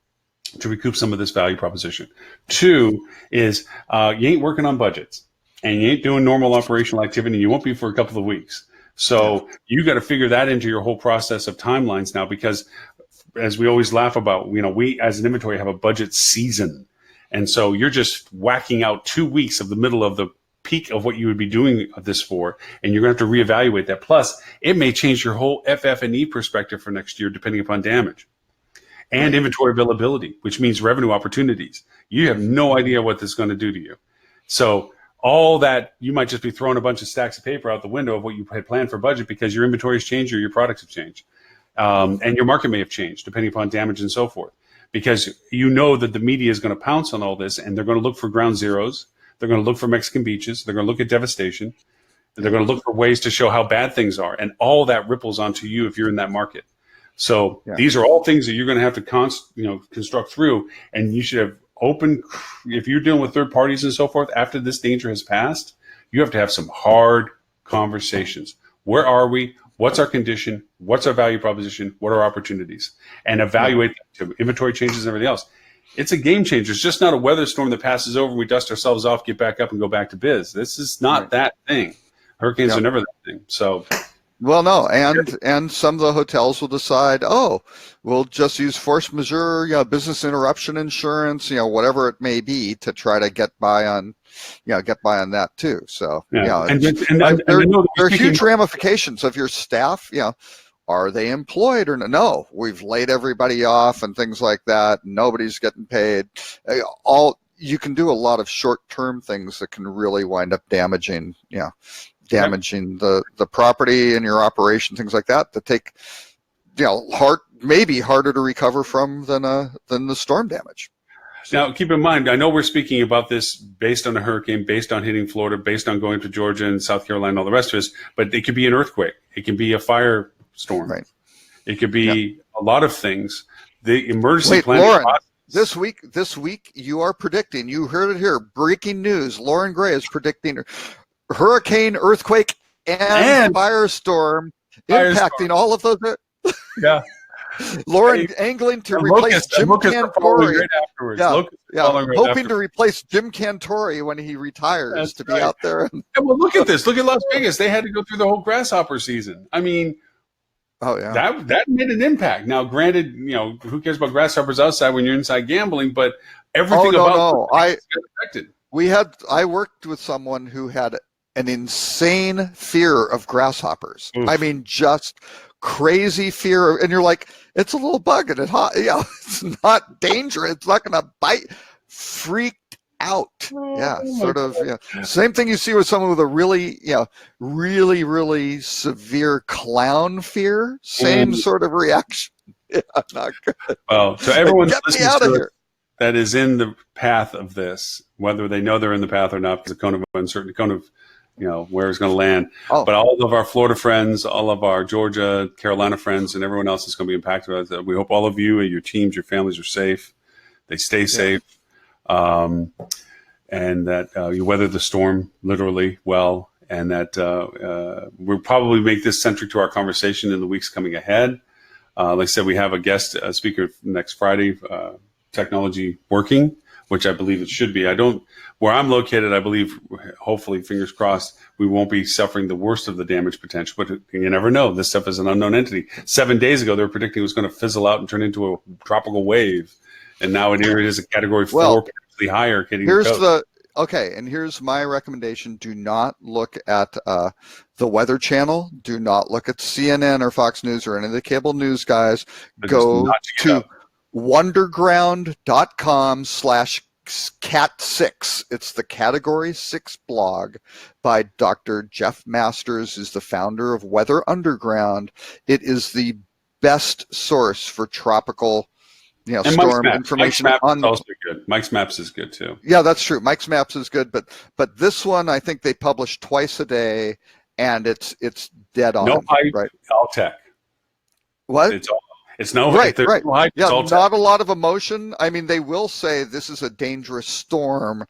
to recoup some of this value proposition. Two is you ain't working on budgets, and you ain't doing normal operational activity. You won't be for a couple of weeks. So you got to figure that into your whole process of timelines now, because as we always laugh about, we as an inventory have a budget season. And so you're just whacking out 2 weeks of the middle of the peak of what you would be doing this for, and you're going to have to reevaluate that. Plus, it may change your whole FF&E perspective for next year, depending upon damage. And inventory availability, which means revenue opportunities. You have no idea what this is going to do to you. So all that, you might just be throwing a bunch of stacks of paper out the window of what you had planned for budget because your inventory has changed or your products have changed. And your market may have changed depending upon damage and so forth. Because you know that the media is going to pounce on all this and they're going to look for ground zeros. They're going to look for Mexican beaches. They're going to look at devastation. And they're going to look for ways to show how bad things are. And all that ripples onto you if you're in that market. So these are all things that you're going to have to construct through. And you should have open, if you're dealing with third parties and so forth, after this danger has passed, you have to have some hard conversations. Where are we? What's our condition? What's our value proposition? What are our opportunities? And evaluate them to inventory changes and everything else. It's a game changer. It's just not a weather storm that passes over and we dust ourselves off, get back up, and go back to biz. This is not that thing. Hurricanes are never that thing. So, well, no, and some of the hotels will decide, we'll just use force majeure, business interruption insurance, whatever it may be, to try to get by on that too. So there are huge ramifications of your staff. Are they employed or no? We've laid everybody off and things like that. Nobody's getting paid. You can do a lot of short-term things that can really wind up damaging the property and your operation, things like that take maybe harder to recover from than the storm damage. Now, keep in mind, I know we're speaking about this based on a hurricane, based on hitting Florida, based on going to Georgia and South Carolina and all the rest of us, but it could be an earthquake. It can be a firestorm. Right. It could be a lot of things. The emergency planning Lauren, process. This week you are predicting, you heard it here, breaking news, Lauren Gray is predicting hurricane, earthquake, and firestorm impacting all of those. Yeah. Lauren angling to replace Jim Cantori. Hoping to replace Jim Cantori when he retires to be out there. Well, look at this. Look at Las Vegas. They had to go through the whole grasshopper season. I mean, that made an impact. Now, granted, who cares about grasshoppers outside when you're inside gambling? But everything affected. I worked with someone who had an insane fear of grasshoppers. Oof. I mean, just crazy fear. And you're like, it's a little bug and it's not dangerous. It's not going to bite. Freaked out. Same thing you see with someone with a really, really severe clown fear. Same sort of reaction. Yeah, not good. Well, so everyone's listening to here. That is in the path of this, whether they know they're in the path or not, because the cone of uncertainty, where it's going to land. But all of our Florida friends, all of our Georgia, Carolina friends, and everyone else is going to be impacted by it. We hope all of you and your teams, your families are safe. They stay safe. And that you weather the storm literally well. And that we'll probably make this centric to our conversation in the weeks coming ahead. Like I said, we have a guest speaker next Friday, Technology Working, which I believe it should be. Where I'm located, I believe, hopefully, fingers crossed, we won't be suffering the worst of the damage potential, but you never know. This stuff is an unknown entity. 7 days ago, they were predicting it was going to fizzle out and turn into a tropical wave. And now it is a category 4, potentially higher. And here's my recommendation. Do not look at the Weather Channel. Do not look at CNN or Fox News or any of the cable news guys. Go to wonderground.com/Cat6. It's the Category 6 blog by Dr. Jeff Masters, who's the founder of Weather Underground. It is the best source for tropical storm information. Mike's Maps is also good. Mike's Maps is good too. Yeah, that's true. Mike's Maps is good, but this one I think they publish twice a day, and it's dead on. No hype, right? All tech. What? It's no hype. Right. No hype, yeah, not a lot of emotion. I mean, they will say this is a dangerous storm.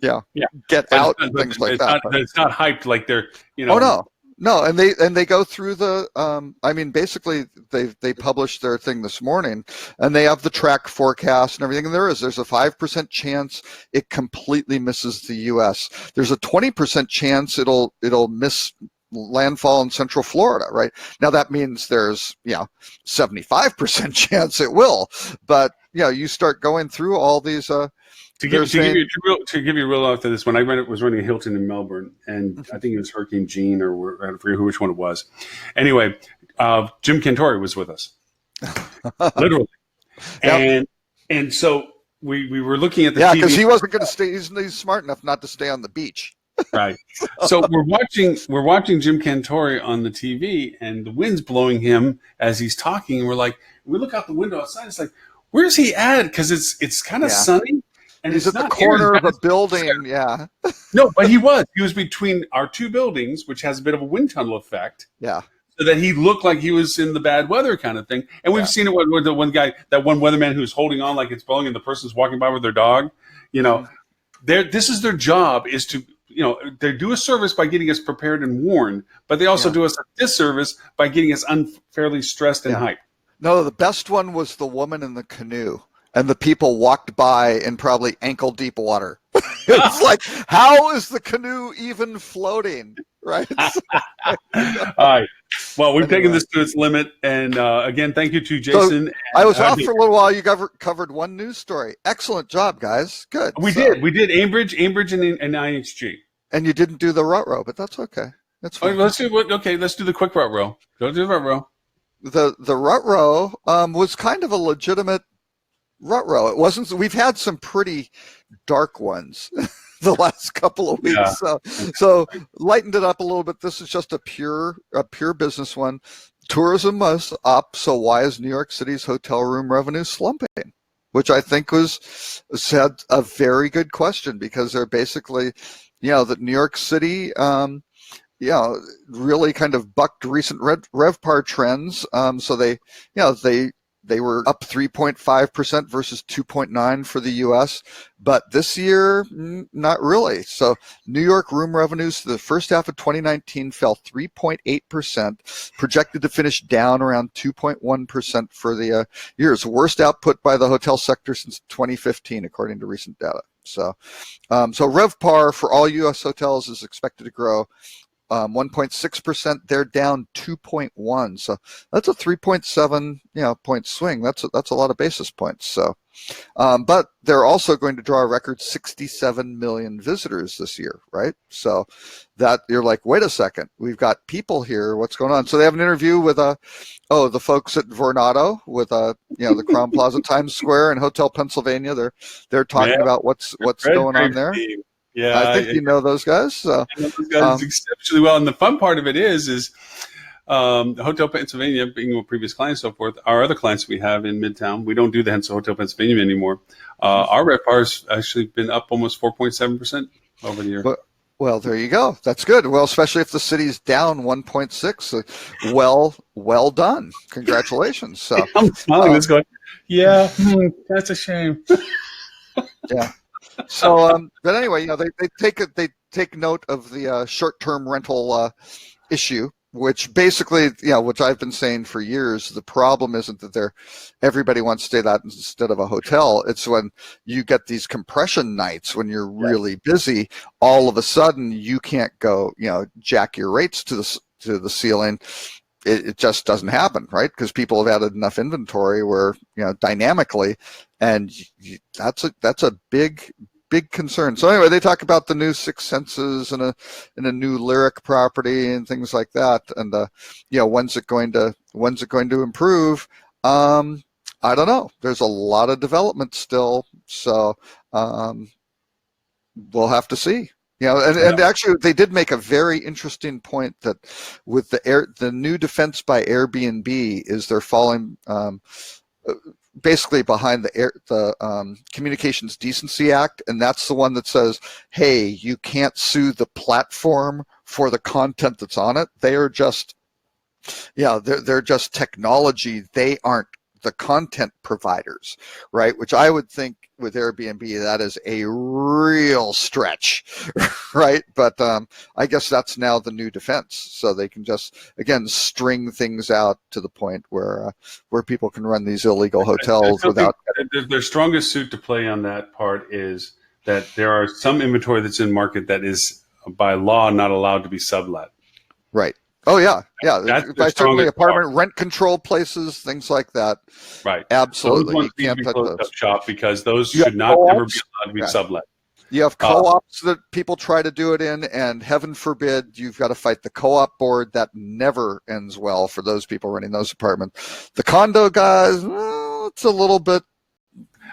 Yeah. Get out and things like that. It's not hyped like they're. Oh no, and they go through the. Basically they published their thing this morning, and they have the track forecast and everything. And there's a 5% chance it completely misses the U.S. There's a 20% chance it'll miss landfall in Central Florida. Right now, that means there's 75% chance it will. But you start going through all these. To give you a real after this, when I was running a Hilton in Melbourne, and I think it was Hurricane Jean, or I forget which one it was. Anyway, Jim Cantori was with us, literally, and so we were looking at the Yeah, TV. because he wasn't going to stay. He's smart enough not to stay on the beach. Right. So we're watching Jim Cantori on the TV, and the wind's blowing him as he's talking. And we're like, we look out the window outside. It's like, where's he at? Because it's kind of sunny, and he's it's at the not corner of a building. Yeah. No, but he was between our two buildings, which has a bit of a wind tunnel effect. Yeah. So that he looked like he was in the bad weather kind of thing. And we've seen it with the one guy, that one weatherman who's holding on like it's blowing, and the person's walking by with their dog. You know, this is their job, is to, you know, they do a service by getting us prepared and warned, but they also do us a disservice by getting us unfairly stressed and hyped. No, the best one was the woman in the canoe, and the people walked by in probably ankle deep water. It's like, how is the canoe even floating? Right. All right. Well, we've taken this to its limit, and again, thank you to Jason. So I was off for a little while. You covered one news story. Excellent job, guys. Good. We did Ambridge, and IHG. And you didn't do the rut-row, but that's okay. That's fine. Let's do the quick rut-row. Go do the rut-row. The rut-row was kind of a legitimate rut-row. It wasn't. We've had some pretty dark ones the last couple of weeks. Yeah. So lightened it up a little bit. This is just a pure business one. Tourism was up, so why is New York City's hotel room revenue slumping? Which I think was said a very good question, because they're basically, you know, that New York City, really kind of bucked recent RevPAR trends. So they were up 3.5% versus 2.9% for the U.S., but this year, not really. So New York room revenues for the first half of 2019 fell 3.8%, projected to finish down around 2.1% for the year's worst output by the hotel sector since 2015, according to recent data. So RevPAR for all U.S. hotels is expected to grow 1.6%. They're down 2.1%. So that's a 3.7 point swing. That's a lot of basis points. So, but they're also going to draw a record 67 million visitors this year, right? So that you're like, wait a second, we've got people here. What's going on? So they have an interview with the folks at Vornado with the Crowne Plaza, Times Square, and Hotel Pennsylvania. They're talking about what's going on there. Yeah, I think you know those guys. So. I know those guys exceptionally well, and the fun part of it is Hotel Pennsylvania, being a previous client and so forth. Our other clients we have in Midtown, we don't do the Hensel Hotel Pennsylvania anymore. Our RevPAR has actually been up almost 4.7% over the year. Well, there you go. That's good. Well, especially if the city's down 1.6. Well done. Congratulations. So I'm smiling. This going. Yeah, that's a shame. Yeah. So, but anyway, they take note of the short-term rental issue, which basically, which I've been saying for years. The problem isn't that everybody wants to stay that instead of a hotel. It's when you get these compression nights when you're really busy. All of a sudden, you can't go, jack your rates to the ceiling. It just doesn't happen, right? Because people have added enough inventory where, dynamically, and that's a big concern. So anyway, they talk about the new Six Senses and a new Lyric property and things like that. And when's it going to improve? I don't know. There's a lot of development still, so we'll have to see. And actually, they did make a very interesting point that with the new defense by Airbnb is they're falling basically behind the Communications Decency Act, and that's the one that says, hey, you can't sue the platform for the content that's on it. They are just, they're just technology. They aren't the content providers, right? Which I would think with Airbnb, that is a real stretch, right? But I guess that's now the new defense. So they can just, again, string things out to the point where people can run these illegal hotels without. Their strongest suit to play on that part is that there are some inventory that's in market that is by law not allowed to be sublet. Right. Oh yeah. By certainly apartment rent control places, things like that. Right. Absolutely. You can't touch those. Shop because those should not ever be allowed to be sublet. You have co-ops that people try to do it in, and heaven forbid you've got to fight the co-op board. That never ends well for those people renting those apartments. The condo guys, it's a little bit.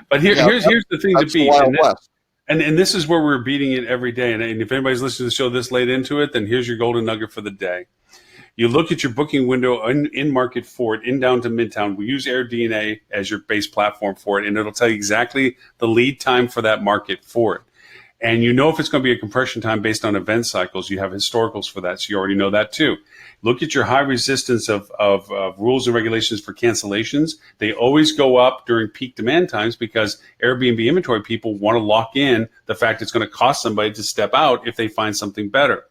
But here's the thing to That's the beat. Wild West. And this is where we're beating it every day. And if anybody's listening to the show this late into it, then here's your golden nugget for the day. You look at your booking window in market for it, in down to midtown. We use AirDNA as your base platform for it, and it'll tell you exactly the lead time for that market for it. And you know if it's going to be a compression time based on event cycles. You have historicals for that, so you already know that too. Look at your high resistance of rules and regulations for cancellations. They always go up during peak demand times because Airbnb inventory people want to lock in the fact it's going to cost somebody to step out if they find something better.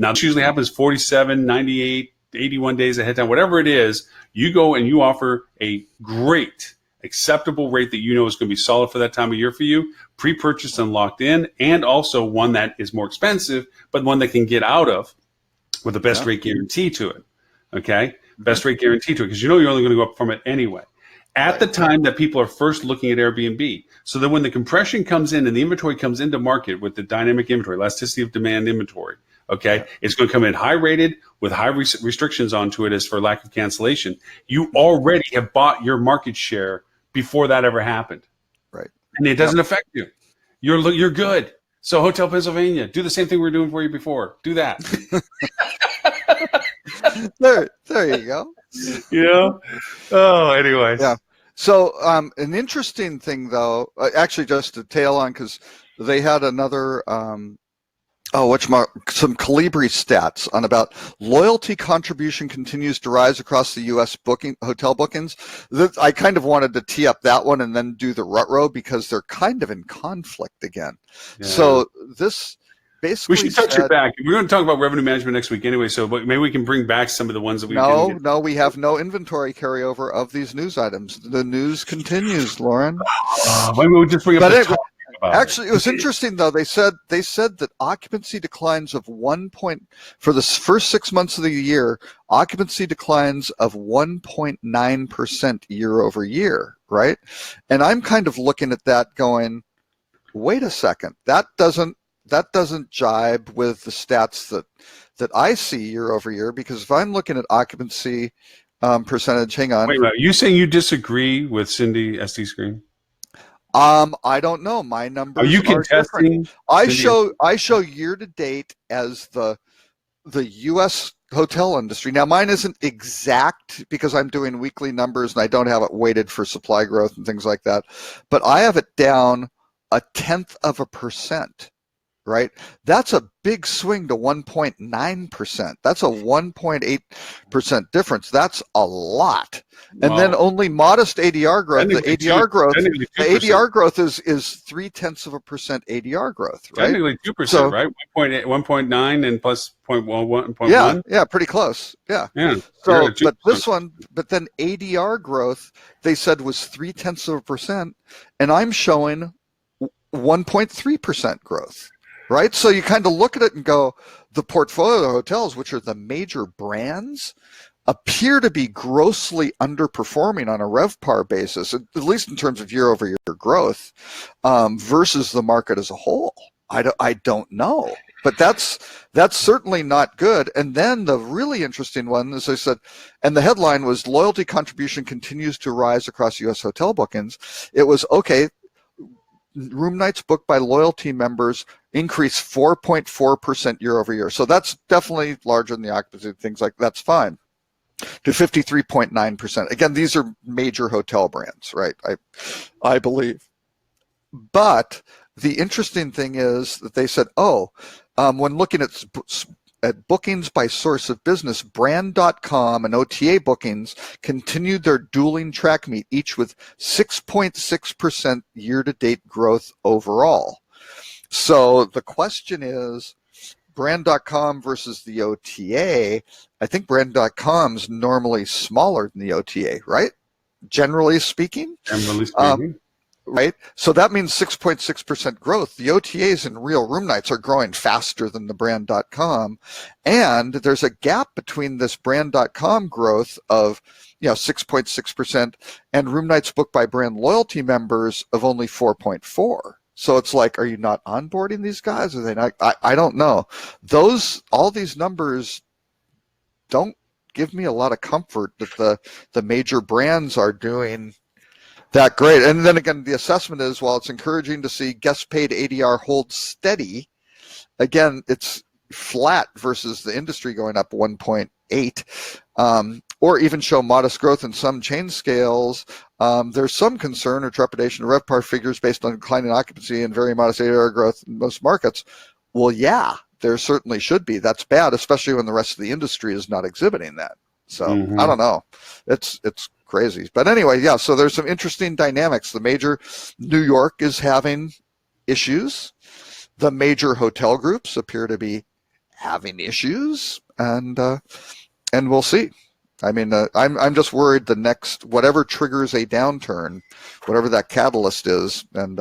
Now, this usually happens 47, 98, 81 days ahead of time, whatever it is. You go and you offer a great, acceptable rate that you know is going to be solid for that time of year for you, pre-purchased and locked in, and also one that is more expensive, but one that can get out of with the best rate guarantee to it. Okay? Best rate guarantee to it, because you know you're only going to go up from it anyway. At the time that people are first looking at Airbnb. So that when the compression comes in and the inventory comes into market with the dynamic inventory, elasticity of demand inventory, okay, it's going to come in high rated with high restrictions onto it as for lack of cancellation. You already have bought your market share before that ever happened. Right. And it doesn't affect you. You're good. So Hotel Pennsylvania, do the same thing we were doing for you before. Do that. There you go. You know? Oh, anyways. Yeah. So an interesting thing, though, actually just to tail on, because they had another, some Calibri stats on about loyalty contribution continues to rise across the U.S. hotel bookings. I kind of wanted to tee up that one and then do the rut-row because they're kind of in conflict again. Yeah. So this basically we should touch it back. We're going to talk about revenue management next week anyway, so maybe we can bring back some of the ones that we didn't get. No, we have no inventory carryover of these news items. The news continues, Lauren. Maybe we'll just bring up the top. Actually, it was interesting though. They said that occupancy declines of for the first 6 months of the year, occupancy declines of 1.9% year over year, right? And I'm kind of looking at that going, wait a second, that doesn't jibe with the stats that I see year over year, because if I'm looking at occupancy percentage, hang on. Wait a minute, are you saying you disagree with Cindy SD Screen? I don't know. My numbers are you contesting? I show year to date as the U.S. hotel industry. Now mine isn't exact because I'm doing weekly numbers and I don't have it weighted for supply growth and things like that. But I have it down 0.1%. Right? That's a big swing to 1.9%. That's a 1.8% difference. That's a lot. And then only modest ADR growth. The ADR growth is 0.3% ADR growth, right? Technically 2%, so, right? 1.9 and plus 0.1. Yeah, pretty close. Yeah. So, but then ADR growth, they said was 0.3%, and I'm showing 1.3% growth. Right? So you kind of look at it and go, the portfolio of hotels, which are the major brands, appear to be grossly underperforming on a RevPAR basis, at least in terms of year-over-year growth, versus the market as a whole. I don't know. But that's certainly not good. And then the really interesting one, as I said, and the headline was, loyalty contribution continues to rise across U.S. hotel bookings. It was, okay, room nights booked by loyalty members increased 4.4% year over year. So that's definitely larger than the occupancy, things like that's fine. To 53.9%. Again, these are major hotel brands, right? I believe. But the interesting thing is that they said, when looking at bookings by source of business, brand.com and OTA bookings continued their dueling track meet, each with 6.6% year-to-date growth overall. So the question is, brand.com versus the OTA. I think brand.com's normally smaller than the OTA, right? Generally speaking. Right? So that means 6.6% growth. The OTAs in real room nights are growing faster than the brand.com. And there's a gap between this brand.com growth of 6.6% and room nights booked by brand loyalty members of only 4.4%. So it's like, are you not onboarding these guys? Are they not? I don't know. All these numbers don't give me a lot of comfort that the major brands are doing that great. And then again, the assessment is, while it's encouraging to see guest paid ADR hold steady, again, it's flat versus the industry going up 1.8, or even show modest growth in some chain scales. There's some concern or trepidation of RevPAR figures based on declining occupancy and very modest ADR growth in most markets. Well, yeah, there certainly should be. That's bad, especially when the rest of the industry is not exhibiting that. So I don't know. It's crazy. But anyway, yeah, so there's some interesting dynamics. The major New York is having issues. The major hotel groups appear to be having issues, and we'll see. I mean, I'm just worried the next, whatever triggers a downturn, whatever that catalyst is, and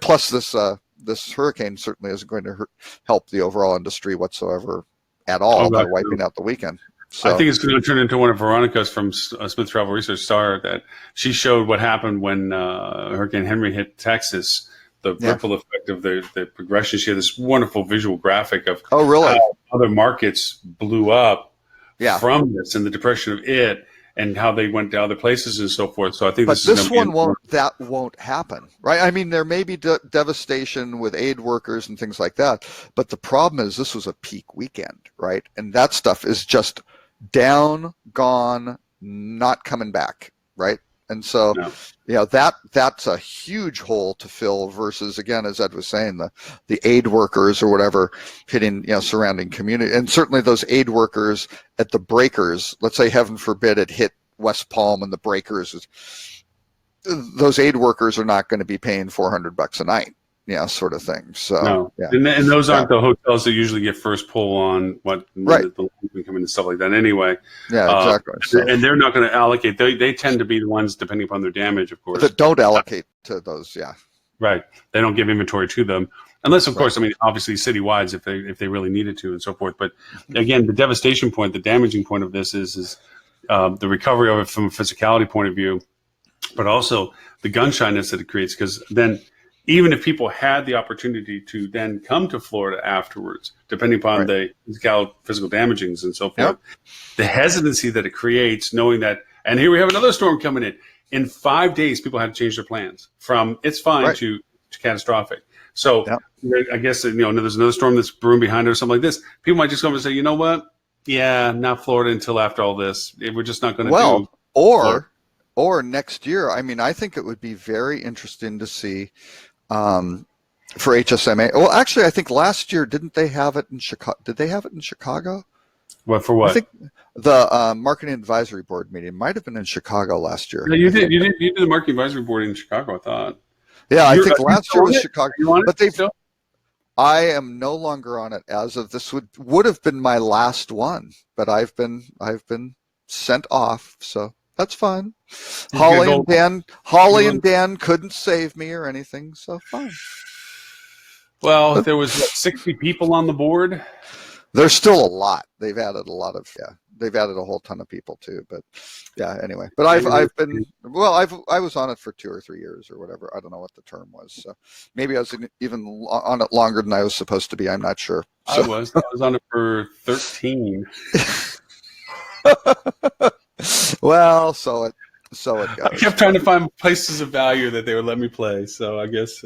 plus this hurricane certainly isn't going to help the overall industry whatsoever at all by wiping out the weekend. So, I think it's going to turn into one of Veronica's from Smith Travel Research Star, that she showed what happened when Hurricane Henry hit Texas, the ripple effect of the progression. She had this wonderful visual graphic of how other markets blew up from this and the depression of it, and how they went to other places and so forth. So I think this one won't happen, right? I mean, there may be devastation with aid workers and things like that, but the problem is this was a peak weekend, right? And that stuff is just down, gone, not coming back, right? And so, that's a huge hole to fill versus, again, as Ed was saying, the aid workers or whatever hitting, surrounding community. And certainly those aid workers at the breakers, let's say, heaven forbid, it hit West Palm and the breakers, those aid workers are not going to be paying $400 a night, sort of thing. So, and those aren't the hotels that usually get first pull on what the loans come in and stuff like that anyway. Yeah, exactly. And they're not going to allocate. They tend to be the ones, depending upon their damage, of course, that don't allocate to those. Yeah, right. They don't give inventory to them unless, of course, I mean, obviously citywide if they really needed to and so forth. But again, the devastation point, the damaging point of this is the recovery of it from a physicality point of view, but also the gun shyness that it creates, because then, even if people had the opportunity to then come to Florida afterwards, depending upon the physical damagings and so forth, the hesitancy that it creates, knowing that, and here we have another storm coming in 5 days, people had to change their plans from it's fine to catastrophic. So I guess, there's another storm that's brewing behind it or something like this. People might just come and say, you know what? Yeah, not Florida until after all this. We're just not going to do. Or next year. I mean, I think it would be very interesting to see for HSMA. Well, actually, I think last year, didn't they have it in Chicago? Did they have it in Chicago? What, for what? I think the Marketing Advisory Board meeting might have been in Chicago last year. No, you did the Marketing Advisory Board in Chicago, I thought. Yeah, I think last year was Chicago. But I am no longer on it as of this would have been my last one, but I've been sent off, so that's fine. Holly and Dan couldn't save me or anything, so fine. Well, there was 60 people on the board. There's still a lot. They've added a lot of They've added a whole ton of people too, but anyway. But I was on it for 2 or 3 years or whatever. I don't know what the term was. So maybe I was even on it longer than I was supposed to be. I'm not sure. So. I was on it for 13. Well, so it goes. I kept trying to find places of value that they would let me play. So I guess,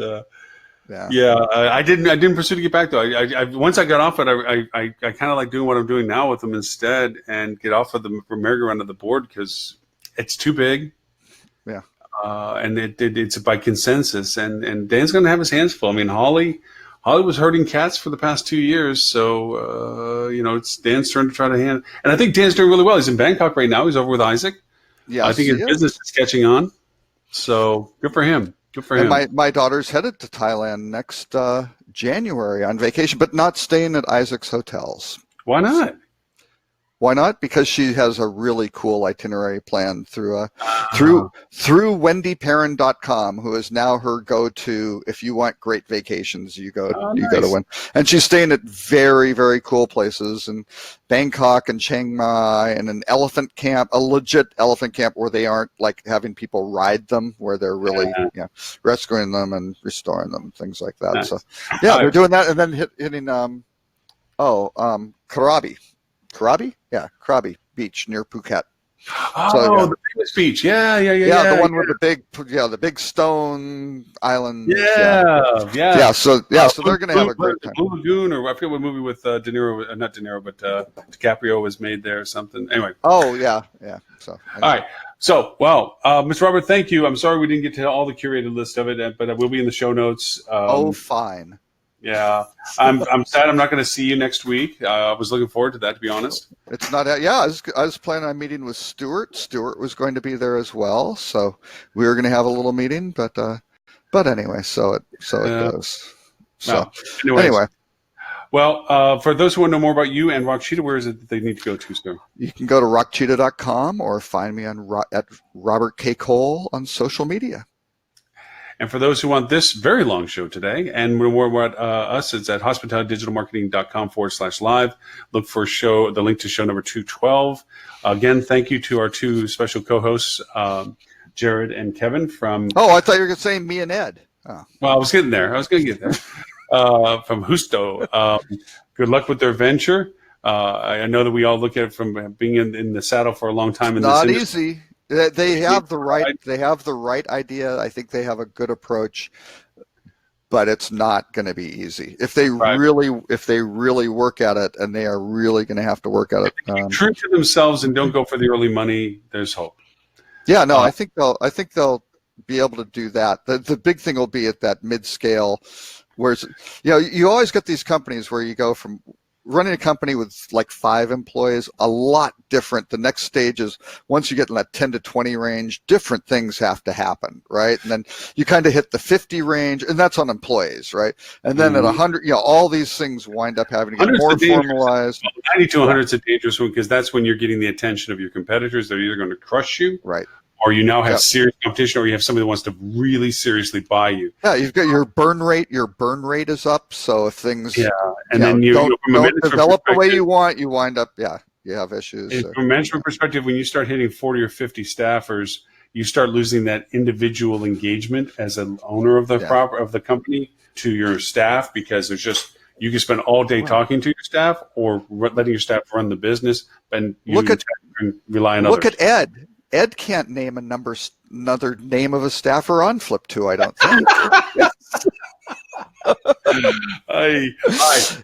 I didn't pursue to get back though. I once I got off it, I kind of like doing what I'm doing now with them instead, and get off of the merry-go-round of the board because it's too big. Yeah. And it's by consensus, and Dan's going to have his hands full. I mean, Holly was herding cats for the past 2 years, so it's Dan's turn to try to hand. And I think Dan's doing really well. He's in Bangkok right now. He's over with Isaac. Yeah, I think his business is catching on. So good for him. Good for him. My daughter's headed to Thailand next January on vacation, but not staying at Isaac's hotels. Why not? Why not? Because she has a really cool itinerary plan through wendyperrin.com, who is now her go-to. If you want great vacations, you go to Wendy. And she's staying at very, very cool places in Bangkok and Chiang Mai, and an elephant camp, a legit elephant camp where they aren't like having people ride them, where they're really rescuing them and restoring them, things like that. Nice. So they're doing that, and then hitting Krabi. Krabi? Yeah, Krabi Beach near Phuket. Oh, So, yeah. the famous beach. Yeah. The one with the big stone island. Yeah. So they're going to have a great time. Blue Lagoon, or I forget what movie with De Niro, not De Niro, but DiCaprio was made there or something. Anyway. Oh, yeah. So, anyway. All right. So, well, Mr. Robert, thank you. I'm sorry we didn't get to all the curated list of it, but we'll be in the show notes. Fine. Yeah, I'm sad I'm not going to see you next week. I was looking forward to that, to be honest. It's not. Yeah, I was planning on meeting with Stuart. Stuart was going to be there as well, so we were going to have a little meeting. But anyway, so it goes. So anyway. Well, for those who want to know more about you and Rock Cheetah, where is it that they need to go to, sir? You can go to rockcheetah.com or find me at Robert K. Cole on social media. And for those who want this very long show today and more about us, it's at hospitalitydigitalmarketing.com/live. Look for the link to show number 212. Again, thank you to our two special co-hosts, Jared and Kevin from... Oh, I thought you were going to say me and Ed. Oh. Well, I was getting there. I was going to get there. From Husanto. Good luck with their venture. I know that we all look at it from being in the saddle for a long time. Not easy. They have the right. They have the right idea. I think they have a good approach, but it's not going to be easy if they really work at it, and they are really going to have to work at it. Keep true to themselves and don't go for the early money. There's hope. Yeah, no, I think they'll be able to do that. The big thing will be at that mid-scale, whereas you always get these companies where you go from running a company with like 5 employees, a lot different. The next stage is once you get in that 10 to 20 range, different things have to happen, right? And then you kind of hit the 50 range, and that's on employees, right? And then at 100, all these things wind up having to get more formalized. 90 to 100 is a dangerous one because that's when you're getting the attention of your competitors. They're either going to crush you, right? Or you now have serious competition, or you have somebody that wants to really seriously buy you. Yeah, you've got your burn rate. Your burn rate is up. So if things then you don't develop the way you want, you wind up you have issues. And from a management perspective, when you start hitting 40 or 50 staffers, you start losing that individual engagement as an owner of the of the company to your staff, because there's just you can spend all day talking to your staff or letting your staff run the business, and you rely on others. Look at Ed. Ed can't name another name of a staffer on Flip2, I don't think.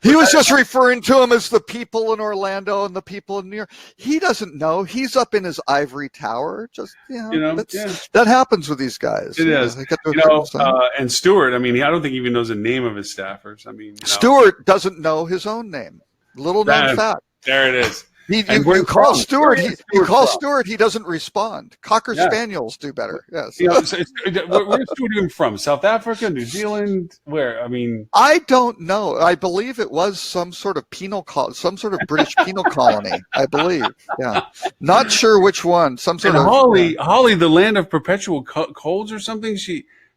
He was just referring to him as the people in Orlando and the people in New York. He doesn't know. He's up in his ivory tower. Just that happens with these guys. It is. And Stuart, I mean, I don't think he even knows the name of his staffers. I mean, Stuart doesn't know his own name. Little known fact. There it is. You call Stuart. You call Stuart. He doesn't respond. Cocker spaniels do better. Yes. Where's Stuart even from? South Africa, New Zealand? Where? I mean, I don't know. I believe it was some sort of some sort of British penal colony. I believe. Yeah. Not sure which one. Some sort of Holly, the land of perpetual colds or something.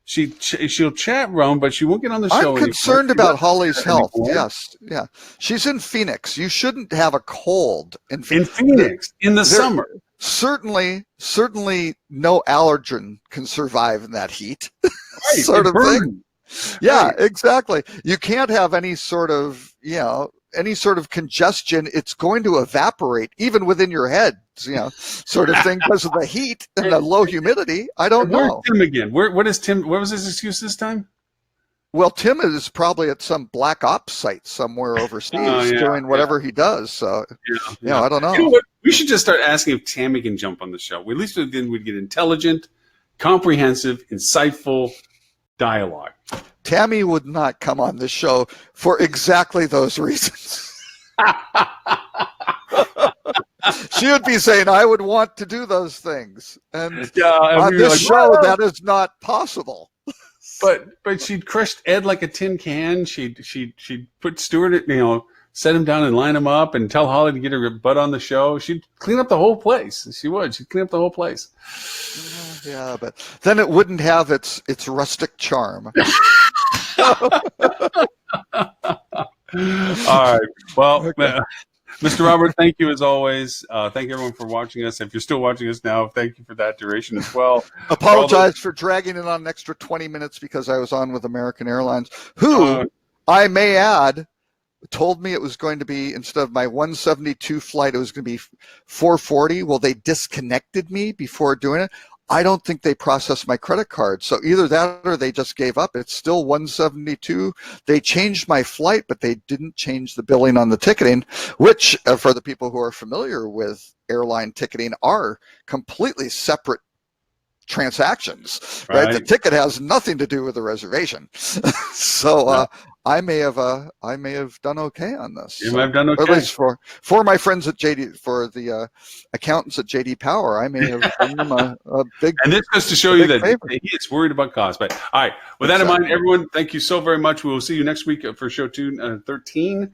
She'll chat roam, but she won't get on the show. I'm concerned about Holly's health. Yes, yeah. She's in Phoenix. You shouldn't have a cold in Phoenix in the summer. Certainly, no allergen can survive in that heat. Right, sort of thing. Yeah, exactly. You can't have any sort of congestion. It's going to evaporate even within your head, sort of thing, because of the heat and the low humidity. I don't know. Where's Tim again? What is Tim? What was his excuse this time? Well, Tim is probably at some black ops site somewhere overseas doing whatever he does. So, I don't know. You know what? We should just start asking if Tammy can jump on the show. At least then we'd get intelligent, comprehensive, insightful dialogue. Tammy would not come on the show for exactly those reasons. She would be saying, I would want to do those things. And on this show, that is not possible. But she'd crushed Ed like a tin can. She'd put Stuart, set him down and line him up and tell Holly to get her butt on the show. She'd clean up the whole place. She would. She'd clean up the whole place. Yeah, but then it wouldn't have its rustic charm. All right. Well, Mr. Robert, thank you as always. Thank everyone for watching us. If you're still watching us now, thank you for that duration as well. Apologize for dragging it on an extra 20 minutes because I was on with American Airlines, who, I may add, told me it was going to be, instead of my 172 flight, it was going to be 440. Well, they disconnected me before doing it. I don't think they processed my credit card. So either that or they just gave up. It's still 172. They changed my flight, but they didn't change the billing on the ticketing, which for the people who are familiar with airline ticketing are completely separate transactions, right? The ticket has nothing to do with the reservation. So I may have done okay on this. You might have done okay. Or at least for my friends at JD, for the accountants at JD Power, I may have done them a big. And this goes to show you that favor. he is worried about cost. But all right, with that in mind, everyone, thank you so very much. We will see you next week for show 13,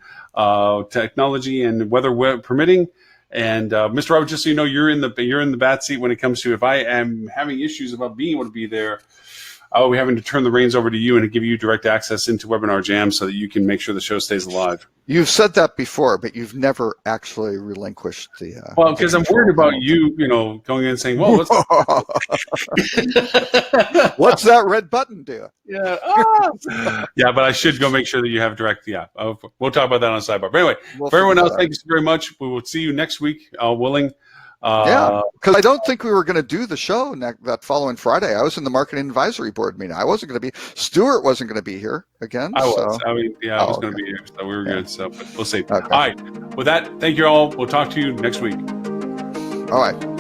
technology and weather permitting. And Mr. Roberts, just so you know, you're in the bad seat when it comes to, if I am having issues about being able to be there, I'll be having to turn the reins over to you and to give you direct access into Webinar Jam so that you can make sure the show stays alive. You've said that before, but you've never actually relinquished the. Well, because I'm worried about you, going in and saying, "Well, what's that red button do?" Yeah, yeah, but I should go make sure that you have direct. Yeah, we'll talk about that on the sidebar. But anyway, for everyone else, thank you very much. We will see you next week, willing. Yeah, because I don't think we were going to do the show that following Friday. I was in the marketing advisory board meeting. I wasn't going to be. Stuart wasn't going to be here again. I was. I mean, yeah, I was going to be here, so we were good. So, but we'll see. Okay. All right. With that, thank you all. We'll talk to you next week. All right.